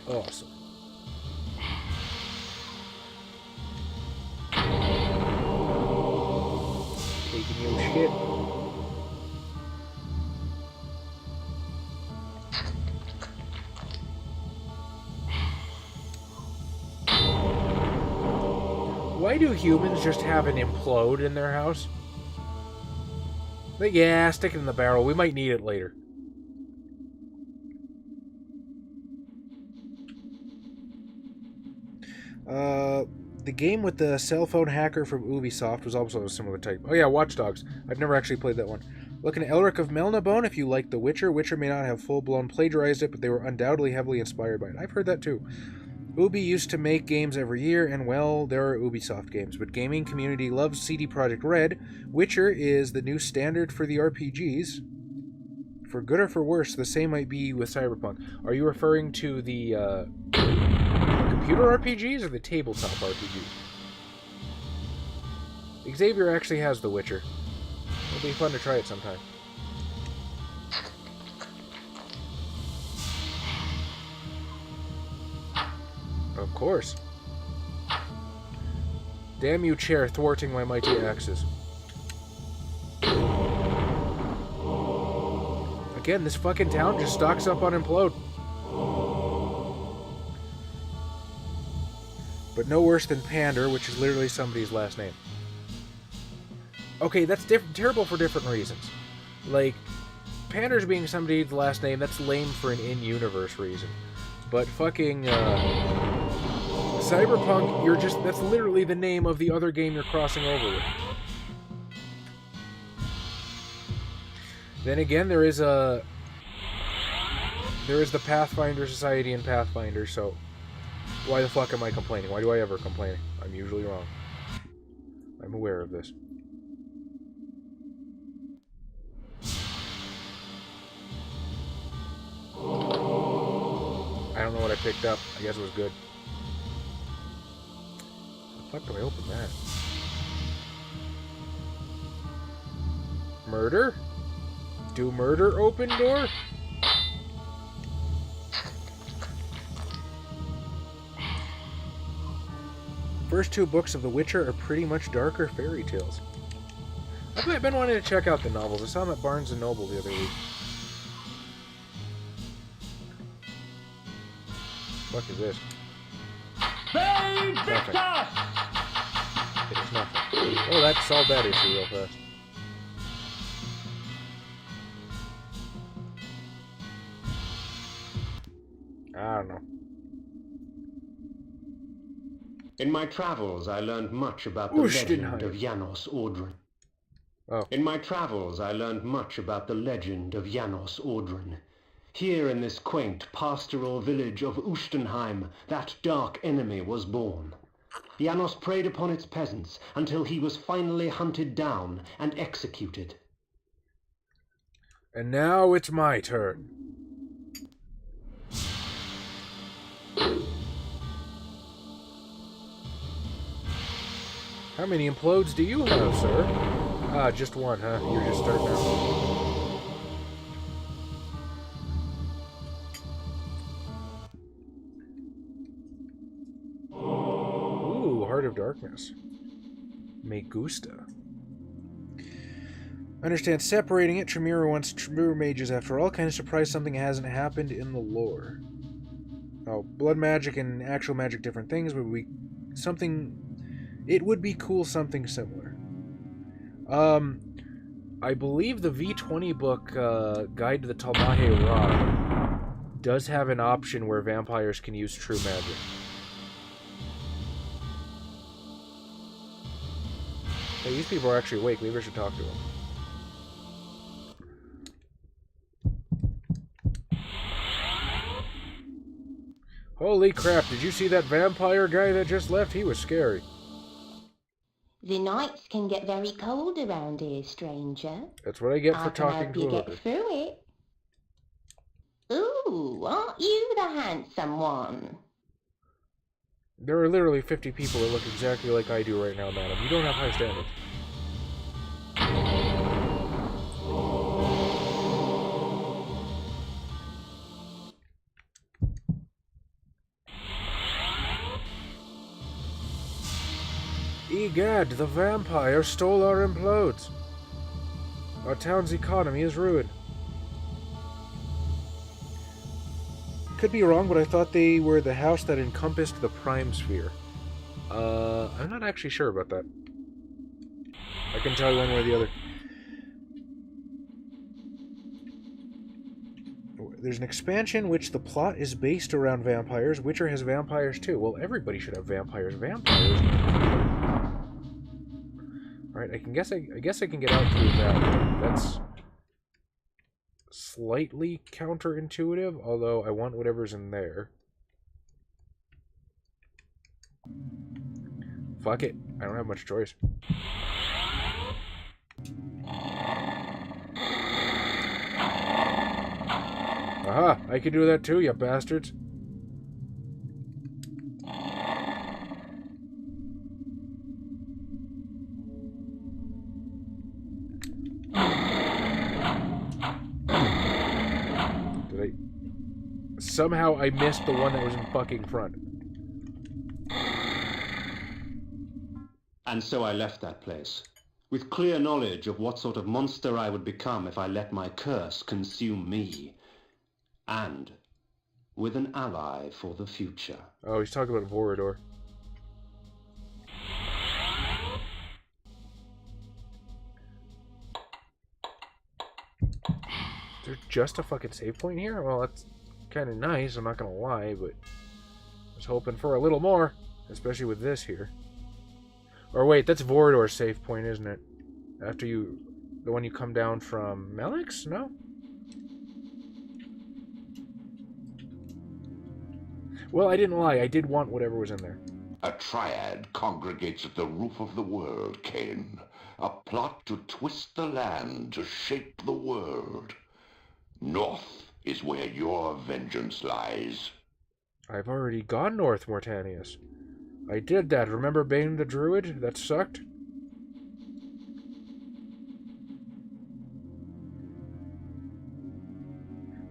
Awesome. Taking your shit. Why do humans just have an implode in their house? But yeah, stick it in the barrel. We might need it later. The game with the cell phone hacker from Ubisoft was also a similar type. Oh yeah, Watch Dogs. I've never actually played that one. Looking at Elric of Melnibone if you like The Witcher. Witcher may not have full-blown plagiarized it, but they were undoubtedly heavily inspired by it. I've heard that too. Ubi used to make games every year, and well, there are Ubisoft games, but gaming community loves CD Projekt Red. Witcher is the new standard for the RPGs. For good or for worse, the same might be with Cyberpunk. Are you referring to the computer RPGs or the tabletop RPGs? Xavier actually has The Witcher. It'll be fun to try it sometime. Of course. Damn you, chair, thwarting my mighty axes. Again, this fucking town just stocks up on implode. But no worse than Pander, which is literally somebody's last name. Okay, that's terrible for different reasons. Like, Pander's being somebody's last name, that's lame for an in-universe reason. But fucking, Cyberpunk, that's literally the name of the other game you're crossing over with. Then again, there is the Pathfinder Society in Pathfinder, so why the fuck am I complaining? Why do I ever complain? I'm usually wrong. I'm aware of this. I don't know what I picked up. I guess it was good. How the fuck do I open that? Murder? Do murder open door? First two books of The Witcher are pretty much darker fairy tales. I've been wanting to check out the novels. I saw them at Barnes & Noble the other week. fuck is this? Ve Victus! It is nothing. Oh, that solved that issue real fast. I don't know. In my travels, I learned much about the legend of Janos Ordrin. Oh. In my travels, I learned much about the legend of Janos Ordrin. Here in this quaint pastoral village of Ustenheim, that dark enemy was born. Janos preyed upon its peasants until he was finally hunted down and executed. And now it's my turn. How many implodes do you have, sir? Ah, just one, huh? You're just starting out. Ooh, Heart of Darkness. Me gusta. Understand separating it. Tremere wants true mages after all. Kind of surprised something hasn't happened in the lore. Oh, blood magic and actual magic, different things, but it would be cool something similar. I believe the V20 book, Guide to the Talmahe Ra, does have an option where vampires can use true magic. Hey, these people are actually awake. Maybe I should talk to them. Holy crap, did you see that vampire guy that just left? He was scary. The nights can get very cold around here, stranger. That's what I get for talking I can to help you others. get through it. Ooh, aren't you the handsome one? There are literally 50 people that look exactly like I do right now, madam. You don't have high standards. Egad, the vampire stole our implodes. Our town's economy is ruined. Could be wrong, but I thought they were the house that encompassed the Prime Sphere. I'm not actually sure about that. I can tell you one way or the other. There's an expansion which the plot is based around vampires. Witcher has vampires too. Well, everybody should have vampires. Vampires. Alright, I guess I can get out through that. That's slightly counterintuitive, although I want whatever's in there. Fuck it. I don't have much choice. Aha! I can do that too, you bastards. Somehow I missed the one that was in fucking front. And so I left that place, with clear knowledge of what sort of monster I would become if I let my curse consume me. And with an ally for the future. Oh, he's talking about Vorador. Is there just a fucking save point here? Well, that's kind of nice, I'm not gonna lie, but I was hoping for a little more, especially with this here. Or wait, that's Vorador's save point, isn't it? After you, the one you come down from Melix? No? Well, I didn't lie, I did want whatever was in there. A triad congregates at the roof of the world, Kain. A plot to twist the land, to shape the world. North is where your vengeance lies. I've already gone north, Mortanius. I did that. Remember Bane the Druid? That sucked.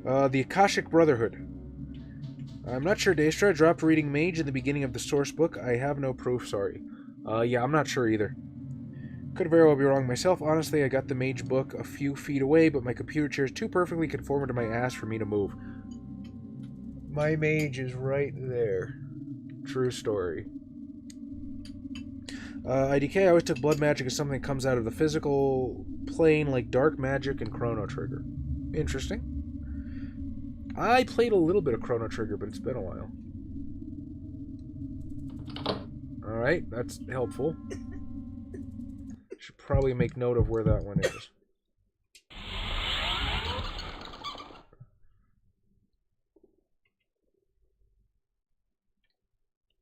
The Akashic Brotherhood. I'm not sure, Daestra. I dropped reading Mage in the beginning of the source book. I have no proof, sorry. Yeah, I'm not sure either. Could very well be wrong myself. Honestly, I got the Mage book a few feet away, but my computer chair is too perfectly conformed to my ass for me to move. My mage is right there. True story. IDK, I always took blood magic as something that comes out of the physical plane, like dark magic and Chrono Trigger. Interesting. I played a little bit of Chrono Trigger, but it's been a while. Alright, that's helpful. Should probably make note of where that one is.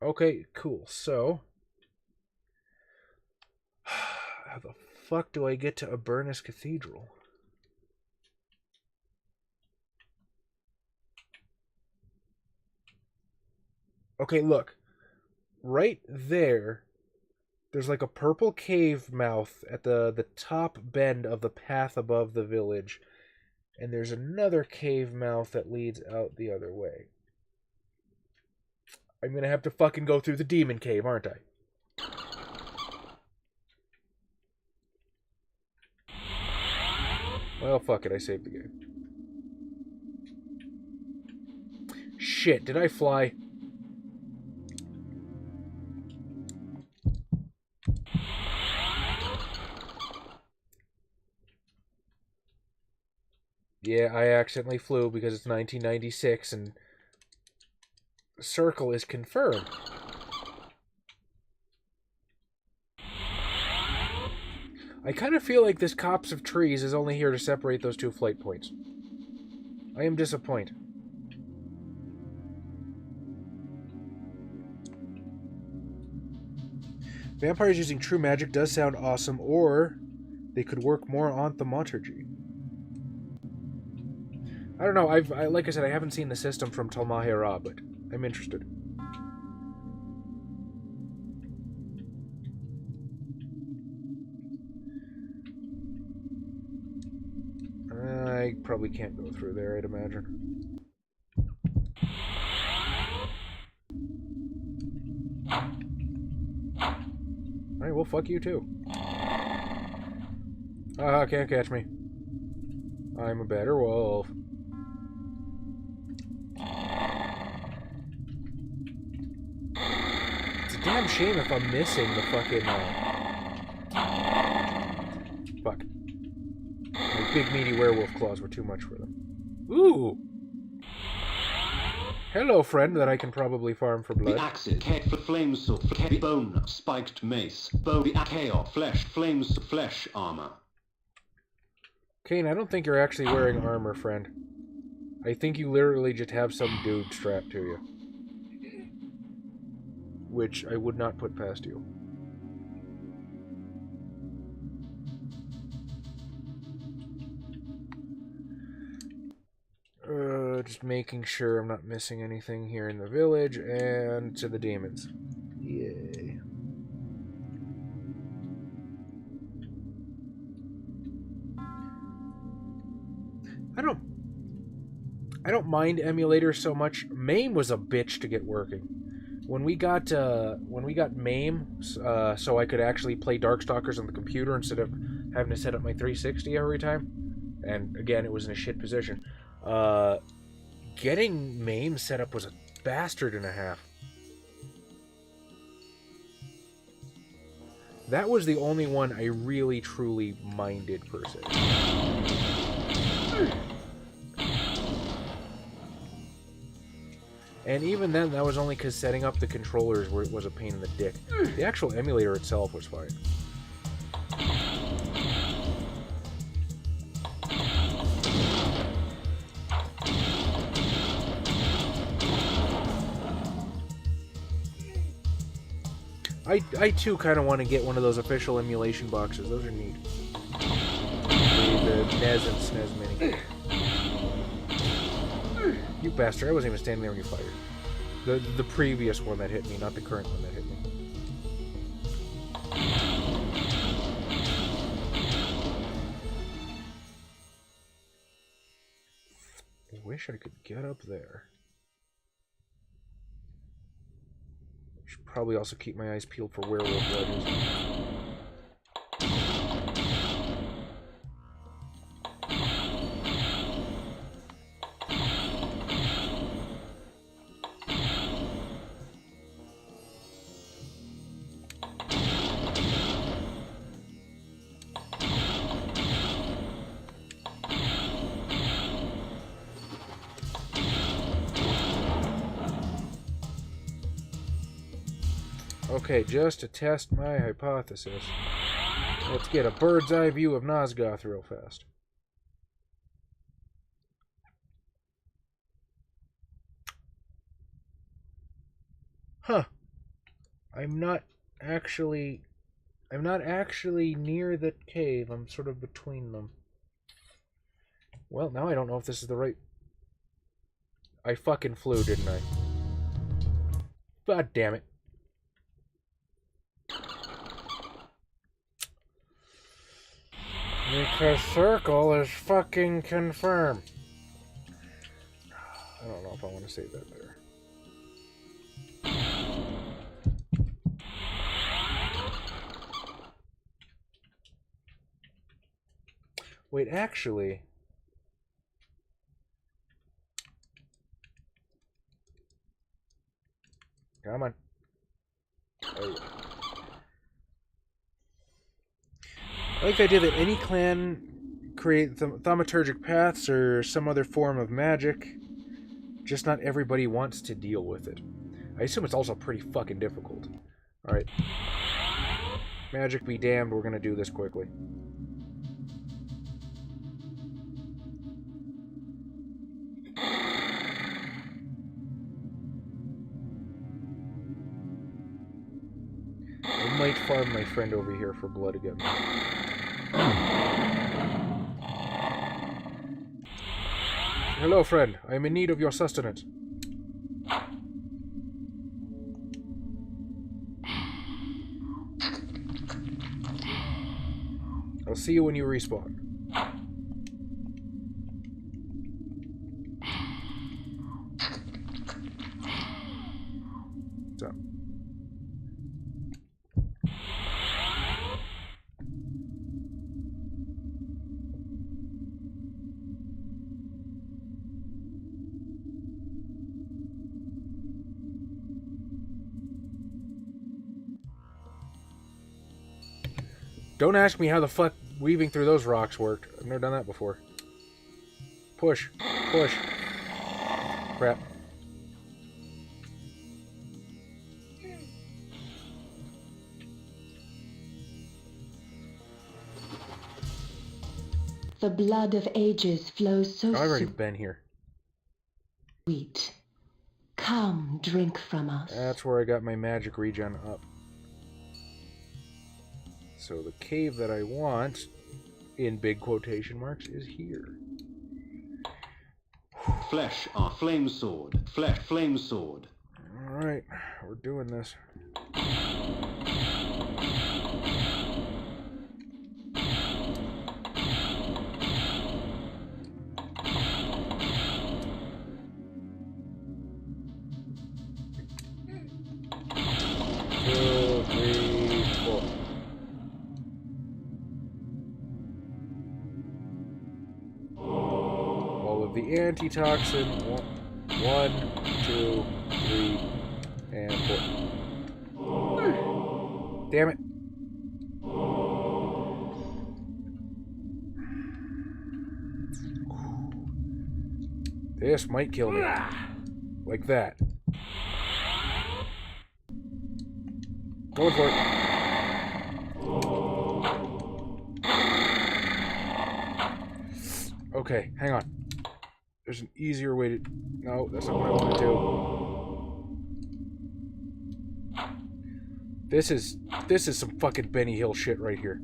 Okay, cool. So, how the fuck do I get to Avernus Cathedral? Okay, look. Right there, there's like a purple cave mouth at the top bend of the path above the village. And there's another cave mouth that leads out the other way. I'm gonna have to fucking go through the demon cave, aren't I? Well, fuck it, I saved the game. Shit, did I fly? Yeah, I accidentally flew because it's 1996 and circle is confirmed. I kind of feel like this copse of trees is only here to separate those two flight points. I am disappointed. Vampires using true magic does sound awesome, or they could work more on thaumaturgy. I don't know, like I said, I haven't seen the system from Talmahera, but I'm interested. I probably can't go through there, I'd imagine. Alright, well, fuck you too. Can't catch me. I'm a better wolf. It's a damn shame if I'm missing the fucking, fuck. My big meaty werewolf claws were too much for them. Ooh! Hello, friend, that I can probably farm for blood. The axes, flame sword, bone, spiked mace, bow, the chaos, flesh, flames, flesh armor. Kain, I don't think you're actually wearing armor, friend. I think you literally just have some dude strapped to you. Which I would not put past you. Just making sure I'm not missing anything here in the village, and to the demons. Yay. I don't mind emulators so much. MAME was a bitch to get working. When we got MAME, so I could actually play Darkstalkers on the computer instead of having to set up my 360 every time, and again, it was in a shit position. Getting MAME set up was a bastard and a half. That was the only one I really truly minded per se. And even then, that was only because setting up the controllers was a pain in the dick. The actual emulator itself was fine. I too kind of want to get one of those official emulation boxes. Those are neat. The NES and SNES Mini. You bastard, I wasn't even standing there when you fired. The previous one that hit me, not the current one that hit me. I wish I could get up there. Should probably also keep my eyes peeled for werewolf ledges. Okay, just to test my hypothesis, let's get a bird's eye view of Nosgoth real fast. Huh. I'm not actually near the cave. I'm sort of between them. Well, now I don't know if this is the right... I fucking flew, didn't I? God damn it. Because circle is fucking confirmed. I don't know if I want to say that there. Wait, actually... Come on. Oh. I like the idea that any clan create thaumaturgic paths or some other form of magic, just not everybody wants to deal with it. I assume it's also pretty fucking difficult. Alright. Magic be damned, we're gonna do this quickly. I might farm my friend over here for blood again. Hello, friend. I am in need of your sustenance. I'll see you when you respawn. What's up? Don't ask me how the fuck weaving through those rocks worked. I've never done that before. Push. Push. Crap. The blood of ages flows so I've already been here. sweet. Come, drink from us. That's where I got my magic regen up. So the cave that I want, in big quotation marks, is here. Flesh, our flame sword. Flesh, flame sword. Alright, we're doing this. Two, three, four. All of the antitoxin. One, two, three, and four. Damn it. This might kill me. Like that. Going for it. Okay, hang on. There's an easier way to... No, that's not what I want to do. This is some fucking Benny Hill shit right here.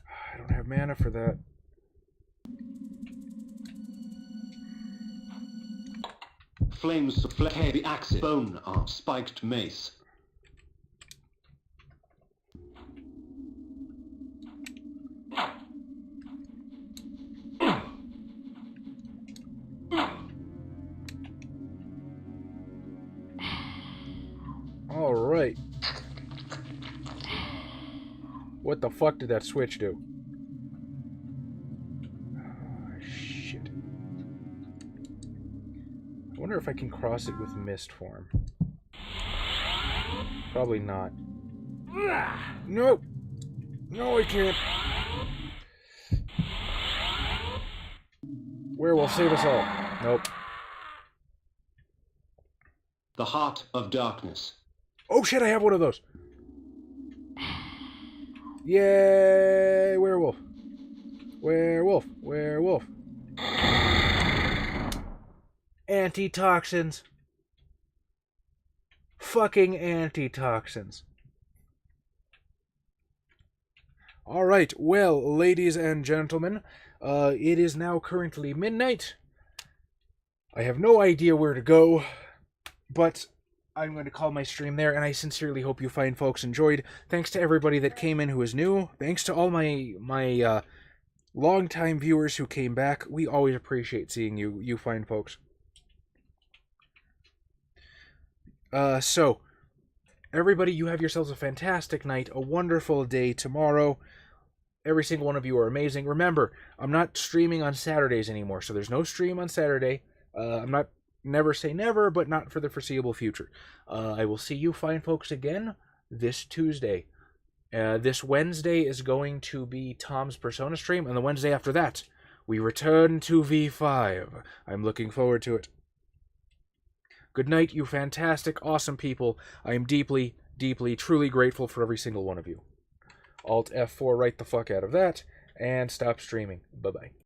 I don't have mana for that. Flames, heavy axe, bone arm, spiked mace. All right. What the fuck did that switch do? Shit. I wonder if I can cross it with mist form. Probably not. Nope. No, I can't. Werewolf, save us all. Nope. The Heart of Darkness. Oh shit, I have one of those. Yay, werewolf. Werewolf, werewolf. Antitoxins. Fucking antitoxins. Alright, well, ladies and gentlemen, it is now currently midnight. I have no idea where to go, but I'm going to call my stream there, and I sincerely hope you fine folks enjoyed. Thanks to everybody that came in who is new. Thanks to all my long-time viewers who came back. We always appreciate seeing you fine folks. So, everybody, you have yourselves a fantastic night, a wonderful day tomorrow. Every single one of you are amazing. Remember, I'm not streaming on Saturdays anymore, so there's no stream on Saturday. I'm not, never say never, but not for the foreseeable future. I will see you fine folks again this Tuesday. This Wednesday is going to be Tom's Persona stream, and the Wednesday after that, we return to V5. I'm looking forward to it. Good night, you fantastic, awesome people. I am deeply, deeply, truly grateful for every single one of you. Alt F4 right the fuck out of that, and stop streaming. Bye-bye.